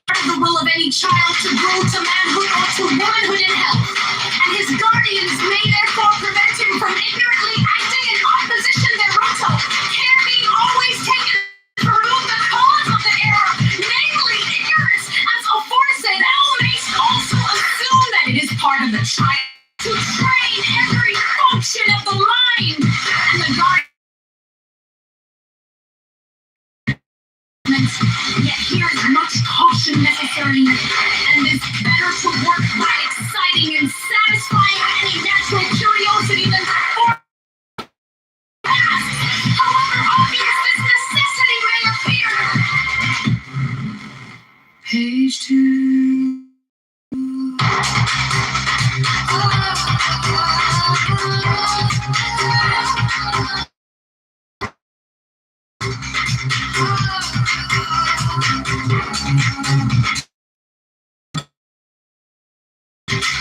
part of the will of any child to grow to manhood or to womanhood in health, and his guardians may therefore prevent him from ignorantly acting in opposition thereunto, care being always taken to remove the cause of the error, namely ignorance, as aforesaid. Thou mayst also assume that it is part of the child to train every function of the mind, and the guardian. Yet here is much caution necessary, and it is better to work by exciting and satisfying any natural curiosity than to force past, however obvious this necessity may appear. Page 2.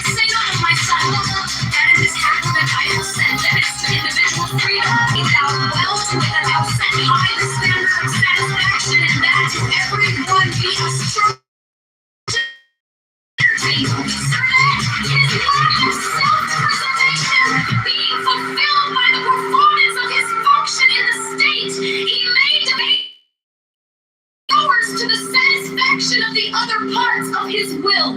Say not of my son, that it is happy that I have sent, that it's to individual freedom. Be thou well to it that thou set high the standard of satisfaction, and that to every one be a strong entertainment. So that his life of self-preservation being fulfilled by the performance of his function in the state, he may debate hours to the satisfaction of the other parts of his will.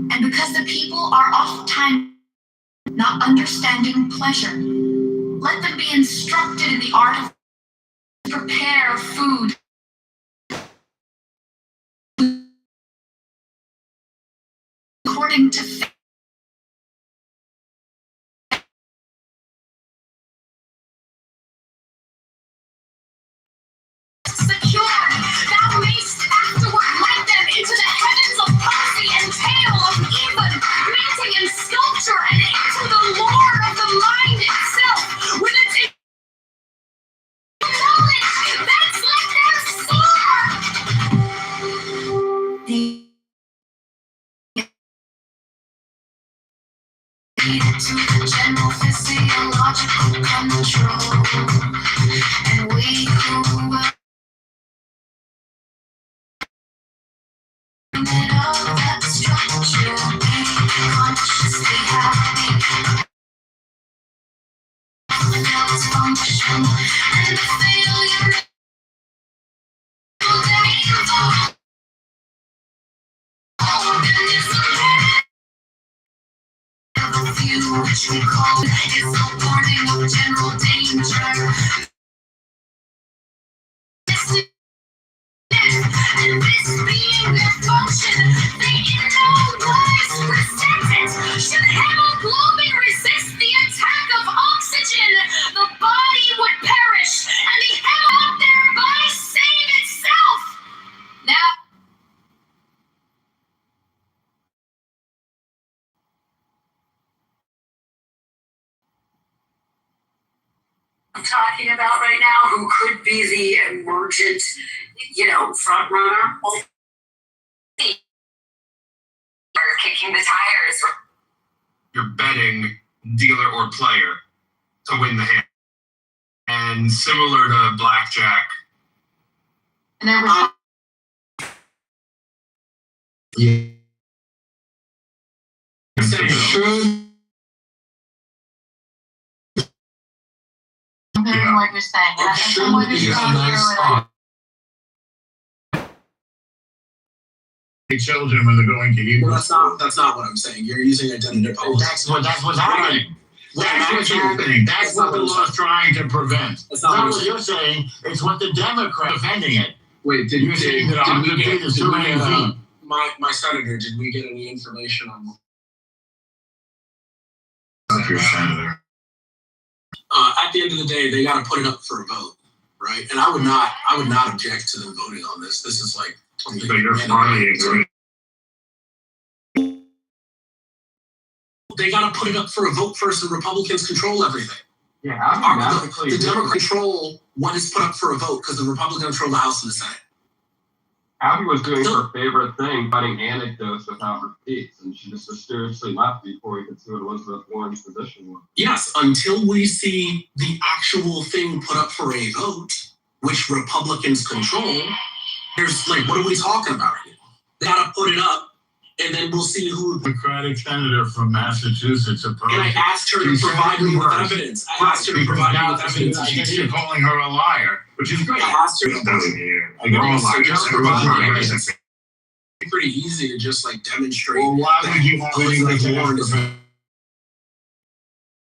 And because the people are oftentimes not understanding pleasure, let them be instructed in the art of prepare food according to faith. Secure, thou mayst afterward light them into the heavens of poesy and tale of even painting and sculpture, and into the lore of the mind itself, with its knowledge that needed to the general physiological control. And we grew up in all that structure, being consciously happy. Now it's function and the failure of the the view which we call is a warning of general danger. And this being their function, the inner wise resistance. Should hemoglobin resist the attack of oxygen, the body would perish, and the hemo thereby save itself. Now, I'm talking about right now, who could be the emergent, front runner. Well, kicking the tires. You're betting dealer or player to win the hand. And similar to blackjack. And there was what you're saying. Children when they're going to Hebrew. Well, that's not what I'm saying. You're using identity politics. That's what's happening. That's what's happening. That's what the law is trying to prevent. That's not what you're saying. It's what the Democrats are defending it. Wait, did You're saying that my senator, did we get any information on your senator? At the end of the day, they got to put it up for a vote, right? And I would not object to them voting on this. This is like. So you're finally agreeing. They got to put it up for a vote first, and Republicans control everything. Yeah, the Democrats control what is put up for a vote because the Republicans control the House and the Senate. Abby was doing her favorite thing, finding anecdotes without receipts, and she just mysteriously left before we could see what Elizabeth Warren's position was. Yes, until we see the actual thing put up for a vote, which Republicans control. There's what are we talking about here? They gotta put it up, and then we'll see who. Democratic senator from Massachusetts opposed. And I asked her to provide me with evidence. I asked her to provide me with evidence. I guess you're calling her a liar, which is great. I asked her to. It's pretty easy to just demonstrate. Well, why would you have Elizabeth Warren is?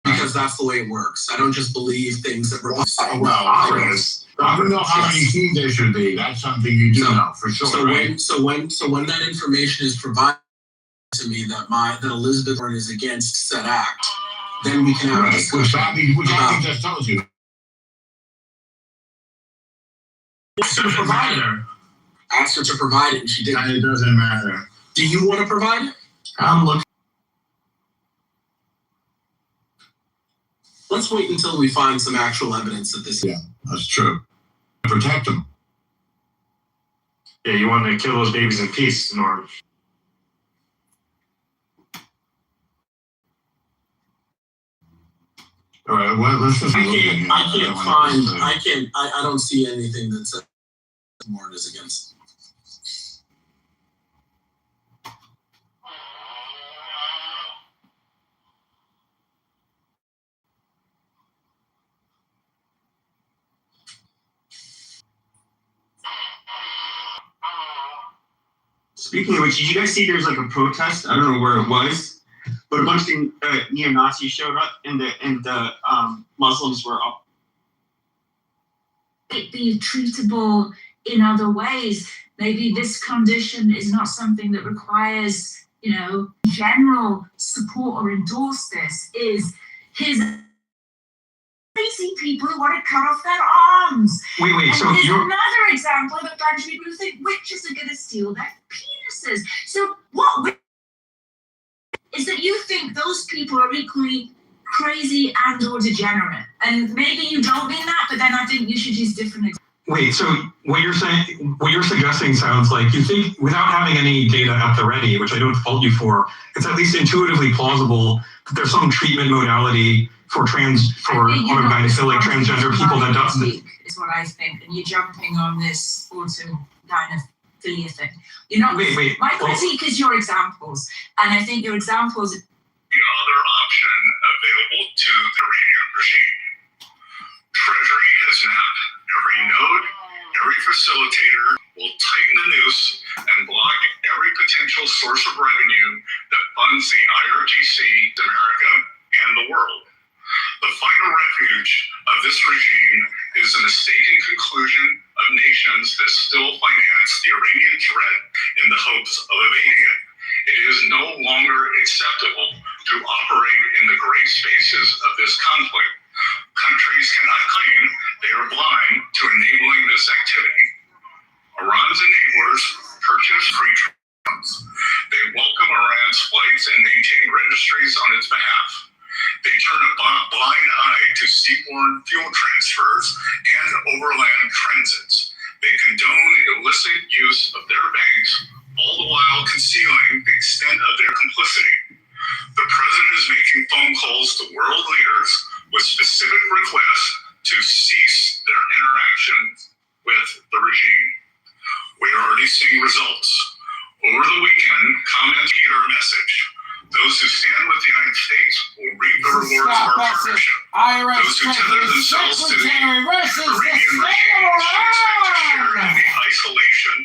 Because that's the way it works. I don't just believe things that Republicans say. Chris, I don't know how many teams there should be. That's something you do know for sure. So when that information is provided to me that Elizabeth Warren is against said act, then we can have a discussion. Which Abby just told you. Asked her to provide it. Asked her to provide it, and she didn't. It doesn't matter. Do you want to provide it? I'm looking. Let's wait until we find some actual evidence that this. Yeah, that's true. Protect them. Yeah, you want to kill those babies in peace, Norm. All right, well, let's just. I don't see anything that says Warren is against. Speaking of which, did you guys see there's a protest? I don't know where it was, but a bunch of neo-Nazis showed up, and the Muslims were up. It be treatable in other ways. Maybe this condition is not something that requires, general support or endorse this. Is his crazy people who want to cut off their arms. Wait, and so there's you're... another example of a bunch of people who think witches are going to steal their penises. So what is that you think those people are equally crazy and or degenerate? And maybe you don't mean that, but then I think you should use different examples. Wait, so what you're suggesting sounds like you think, without having any data at the ready, which I don't fault you for, it's at least intuitively plausible that there's some treatment modality for autogynecophilic transgender people that doesn't. Is what I think, and you're jumping on this autogynephilia thing. You're not. Wait. My critique is your examples, and I think your examples. The other option available to the Iranian regime. Treasury has nabbed every node, every facilitator, will tighten the noose and block every potential source of revenue that funds the IRGC, America, and the world. The final refuge of this regime is a mistaken conclusion of nations that still finance the Iranian threat in the hopes of evading it. It is no longer acceptable to operate in the gray spaces of this conflict. Countries cannot claim they are blind to enabling this activity. Iran's enablers purchase free drones. They welcome Iran's flights and maintain registries on its behalf. They turn a blind eye to seaborne fuel transfers and overland transits. They condone illicit use of their banks, all the while concealing the extent of their complicity. The president is making phone calls to world leaders with specific requests to cease their interactions with the regime. We are already seeing results. Over the weekend, comments heed our message. Those who stand with the United States will reap the rewards of our partnership. Those who tether themselves to the Iranian regime should expect to share in the isolation.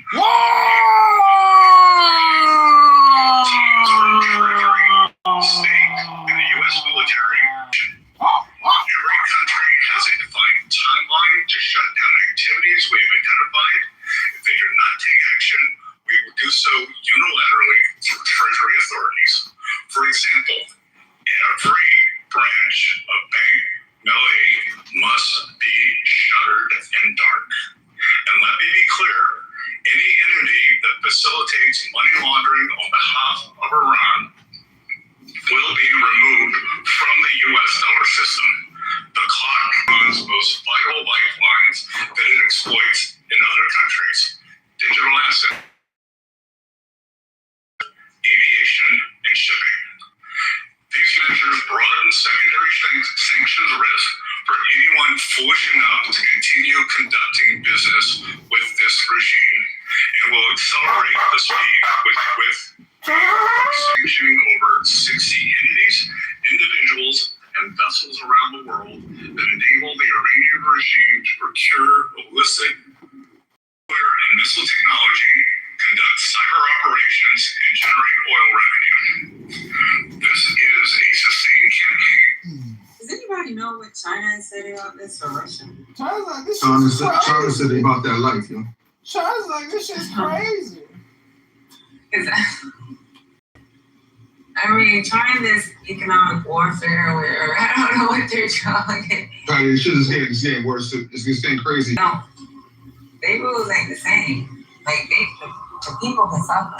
Teams from Treasury, state, and the U.S. military. Every country has a defined timeline to shut down activities we have identified. If they do not take action, we will do so unilaterally through Treasury authorities. For example, every branch of Bank Melay must be shuttered and dark. And let me be clear, any entity that facilitates money laundering on behalf of Iran will be removed from the U.S. dollar system. The clock runs most vital lifelines that it exploits in other countries. Digital asset, aviation, and shipping. These measures broaden secondary sanctions risk for anyone foolish enough to continue conducting business with this regime, and will accelerate the speed with sanctioning over 60 entities, individuals, and vessels around the world that enable the Iranian regime to procure illicit nuclear and missile technology, conduct cyber operations, and generate oil revenue. This is a sustained campaign. Does anybody know what China is setting up this for Russia? China's like, this shit's crazy. China said they about that life, yo. China's like, this shit's crazy. I mean, trying this economic warfare where I don't know what they're trying. This shit is getting worse. It's getting crazy. No, they rules ain't the same. Like, the people can suffer.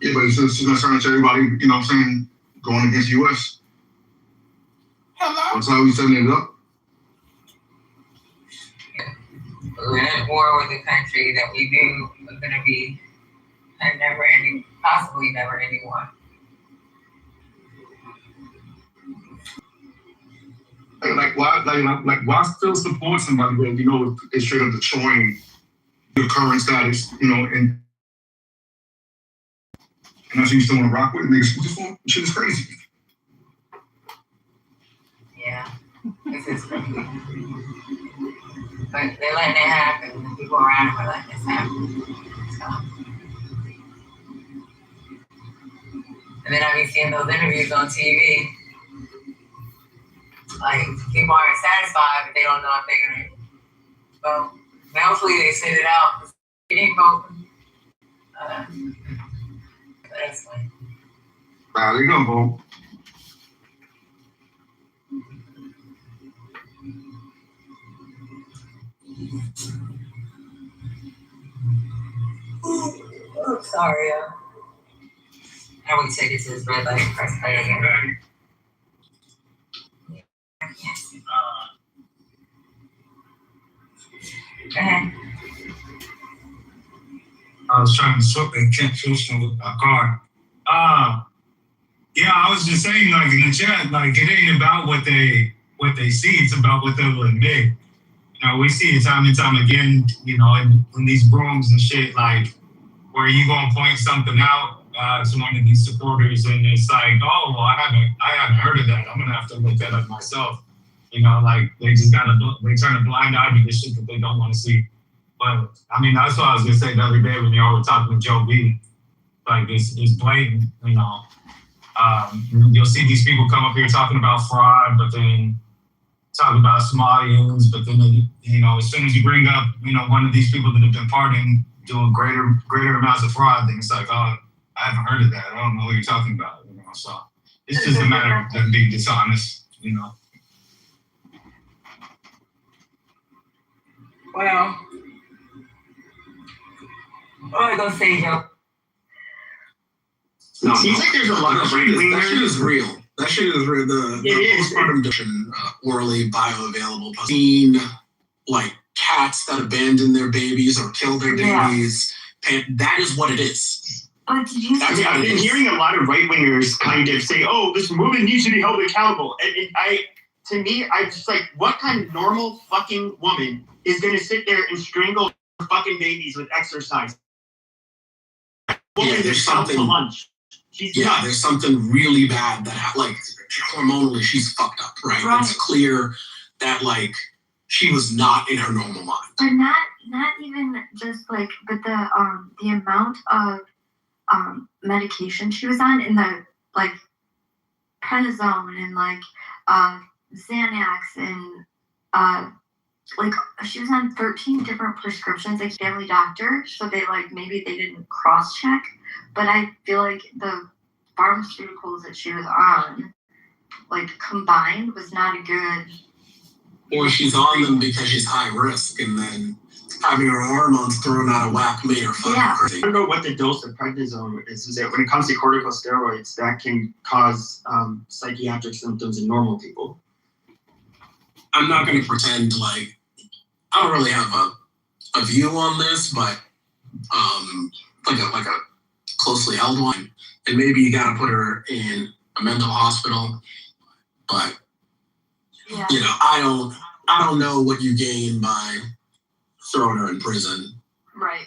Yeah, but it's concerning to everybody, you know what I'm saying, going against the U.S. Hello? That's how we setting it up. We're at war with a country that we knew was going to be a possibly never ending war. Why still support somebody when you know it's straight up destroying your current status, you know, and that's what you still want to rock with, niggas. What the fuck? Shit is crazy. Yeah, this is crazy. But they're letting it happen. The people around them are letting this happen. So. And then I be seeing those interviews on TV. Like, people aren't satisfied, but they don't know if they're going to vote. But hopefully they send it out. It ain't voting. But that's fine. Nah, they gonna vote. Oh, sorry. And we take it to this red light press play again. Yes. ahead. I was trying to can't switch to a car. Yeah, I was just saying, like in the chat, like it ain't about what they see; it's about what they'll admit. You know, we see it time and time again. You know, in these rooms and shit, like where you gonna point something out to one of these supporters, and it's like, oh, well, I haven't heard of that. I'm gonna have to look that up myself. You know, like they turn a blind eye to the shit that they don't want to see. But I mean, that's what I was gonna say the other day when y'all were talking to Joe B. Like it's blatant, you know. You'll see these people come up here talking about fraud, but then talk about Somalians, but then you know, as soon as you bring up, you know, one of these people that have been partying, doing greater amounts of fraud, then it's like, oh, I haven't heard of that. I don't know what you're talking about, you know. So it's just a matter of them being dishonest, you know. Well, what am I gonna say, Joe? No, seems like there's a lot of right wingers. That shit is real. That shit is real. The postpartum addiction, orally bioavailable. I've seen like cats that abandon their babies or kill their babies. That is what it is. But did you I've been hearing a lot of right wingers kind of say, "Oh, this woman needs to be held accountable," and to me, I'm just like, what kind of normal fucking woman is going to sit there and strangle fucking babies with exercise? Yeah, there's something. To lunch. There's something really bad that, like, hormonally, she's fucked up, right? It's clear that, like, she was not in her normal mind. But not even just like, but the amount of medication she was on, in the like prednisone and like Xanax and like she was on 13 different prescriptions, like family doctor, so they like maybe they didn't cross check, but I feel like the pharmaceuticals that she was on, like combined, was not a good. Or she's on them because she's high risk, and then having her hormones thrown out of whack made her fucking crazy. I don't know what the dose of prednisone is that when it comes to corticosteroids, that can cause psychiatric symptoms in normal people. I'm not going to pretend like I don't really have a view on this, but like a closely held one, and maybe you got to put her in a mental hospital. But you know, I don't know what you gain by throwing her in prison. Right.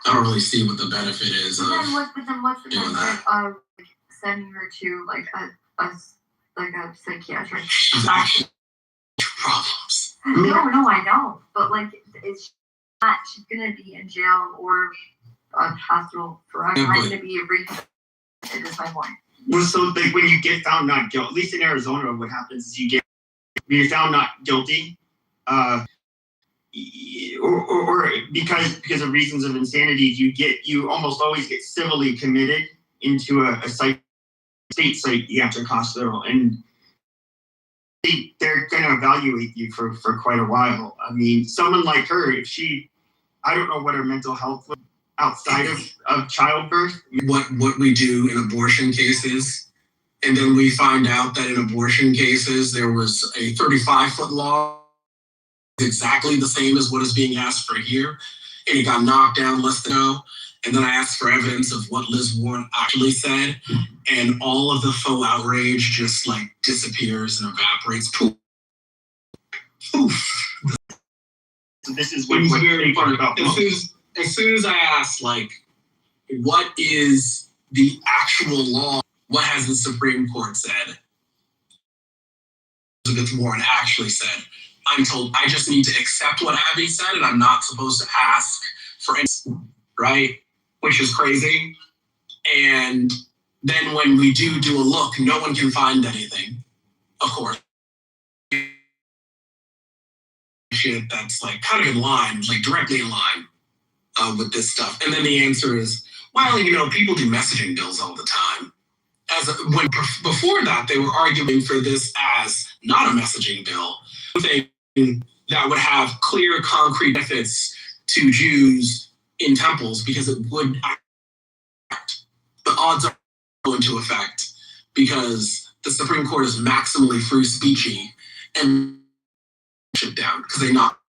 I don't really see what the benefit is of then what's the benefit that. of sending her to like a psychiatric? She's actually problems. No, I know, but like she's gonna be in jail or a hospital forever. Yeah, I'm gonna be rehabilitated. Is my point. Well, so like when you get found not guilty, at least in Arizona, what happens is when you're found not guilty, or because of reasons of insanity, you almost always get civilly committed into a state psychiatric hospital, and they're going to evaluate you for quite a while. I mean, someone like her, if I don't know what her mental health was outside of childbirth. What we do in abortion cases, and then we find out that in abortion cases, there was a 35-foot law, exactly the same as what is being asked for here, and it got knocked down less than now. And then I asked for evidence of what Liz Warren actually said, and all of the faux outrage just like disappears and evaporates. Poof. Poof. So this is what's very fun about as soon as I asked, like, what is the actual law? What has the Supreme Court said? A bit more and actually said, I'm told I just need to accept what Abby said, and I'm not supposed to ask for anything, right? Which is crazy. And then when we do a look, no one can find anything, of course. Shit that's like kind of in line, like directly in line with this stuff. And then the answer is, well, you know, people do messaging bills all the time. Before that, they were arguing for this as not a messaging bill, something that would have clear, concrete benefits to Jews in temples because it would act. The odds are go into effect because the Supreme Court is maximally free speechy and shut down because they not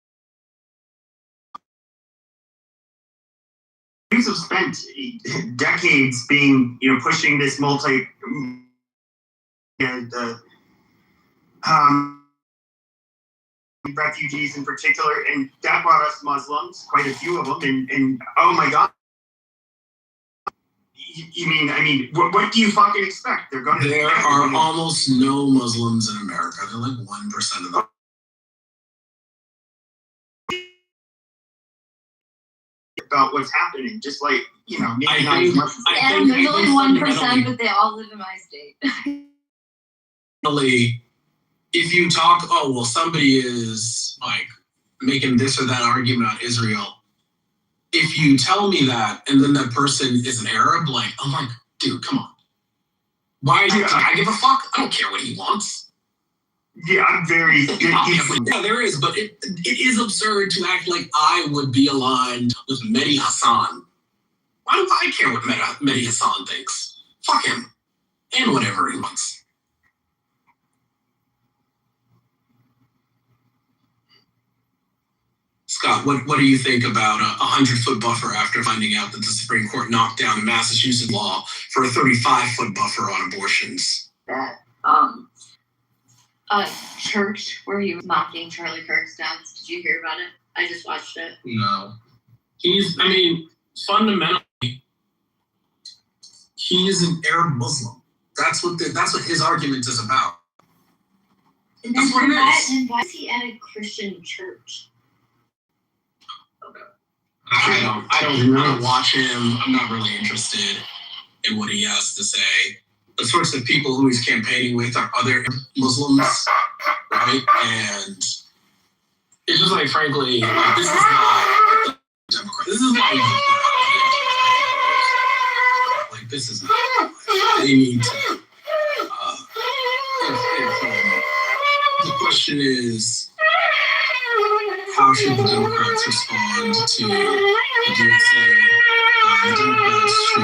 Jews have spent decades being, pushing this refugees in particular, and that brought us Muslims, quite a few of them, and oh my God. What do you fucking expect? There are almost no Muslims in America. They're like 1% of them. About what's happening, just like, maybe I not think- as much. I And there's only 1%, fundamentally- but they all live in my state. If you talk, oh, well, somebody is like making this or that argument on Israel. If you tell me that, and then that person is an Arab, I'm like, dude, come on. Why do I give a fuck? I don't care what he wants. Yeah, I'm very. Yeah, there is, but it is absurd to act like I would be aligned with Mehdi Hassan. Why do I care what Mehdi Hassan thinks? Fuck him. And whatever he wants. Scott, what do you think about a 100-foot buffer after finding out that the Supreme Court knocked down a Massachusetts law for a 35-foot buffer on abortions? That church where he was mocking Charlie Kirk's death. Did you hear about it? I just watched it. No. Fundamentally, he is an Arab Muslim. That's what his argument is about. And That's what it is. And why is he at a Christian church? I don't watch him. I'm not really interested in what he has to say. The sorts of people who he's campaigning with are other Muslims, right? And it's just like, frankly, this is not Democrat. This is not this is not. They need to. The question is, how should the Democrats respond to the DSA? The Democrats should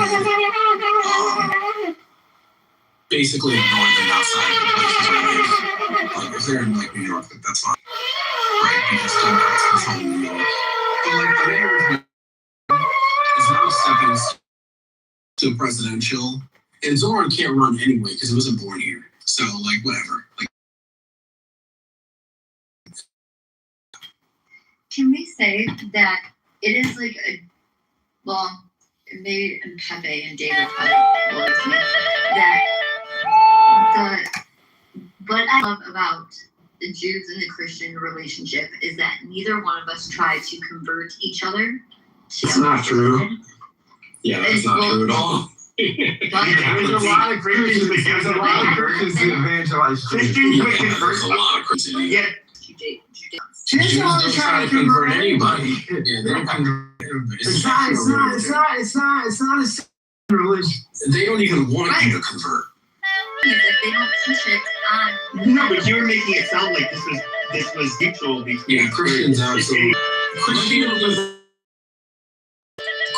basically ignore them outside of the places where they live. If they're in New York, that's fine. Right? Because Democrats control New York. But the mayor is now stepping to presidential, and Zoran can't run anyway because he wasn't born here. So whatever. Can we say that it is maybe Pepe and David will agree that what I love about the Jews and the Christian relationship is that neither one of us try to convert each other. It's not true. Yeah, that's not true at all. There's a lot of Christians that evangelize. Christians would convert. There's a lot of Christians. Yeah. Jews don't try to convert anybody. Yeah, they don't convert everybody. It's not a religion. They don't even want you to convert. If they don't push it on. No, but you were making it sound like this was mutual between Christians. Absolutely.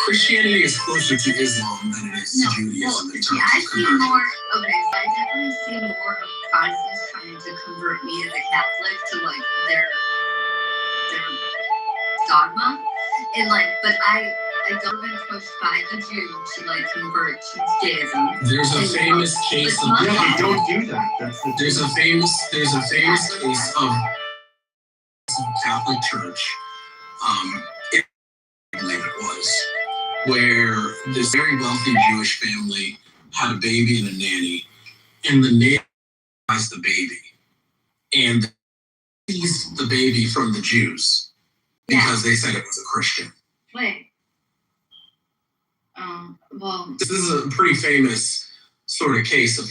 Christianity is closer to Islam than it is to Judaism in terms I of see conversion. more. Okay, so I definitely see more of Protestants trying to convert me as a Catholic to their dogma, and but I don't been pushed by a Jew to convert to Judaism. There's a famous case of they don't do that. There's a famous case of Catholic Church. I believe it was, where this very wealthy Jewish family had a baby and a nanny, and the nanny buys the baby, and seized the baby from the Jews because they said it was a Christian. Wait. Well. This is a pretty famous sort of case of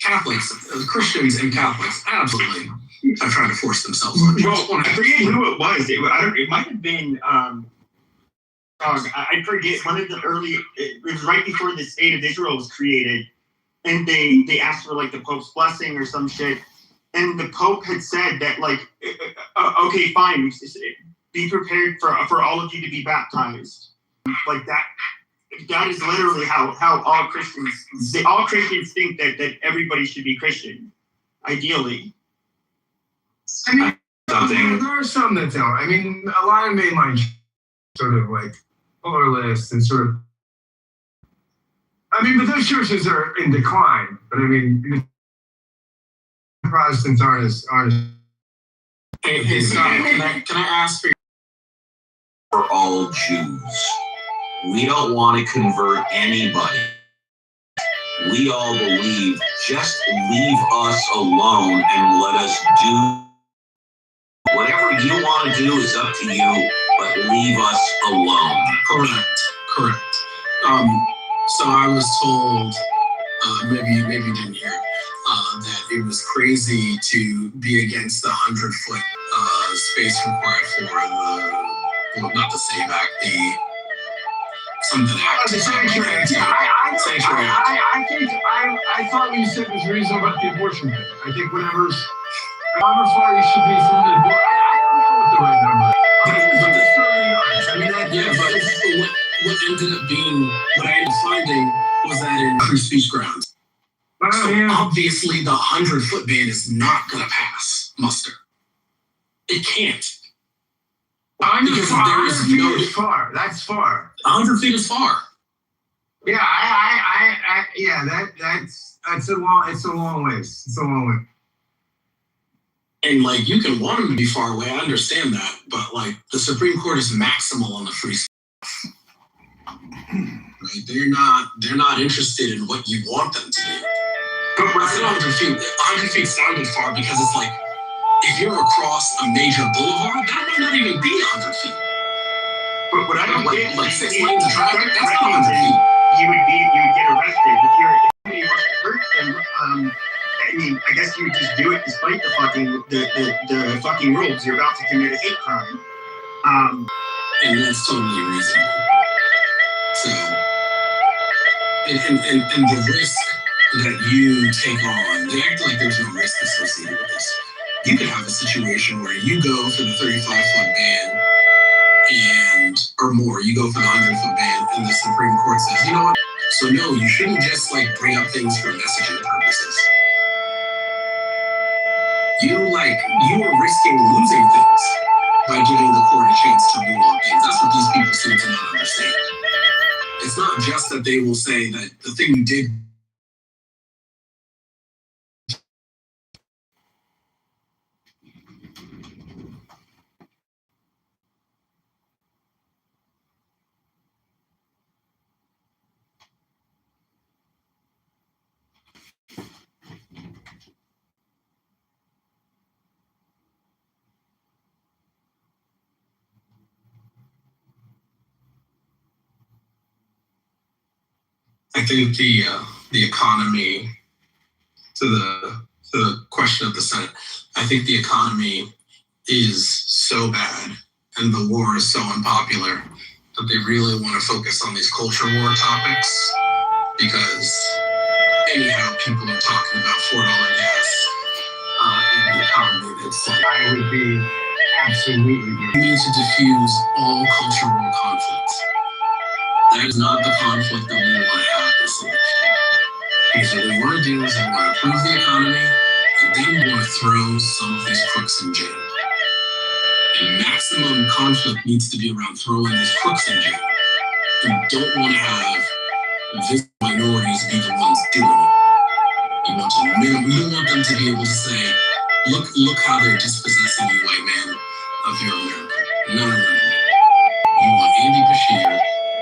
Catholics, Christians and Catholics absolutely have tried to force themselves on Jews. Well, I forget who it was. It might have been. I forget one of the early. It was right before the state of Israel was created, and they asked for the Pope's blessing or some shit, and the Pope had said that okay, fine, be prepared for all of you to be baptized, that. That is literally how all Christians think that everybody should be Christian, ideally. I mean, there are some that don't. I mean, a lot of mainline sort of colorless and sort of. I mean, but those churches are in decline. But I mean, Protestants aren't as. Hey, Scott, can I ask for all Jews? We don't want to convert anybody. We all believe just leave us alone and let us do whatever you want to do is up to you, but leave us alone. Correct. So I was told, maybe you didn't hear, that it was crazy to be against the 100-foot space required for well, not the SAVE Act, the something act. The Sanctuary Act. Yeah, I think I thought what you said was reasonable about the abortion thing. I think however far you should be from the abortion. I don't know what the right number is. But it's certainly nice. I mean, but what ended up being, what I ended up finding was that in free speech grounds. So obviously the 100-foot ban is not going to pass muster. It can't. 100 feet is far. That's far. 100 feet is far. Yeah, that's a long. It's a long ways. It's a long way. And like, you can want them to be far away. I understand that, but like, the Supreme Court is maximal on the free speech. Right? They're not interested in what you want them to do. But I said 100 feet. 100 feet sounded far because it's like, if you're across a major boulevard, that might not even be 100 feet. But what I don't get, like 6 lanes of traffic, that's not 100 feet. You would get arrested if somebody wants to hurt them. I mean, I guess you would just do it despite the fucking rules. You're about to commit a hate crime. And that's totally reasonable. So, and the risk that you take on, they act like there's no risk associated with this. You could have a situation where you go for the 35-foot ban or more, you go for the 100-foot ban, and the Supreme Court says, you know what? So no, you shouldn't just like bring up things for messaging purposes. You are risking losing things by giving the court a chance to rule on things. That's what these people seem to not understand. It's not just that they will say that the thing you did. I think the economy, to the question of the Senate, I think the economy is so bad and the war is so unpopular that they really want to focus on these culture war topics because anyhow people are talking about $4 gas in the economy. That's like, I would be absolutely. We need to diffuse all culture war conflicts. That is not the conflict that we want to have this election. Because what we want to do is we want to improve the economy, and then we want to throw some of these crooks in jail. And maximum conflict needs to be around throwing these crooks in jail. We don't want to have visible minorities be the ones doing it. We don't want them to be able to say, look how they're dispossessing you, white man, of your America. No. You want Andy Bashir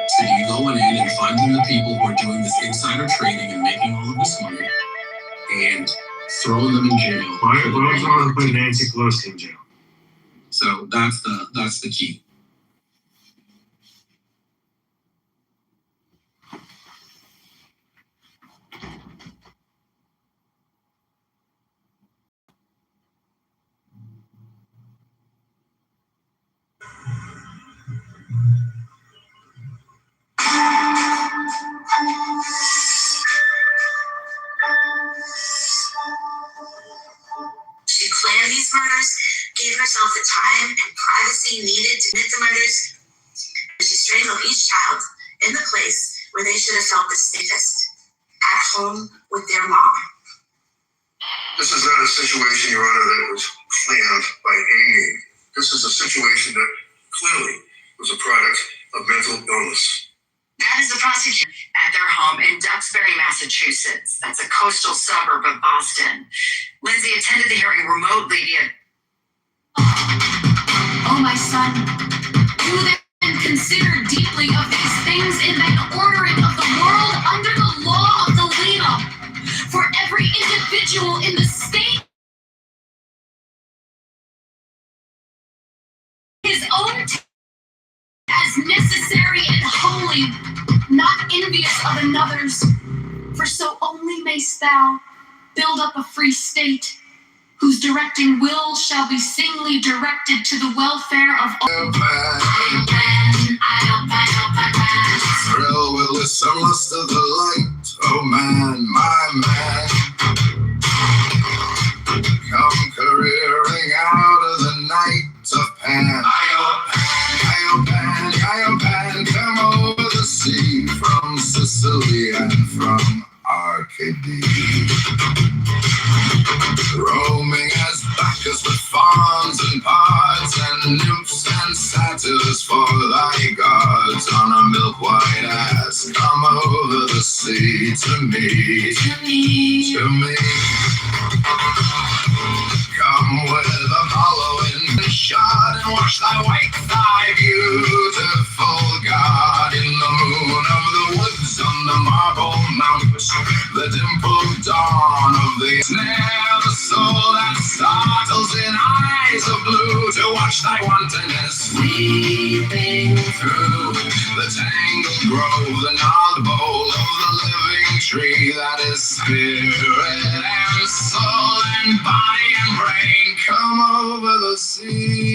to be going in and finding the people who are doing this insider trading and making all of this money and throwing them in jail. Why would you want to put Nancy Pelosi in jail? So that's the key. She planned these murders, gave herself the time and privacy needed to commit the murders. She strangled each child in the place where they should have felt the safest, at home with their mom. This is not a situation, Your Honor, that was planned by any means. This is a situation that clearly was a product of mental illness. That is a prosecution at their home in Duxbury, Massachusetts. That's a coastal suburb of Boston. Lindsay attended the hearing remotely via. Oh, my son, do then consider deeply of these things in thine ordering of the world under the law of the Lema. For every individual in the state his own as necessary and holy, not envious of another's. For so only mayst thou build up a free state, whose directing will shall be singly directed to the welfare of all. Thrill with listen lust of the light, oh man, my man. Come careering out of the night of Pan. Iopan, come over the sea from Sicily and from Arcady. Roaming as Bacchus with fawns and pards and nymphs and satyrs for thy gods on a milk-white ass. Come over the sea to me. Come with Apollo in the shot and wash thy white thigh, beautiful God, in the moon of the woods on the marble mountains, the dimpled dawn of the snare, the soul that startles in eyes of blue, to watch thy wantonness sweeping through the tangled grove, the gnarled bole of the living tree that is spirit and soul and body and brain. Come over the sea.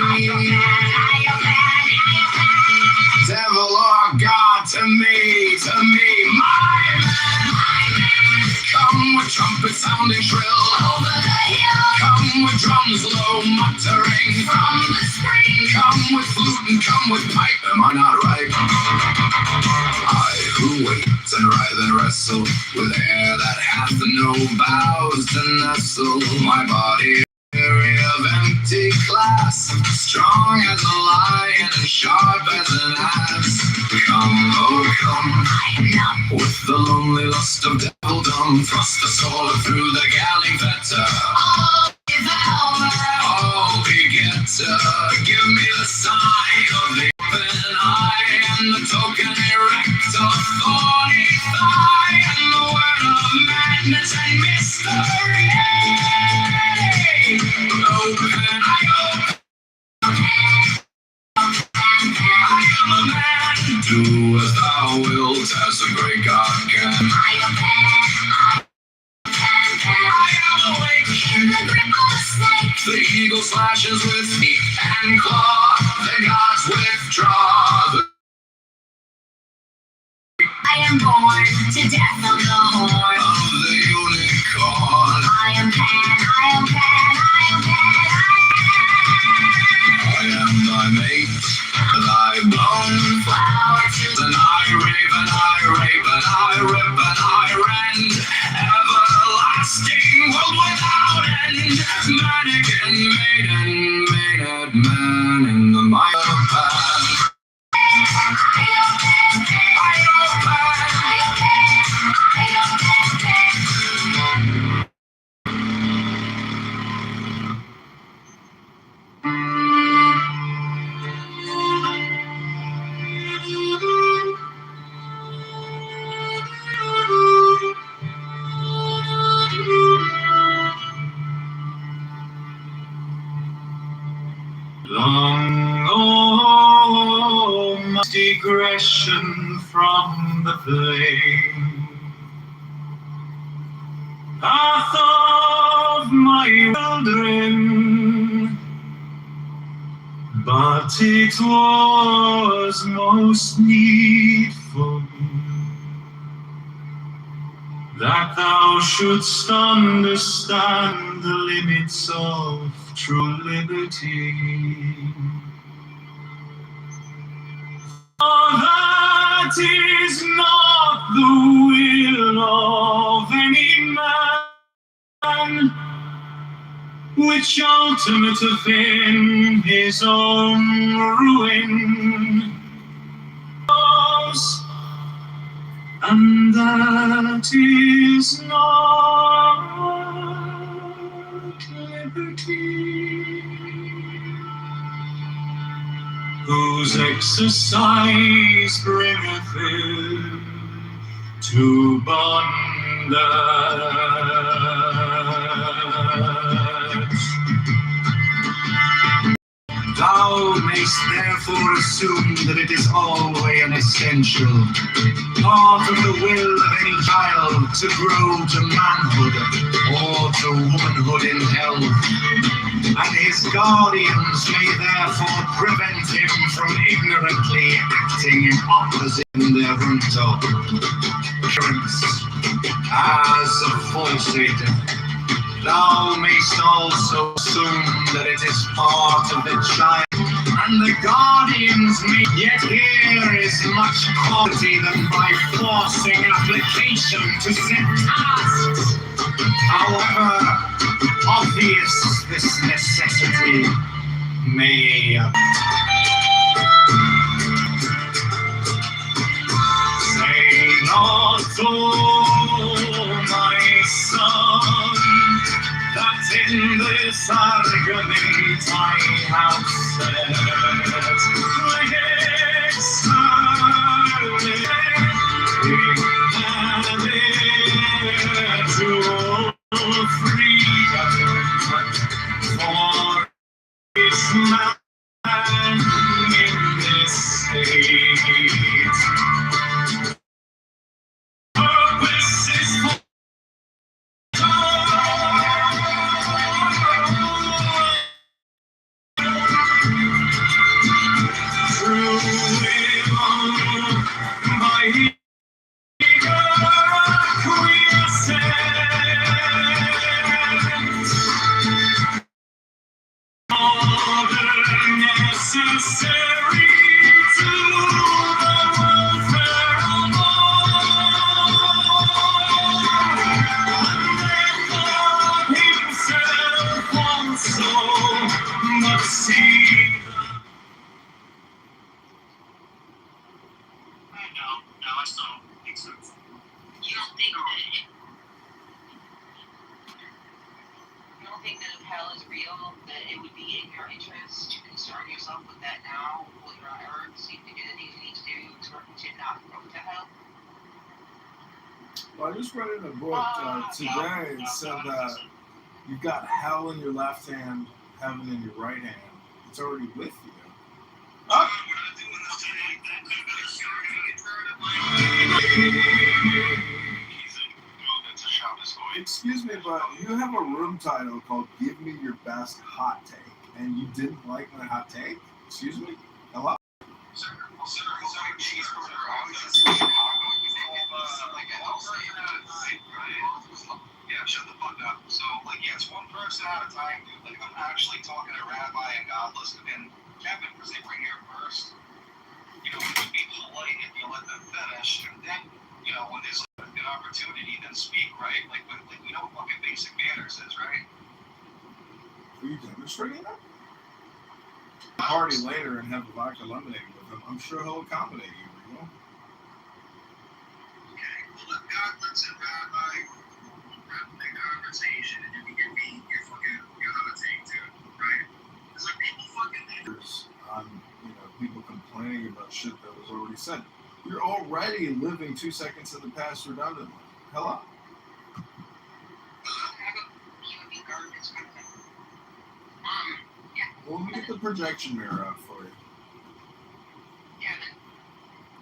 Devil or God, to me, my man. Come with trumpet sounding shrill over the hill. Come with drums low muttering from the spring. Come with flute and come with pipe. Am I not right? I who wait and writhe and wrestle with hair that hath no boughs to nestle my body. Of empty glass, strong as a lion and sharp as an ass. Come, oh come, with the lonely lust of devildom, thrust the soul through the galley fetter. Oh, devourer, oh, begetter, give me the sign of the open eye and the token erect of thorny thigh and the word of madness and mystery. I am a man. Do as thou wilt, as the great God can. I am awake in the grip of the snake. The eagle slashes with feet and claw. The gods withdraw. I am born to death on the horn of the unicorn. I am Pan. I am thy mate, thy blown flowers, and I rave and I rave and I rip and I rend, everlasting world without end, mannequin maiden, man in the Myopan. Long, must digression from the flame, path of my children, but it was most needful that thou shouldst understand the limits of true liberty. For that is not the will of any man, which ultimate in his own ruin house, and that is not liberty. Whose exercise bringeth it to bondage. Thou mayst therefore assume that it is always an essential part of the will of any child to grow to manhood or to womanhood in health, and his guardians may therefore prevent him from ignorantly acting in opposite thereunto. As aforesaid, thou mayst also assume that it is part of the child, and the guardians may yet here is much quality than by forcing application to set tasks. However obvious this necessity may say not, oh my son, that in this argument I have said, to freedom for each man in this state. Purpose is for true will by necessary to the welfare of all, and God himself also must see. No, I still don't think so. You don't think that if hell is real, that it would be in your interest to concern yourself with that now, while you're on earth, so you can do the things you need to do to not go to hell? Well, I just read in a book today. It said that you've got hell in your left hand, heaven in your right hand. It's already with you. Oh. Excuse me, but you have a room title called Give Me Your Best Hot Take, and you didn't like my hot take? Excuse me? Hello? Yeah, shut the fuck up. So, like, yeah, it's one person at a time, dude. Like, I'm actually talking to Rabbi and God listening, and Kevin, because they were here first, you know, it would be polite if you let them finish, and then, you know, when there's like, an opportunity, then speak, right? Like we know what fucking basic manners is, right? Are you demonstrating that? Party later and have a vodka lemonade with him. I'm sure he'll accommodate you, you know? Okay, well, if God lets it Rabbi have the conversation, and you can give me your hot take too, right? Because like people fucking on, you know, people complaining about shit that was already said. You're already living 2 seconds in the past redundantly. Hello? Well, let me get the projection mirror up for you. Yeah, then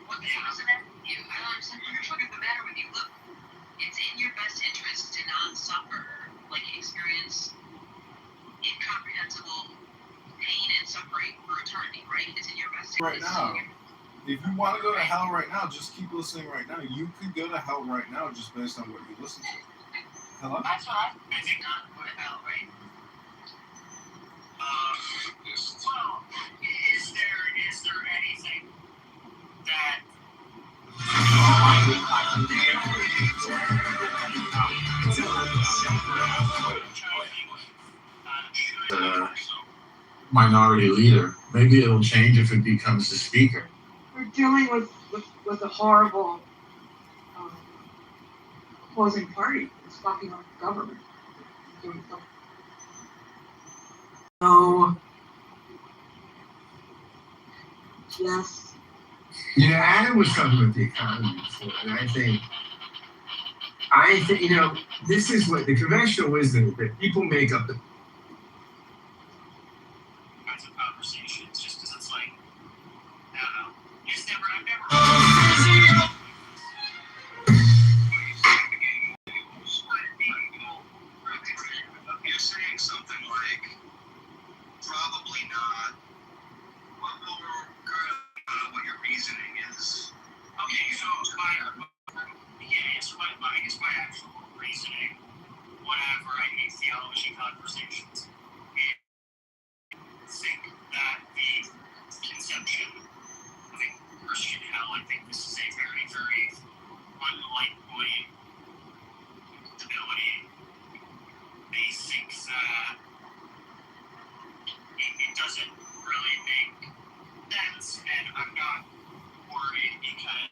what the hell is that? I don't understand. What is the matter with you? Look, it's in your best interest to not suffer, like experience incomprehensible pain and suffering for eternity, right? It's in your best interest. Right now. If you want to go to hell right now, just keep listening right now. You could go to hell right now just based on what you listen to. Hello? That's what I think. Not go to hell, right? Well, is there anything that Minority leader. Maybe it'll change if it becomes the speaker. We're dealing with with a horrible opposing party that's fucking up the government. So, Yes. you know, Adam was talking about the economy before, and I think, you know, this is what the conventional wisdom is that people make up the kinds of conversations, just because it's like, I don't know. I've never. You're saying something like, probably not. What your reasoning is. Okay, so I guess my actual reasoning, whenever I hate theology conversations, think that the conception of a Christian hell, I think this is a very, very unlikely ability. They think that it doesn't really make sense, and I'm not worried because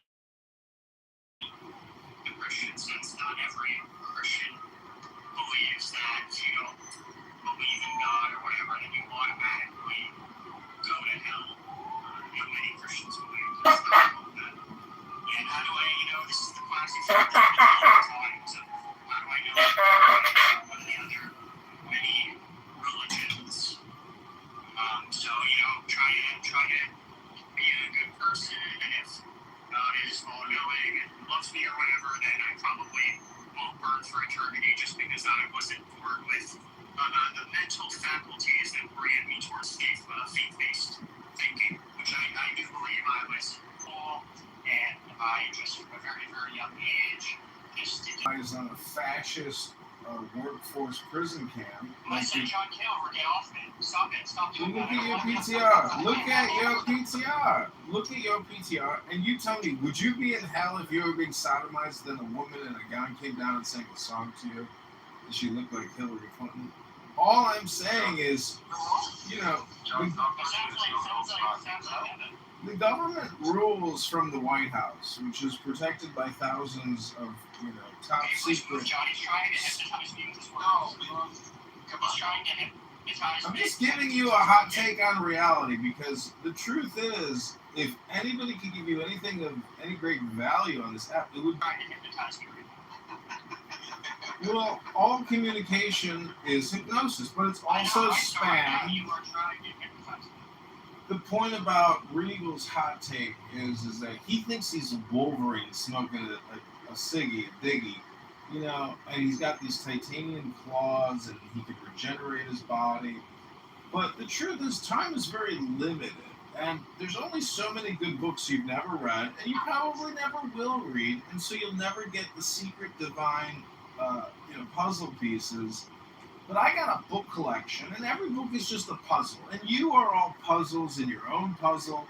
the Christian sense, not every Christian believes that you don't believe in God or whatever, and you automatically go to hell. Many Christians believe that. And how do I, this is the classic thing that times of how do I know one of the other many religions? So, try to be a good person, and if God is all-knowing and loves me or whatever, then I probably won't burn for eternity just because I wasn't born with the mental faculties that orient me towards faith-based thinking, which I do believe I was cool, and I just from a very, very young age just did. I was on a fascist workforce prison camp. I said, John Kitover, get off me. Stop it. Stop doing Look that. at your PTR. Look at your PTR. Look at your PTR. And you tell me, would you be in hell if you were being sodomized and a woman in a gown came down and sang a song to you? And she looked like Hillary Clinton? All I'm saying is, the government rules from the White House, which is protected by thousands of, top secret. I'm just giving you a hot take on reality, because the truth is, if anybody could give you anything of any great value on this app, it would be. Well, all communication is hypnosis, but it's also spam. The point about Regal's hot take is that he thinks he's a Wolverine smoking a ciggy, a diggy, and he's got these titanium claws and he can regenerate his body. But the truth is, time is very limited, and there's only so many good books you've never read, and you probably never will read, and so you'll never get the secret divine puzzle pieces. But I got a book collection, and every book is just a puzzle, and you are all puzzles in your own puzzle,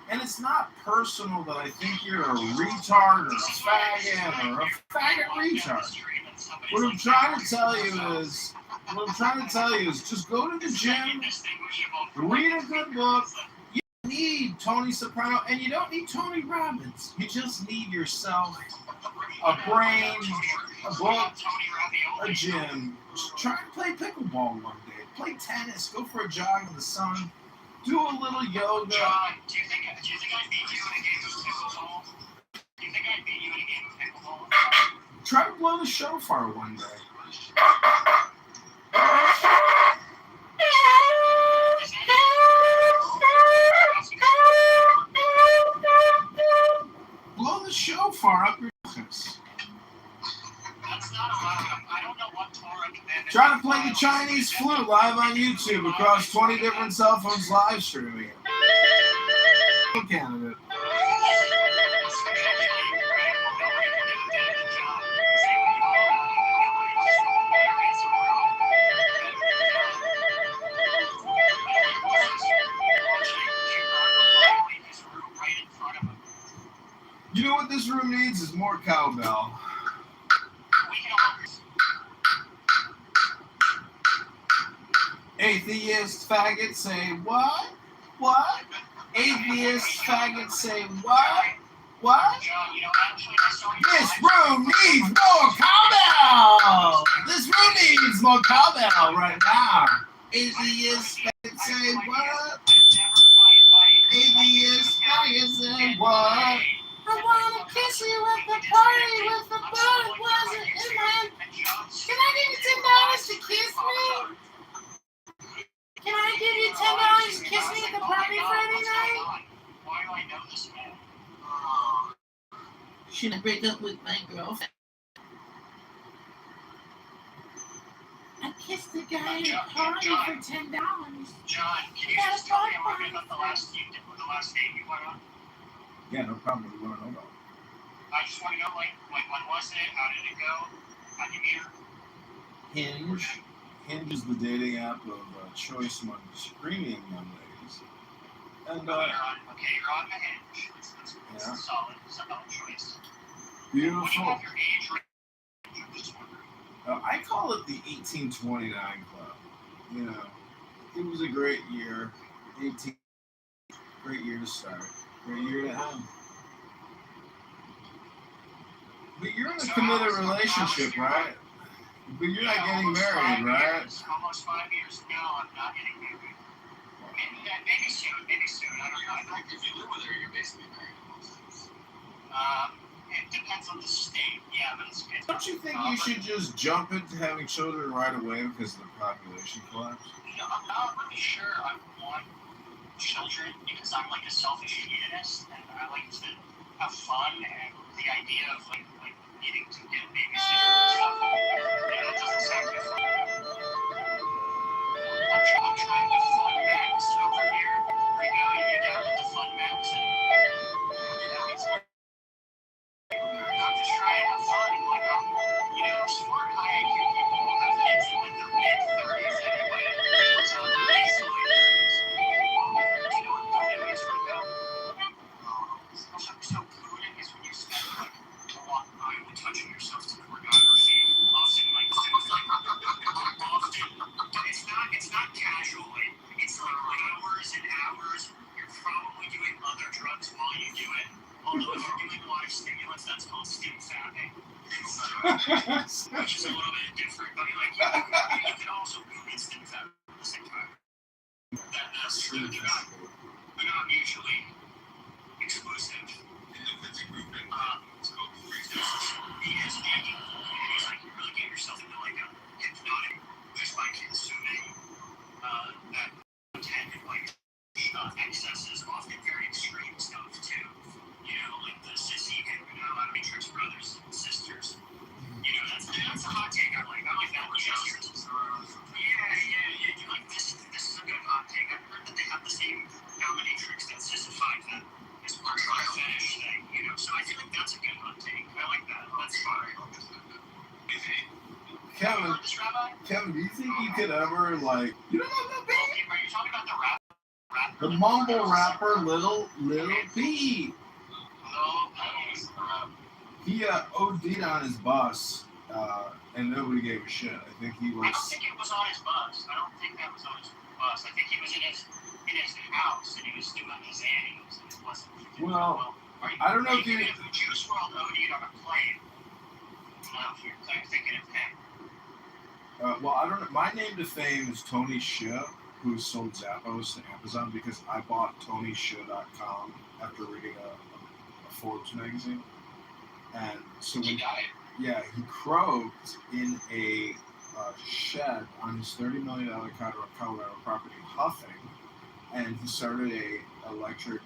and it's not personal that I think you're a retard or a faggot or a faggot retard. What I'm trying to tell you is just go to the gym, read a good book. You don't need Tony Soprano, and you don't need Tony Robbins. You just need yourself a brain, a book, a gym. Just try and play pickleball one day. Play tennis. Go for a jog in the sun. Do a little yoga. John, do you think I'd beat you in a game of pickleball? Do you think I'd beat you in a game of pickleball? Try to blow the shofar one day. Blow the shofar up your ass. That's not allowed. I don't know what Torah commandment. Try to play the Chinese flute live on YouTube across 20 different cell phones live streaming it. Candidate. You know what this room needs is more cowbell. Atheist faggots say what? What? Atheist faggots say what? What? John, you know, actually, I saw your This room needs more cowbell. This room needs more cowbell right now. Atheist faggot say what? Atheist faggot say what? I wanna kiss you at the party with the bug wasn't in my. Can I give you $10 to kiss me? Can I give you $10 to kiss me at the party Friday night? Why do I know this man? Should I break up with my girlfriend? I kissed the guy at a party for $10. John, can you just tell me a little bit about the last date you went on? Yeah, no problem. What do you want to know about? I just want to know, like when was it? How did it go? How did you meet her? Hinge. Hinge is the dating app of choice among screaming young ladies. And you're on the Hinge. It's yeah. a solid choice. Beautiful. What do you have your age range? I'm just wondering. I call it the 1829 Club. You know, it was a great year. 18, great year to start. Great year to end. But you're in a committed relationship, right? But you're not getting married, right? Almost 5 years. No, I'm not getting married. Maybe soon. I don't know. In fact, if you live with her, you're basically married in most things. It depends on the state. Yeah, but it's Don't you think you should just jump into having children right away because of the population collapse? You know, I'm not really sure I want children because I'm like a selfish hedonist and I like to have fun, and the idea of like needing to get a babysitter and stuff, that doesn't sound good for me. I'm trying to fun max over here. Right now, you down with the fun max, and I'm just trying to have fun. Like smart high IQ people have kids in like their mid-30s anyway. So basically, you know what good is right now? So good is when you spend like a long time touching yourself to pornography, often like it's not casual. It's like hours and hours. You're probably doing other drugs while you do it. Although if you're doing a lot of stimulants, that's called stim fapping. Which is a little bit different. But like you can also do stim fap at the same time. That's true. They're not mutually exclusive. It's a group in it's called he's like you really get yourself into like a hypnotic just by consuming that content and like excesses, often very extreme stuff too. You know, like the sissy Matrix brothers and sisters. You know, that's a hot take I like. I like that one. Yeah. You like this is a good hot take. I've heard that they have the same dominatrix that sissified them. It's part of our fetish thing, you know. So I feel like that's a good hot take. I like that. That's fine. Kevin, do you think you could ever like? You don't know the band? Are you talking about the rapper? The mumble rapper, Lil P. He OD'd on his bus, and nobody gave a shit. I think he was. I don't think it was on his bus. I don't think that was on his bus. I think he was in his house and he was doing his annuals and it wasn't. Well, I don't know if you. Juice WRLD OD'd on a plane. If you're thinking of him. Well, I don't know. My name to fame is Tony Schiff, who sold Zappos to Amazon because I bought TonySchiff.com after reading a Forbes magazine. And so when, he croaked in a shed on his $30 million Colorado property, huffing, and he started a electric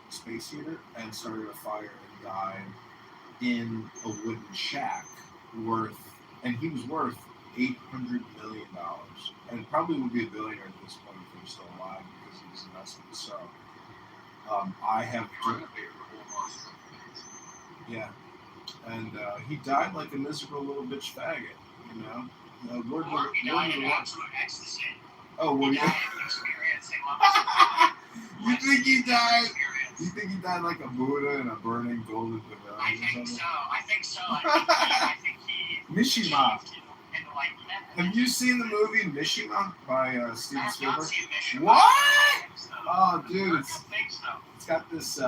space heater and started a fire and died in a wooden shack and he was worth $800 million, and probably would be a billionaire at this point if he was still alive because of his investment. So I have. Yeah. And he died like a miserable little bitch faggot, you know? Ecstasy. Oh, well, yeah. You think he died? You think he died like a Buddha in a burning golden pavilion? I think so. I think he Mishima. Have you seen the movie Mishima by Steven Spielberg? What? Oh, dude, it's It's got this.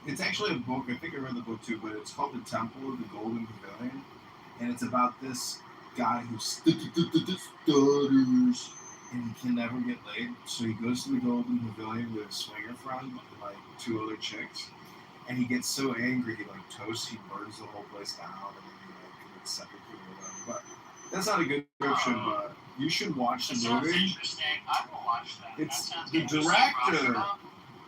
It's actually a book. I think I read the book too, but it's called The Temple of the Golden Pavilion, and it's about this guy who stutters, and he can never get laid. So he goes to the Golden Pavilion with a swinger friend, like 2 other chicks, and he gets so angry he like toasts, he burns the whole place down, and then he like commits seppuku or whatever. But that's not a good description. But you should watch the movie. Interesting. I will watch that. It's that sounds the good. director.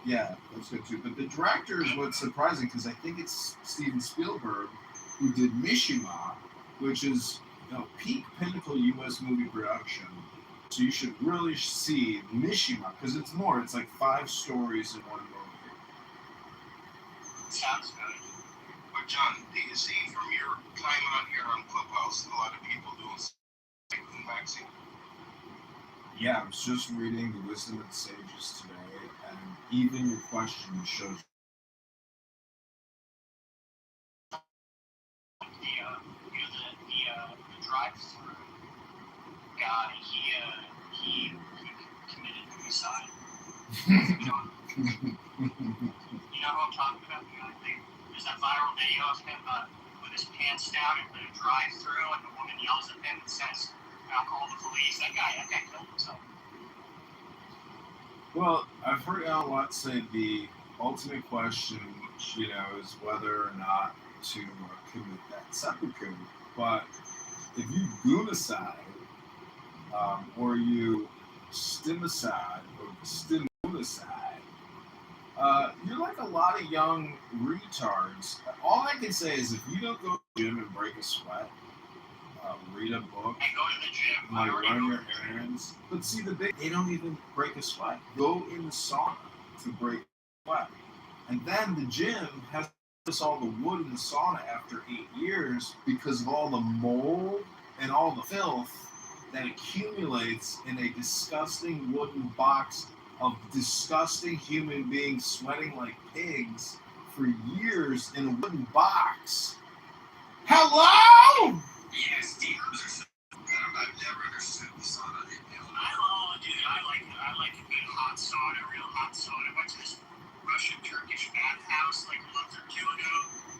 Yeah, that's good too. But the director is what's surprising because I think it's Steven Spielberg who did Mishima, which is peak pinnacle U.S. movie production. So you should really see Mishima because it's more. It's like 5 stories in one movie. Sounds good. But John, do you see from your time out here on Clubhouse a lot of people doing cycling vaccine? Yeah, I was just reading the Wisdom of the Sages today, and even your question shows. The drive-through guy, he committed suicide. You know who I'm talking about? There's that viral video of him with his pants down in the drive-through, and the woman yells at him and says, "I'll call the police." That guy killed himself. Well, I've heard Alan Watts say the ultimate question, is whether or not to commit that seppuku. But if you goonicide, or you stimicide, or stimulicide, you're like a lot of young retards. All I can say is if you don't go to the gym and break a sweat, read a book, I go to the gym. like run your errands. But see, they don't even break a sweat. Go in the sauna to break a sweat. And then the gym has all the wood in the sauna after 8 years because of all the mold and all the filth that accumulates in a disgusting wooden box of disgusting human beings sweating like pigs for years in a wooden box. Hello? Yes, I've never understood the sauna. I like a good hot sauna, real hot sauna. I went to this Russian Turkish bathhouse like a month or 2 ago,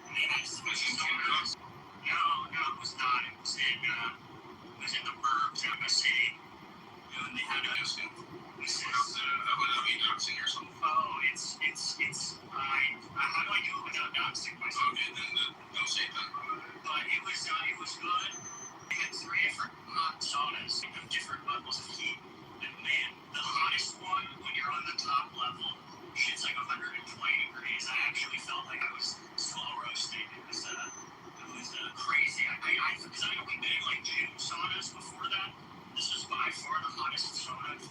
and they had special saunas. No, it was not. It was in the burbs of the city. And they had a Oh, it's how do I do it without doxing myself? Okay, then don't say that. But it was good. They had 3 different hot saunas of different levels of heat. And man, the hottest one, when you're on the top level, shit's like 120 degrees. I actually felt like I was slow roasting. It was crazy. Because we've been in like gym saunas before that. This was by far the hottest sauna I've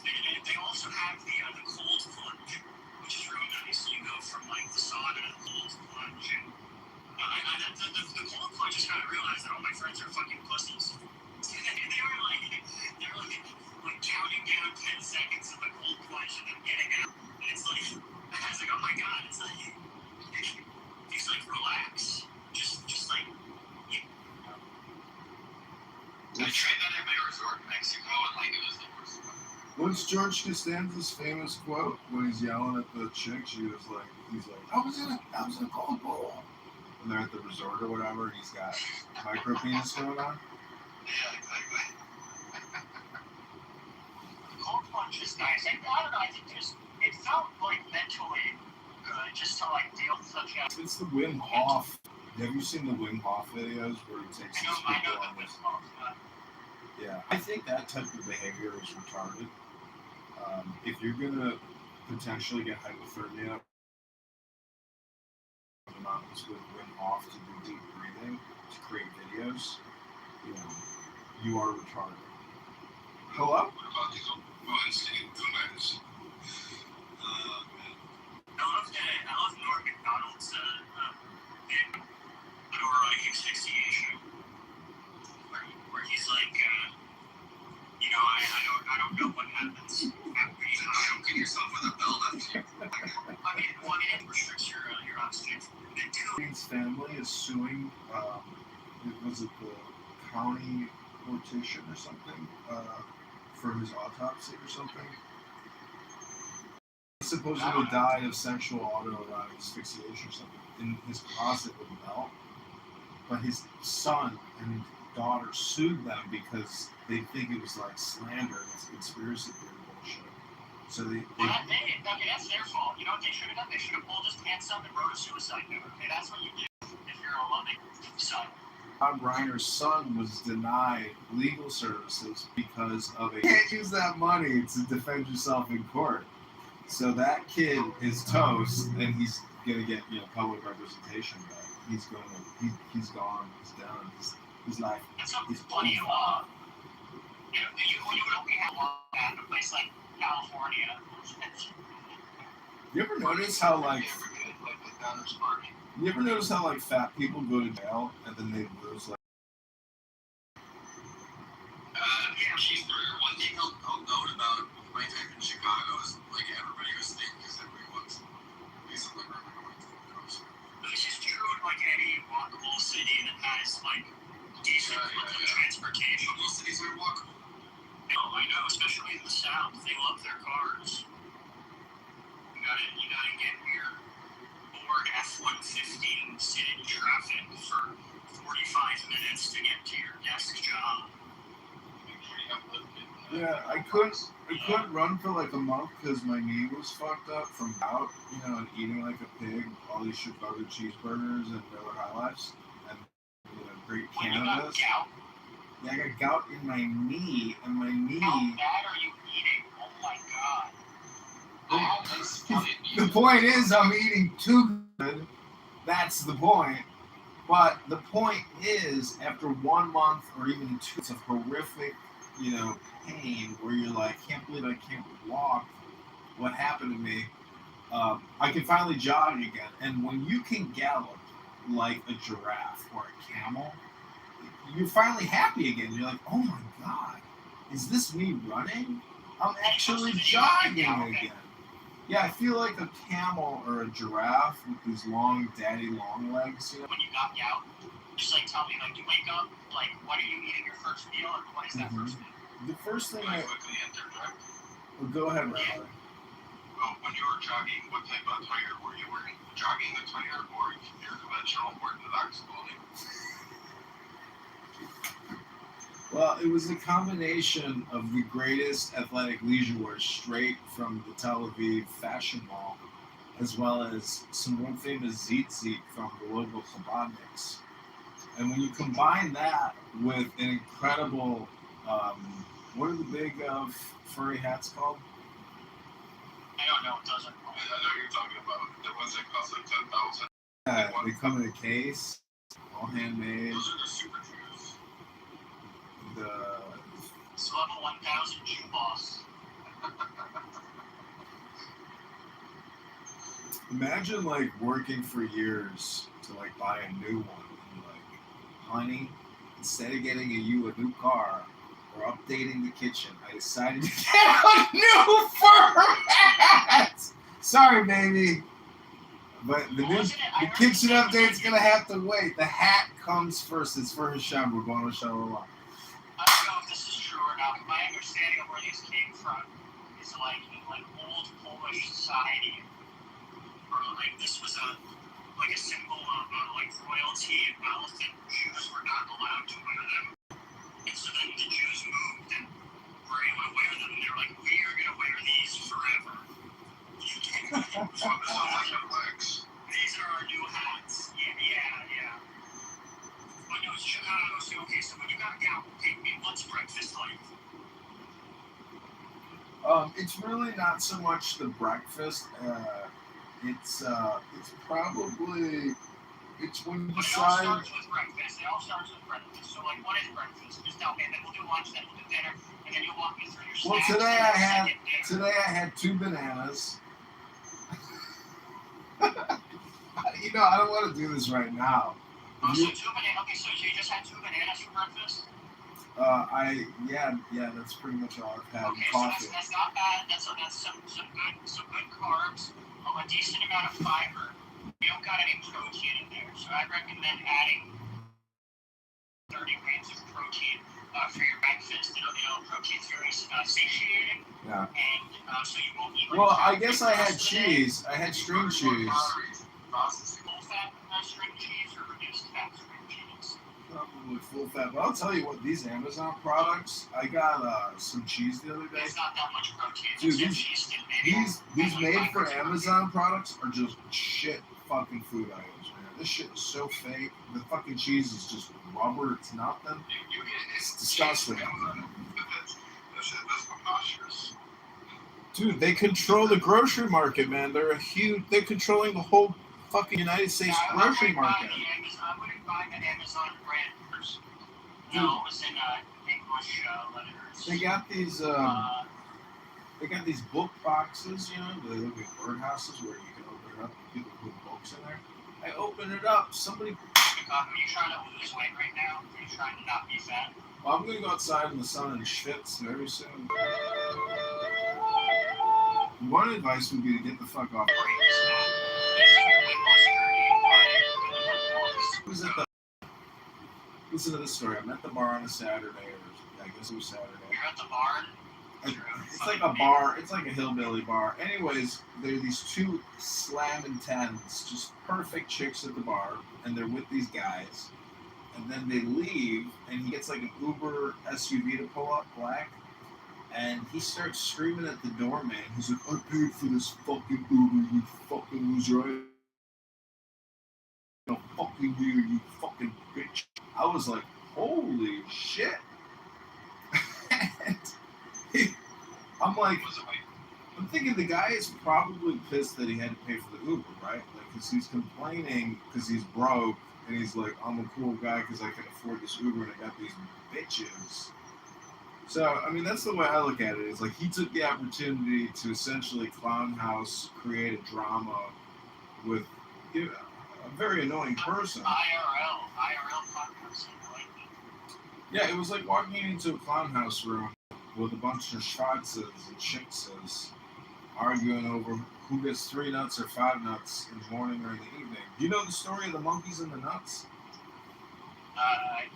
been in. They also have the cold plunge, which is really nice. So you go from like the sauna to the cold plunge, and the cold plunge just kind of realized that all my friends are fucking pussies. They were like counting down 10 seconds of the cold plunge and then getting out. And it's like, I was like, oh my god, it's like relax, just like. I tried that at my resort in Mexico, and it was the worst one. What's George Costanza's famous quote when he's yelling at the chick? He's like, I was in a cold pool. And they're at the resort or whatever, and he's got micro penis going on. Yeah, exactly. The cold plunge is nice. I don't know. I think it felt like mentally good just to like deal with such a. It's the Wim Hof. Have you seen the Wim Hof videos where he takes these people on this? Yeah, I think that type of behavior is retarded. If you're gonna potentially get hypothermia in the mountains with Wim Hof to do deep breathing to create videos, you are retarded. Hello? What about these Weinstein donuts? I love Norm MacDonald's bit, Aurora asphyxiation, where he's like, I don't know what happens after you choking yourself with a belt after you. I mean, one, it restricts your oxygen. And 2, His family is suing, was it the county mortician or something, for his autopsy or something? He supposedly died of sexual autoerotic asphyxiation or something in his closet with Mel. But his son and daughter sued them because they think it was like slander and it's conspiracy theory bullshit. So Okay, that's their fault. You know what they should have done? They should have pulled his pants up and wrote a suicide note. Okay, that's what you do if you're a loving son. Bob Reiner's son was denied legal services because of you can't use that money to defend yourself in court. So that kid is toast, and he's gonna get public representation back. He's gone. He's done. His life. He's plenty of law. You would only have law at a place like California. You ever notice how fat people go to jail and then they lose like? Cheeseburger. One thing I'll note about my time in Chicago is like everybody was thinking because everybody wants basically going to the coast. This is true in like any walkable city that has like decent transportation. Most cities are walkable. I know, especially in the South, they love their cars. You gotta get your Ford F-150 and sit in traffic for 45 minutes to get to your desk job. Yeah, I couldn't run for like a month because my knee was fucked up from gout, and eating like a pig, all these Chicago cheeseburgers and Miller High Lifes, and great cannabis. Yeah, I got gout in my knee, and my knee. How bad are you eating? Oh my god. The point is, I'm eating too good. That's the point. But the point is, after 1 month or even 2 months of horrific, pain, where you're like, can't believe I can't walk. What happened to me? I can finally jog again. And when you can gallop like a giraffe or a camel, you're finally happy again. You're like, oh my god, is this me running? I'm actually jogging again. Yeah, I feel like a camel or a giraffe with these long, daddy long legs. When you got gout, just like tell me, like you wake up, like what are you eating your first meal, and what is that first meal? The first thing I quickly interject. Well, go ahead, Rabbi. Well, when you were jogging, what type of attire were you wearing? Jogging attire or your conventional Orthodox clothing? Well, it was a combination of the greatest athletic leisure wear straight from the Tel Aviv Fashion Mall, as well as some world famous tzitzit from the local Chabadniks. And when you combine that with an incredible, what are the big furry hats called? I don't know, it doesn't. I know you're talking about the ones that cost like 10,000. Yeah, they come in a case, all handmade. Those are the super shoes. It's level 1000 shoe boss. Imagine like working for years to like buy a new one. And like, honey, instead of getting you a new car or updating the kitchen, I decided to get a new fur hat. Sorry, baby. But the kitchen update's gonna have to wait. The hat comes first. It's for Hashem. We're going to Shalom. I don't know if this is true or not, but my understanding of where these came from is like in like old Polish society, or like this was a symbol of like royalty and wealth, and Jews were not allowed to wear them. And so then the Jews moved and were able to wear them, and they're like, we are gonna wear these forever. So this sounds like a flex. These are our new hats. Yeah. But no, it's Chicago. So okay, so when you got gout, take me. What's breakfast like? It's really not so much the breakfast. It's probably when you decide. It all starts with breakfast. So like, what is breakfast? Just tell me, and then we'll do lunch, then we'll do dinner, and then you'll walk me through your Well, snacks. today I had 2 bananas. I don't want to do this right now. Oh, so 2 bananas. Okay, so you just had 2 bananas for breakfast? Yeah, that's pretty much all I've had. Okay, Coffee. so that's not bad. That's some good carbs, a decent amount of fiber. You don't got any protein in there, so I recommend adding 30 grams of protein for your breakfast. Protein's very satiating. Yeah. And so you won't eat. Well, I guess I had cheese. I had string cheese. Full fat string cheese or reduced fat string cheese? Probably full fat. But I'll tell you what, these Amazon products, I got some cheese the other day. It's not that much protein. Dude, these made for Amazon products are just shit fucking food items, man. This shit is so fake. The fucking cheese is just rubber. It's nothing. It's disgusting. That's preposterous. Dude, they control the grocery market, man. They're controlling the whole fucking United States grocery market. I wouldn't buy the Amazon brand first. No, it was in English letters. They got these book boxes, you know, they look like birdhouses where you can open it up and people put books in there. I open it up, somebody... Are you trying to lose weight right now? Are you trying to not be fat? Well, I'm gonna go outside in the sun and schwitz very soon. One advice would be to get the fuck off. Listen to this story. I'm at the bar on a Saturday, or I guess it was Saturday. You're at the bar? It's like a bar. It's like a hillbilly bar. Anyways, there are these two slamming tens, just perfect chicks at the bar, and they're with these guys. And then they leave, and he gets like an Uber SUV to pull up, black. And he starts screaming at the doorman. He's like, I paid for this fucking Uber, you fucking loser. No fucking you, you fucking bitch. I was like, holy shit. I'm like, I'm thinking the guy is probably pissed that he had to pay for the Uber, right? Like, because he's complaining because he's broke, and he's like, I'm a cool guy because I can afford this Uber and I got these bitches. So, I mean, that's the way I look at it. It's like he took the opportunity to essentially clown house, create a drama with a very annoying person. IRL clown house. Yeah, it was like walking into a clown house room with a bunch of schwarzes and chickses arguing over who gets 3 nuts or 5 nuts in the morning or in the evening. Do you know the story of the monkeys and the nuts? I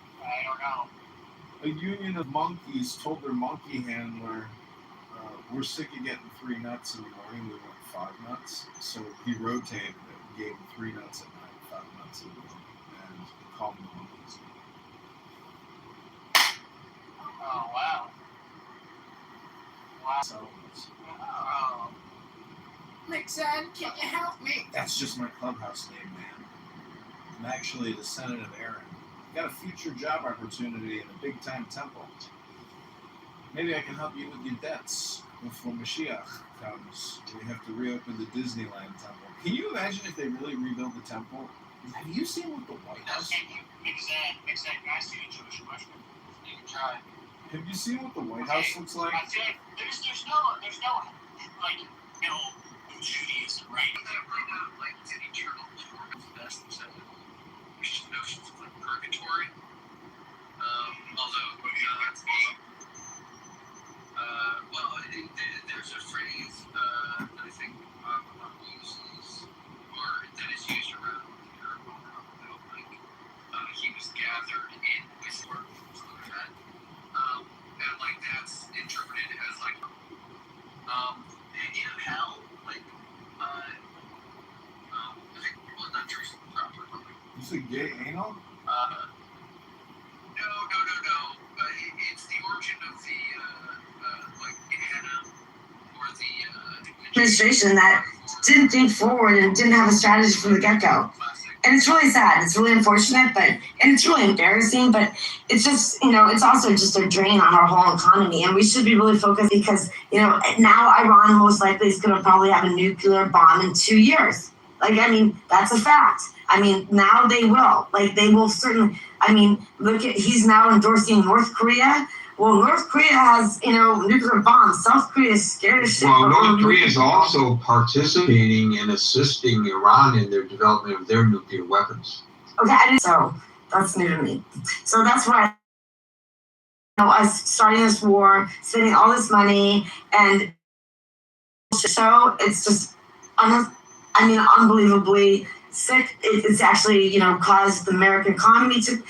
don't know. A union of monkeys told their monkey handler, we're sick of getting 3 nuts in the morning, we want 5 nuts. So he rotated it, gave them 3 nuts at night, 5 nuts in the morning, and called them the monkeys. Oh, wow. Wow. Settlements. Oh. Nixon, can you help me? That's just my clubhouse name, man. I'm actually a descendant of Aaron. Got a future job opportunity in a big-time temple. Maybe I can help you with your debts before Mashiach comes. We have to reopen the Disneyland temple. Can you imagine if they really rebuild the temple? Have you seen what the White House... Exact. I see the Jewish question. You can try. Have you seen what the White House looks like? I feel like there's no like Judaism, right? That right now, like an eternal torment. That's the second. There's just notions of like purgatory. Although that's well, there's a phrase that I think uses or that is used around here about like he was gathered in with or something like that. And like that's interpreted as like the idea of hell, like I think well not true proper. You said gay anal? No. It's the origin of the like Hannah or the administration that didn't think forward and didn't have a strategy from the get-go. And it's really sad. It's really unfortunate, and it's really embarrassing, but it's just, it's also just a drain on our whole economy. And we should be really focused because, now Iran most likely is going to probably have a nuclear bomb in 2 years. That's a fact. Now they will. They will certainly, look at, he's now endorsing North Korea. Well, North Korea has, nuclear bombs. South Korea is scared of shit. Well, North Korea is also participating and assisting Iran in their development of their nuclear weapons. Okay, so that's new to me. So that's why us starting this war, spending all this money, and so it's just, unbelievably sick. It's actually, caused the American economy to,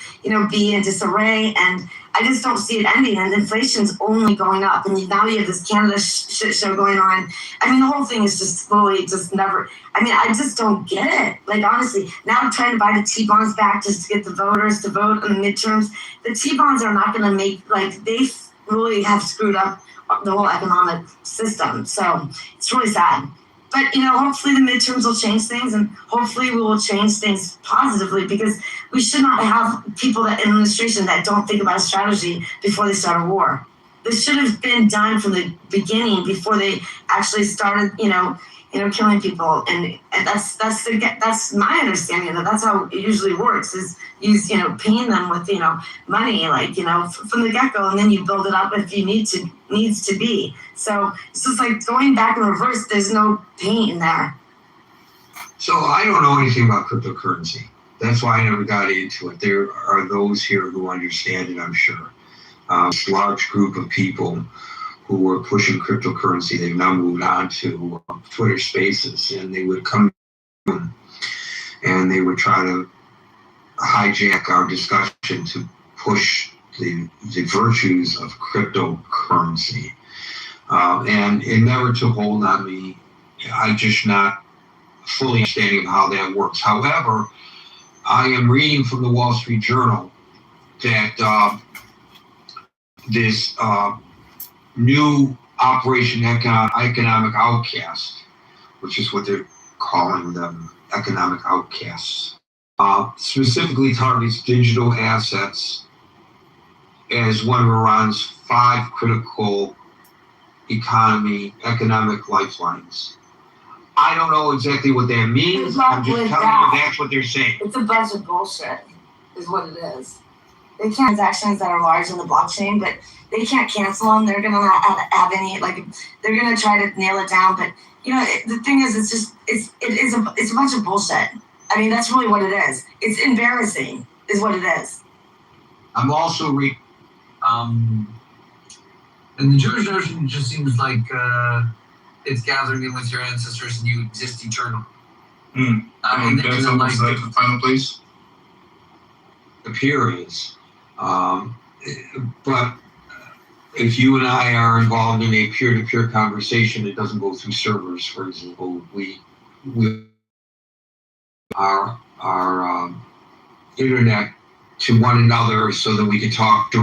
be in disarray. And I just don't see it ending, and inflation's only going up. And now you have this Canada shit show going on. I mean, the whole thing is just slowly just never. I mean, I just don't get it. Like, honestly, now I'm trying to buy the T-bonds back just to get the voters to vote in the midterms. The T-bonds are not going to make, like, they really have screwed up the whole economic system. So it's really sad. But, you know, hopefully the midterms will change things, and hopefully we will change things positively, because we should not have people in administration that don't think about a strategy before they start a war. This should have been done from the beginning before they actually started, killing people. And that's my understanding of it. That's how it usually works, is paying them with, money, like, from the get-go, and then you build it up if you needs to be. So it's just like going back in reverse, there's no pain there. So I don't know anything about cryptocurrency. That's why I never got into it. There are those here who understand it, I'm sure. This large group of people who were pushing cryptocurrency, they've now moved on to Twitter Spaces, and they would come in and they would try to hijack our discussion to push the virtues of cryptocurrency. And it never took hold on me. I'm just not fully understanding of how that works. However, I am reading from the Wall Street Journal that this new Operation Economic Outcast, which is what they're calling them, economic outcasts, specifically targets digital assets as one of Iran's 5 critical economic lifelines. I don't know exactly what that means. I'm just telling you that's what they're saying. It's a bunch of bullshit, is what it is. They can't transactions that are large in the blockchain, but they can't cancel them. They're gonna not have any, like, they're gonna try to nail it down. But the thing is, it's a bunch of bullshit. I mean, that's really what it is. It's embarrassing, is what it is. I'm also and the Jewish notion just seems like it's gathering in with your ancestors and you exist eternal. That's almost like the final place. Appearance. But if you and I are involved in a peer-to-peer conversation, it doesn't go through servers, for example. We our internet to one another so that we can talk directly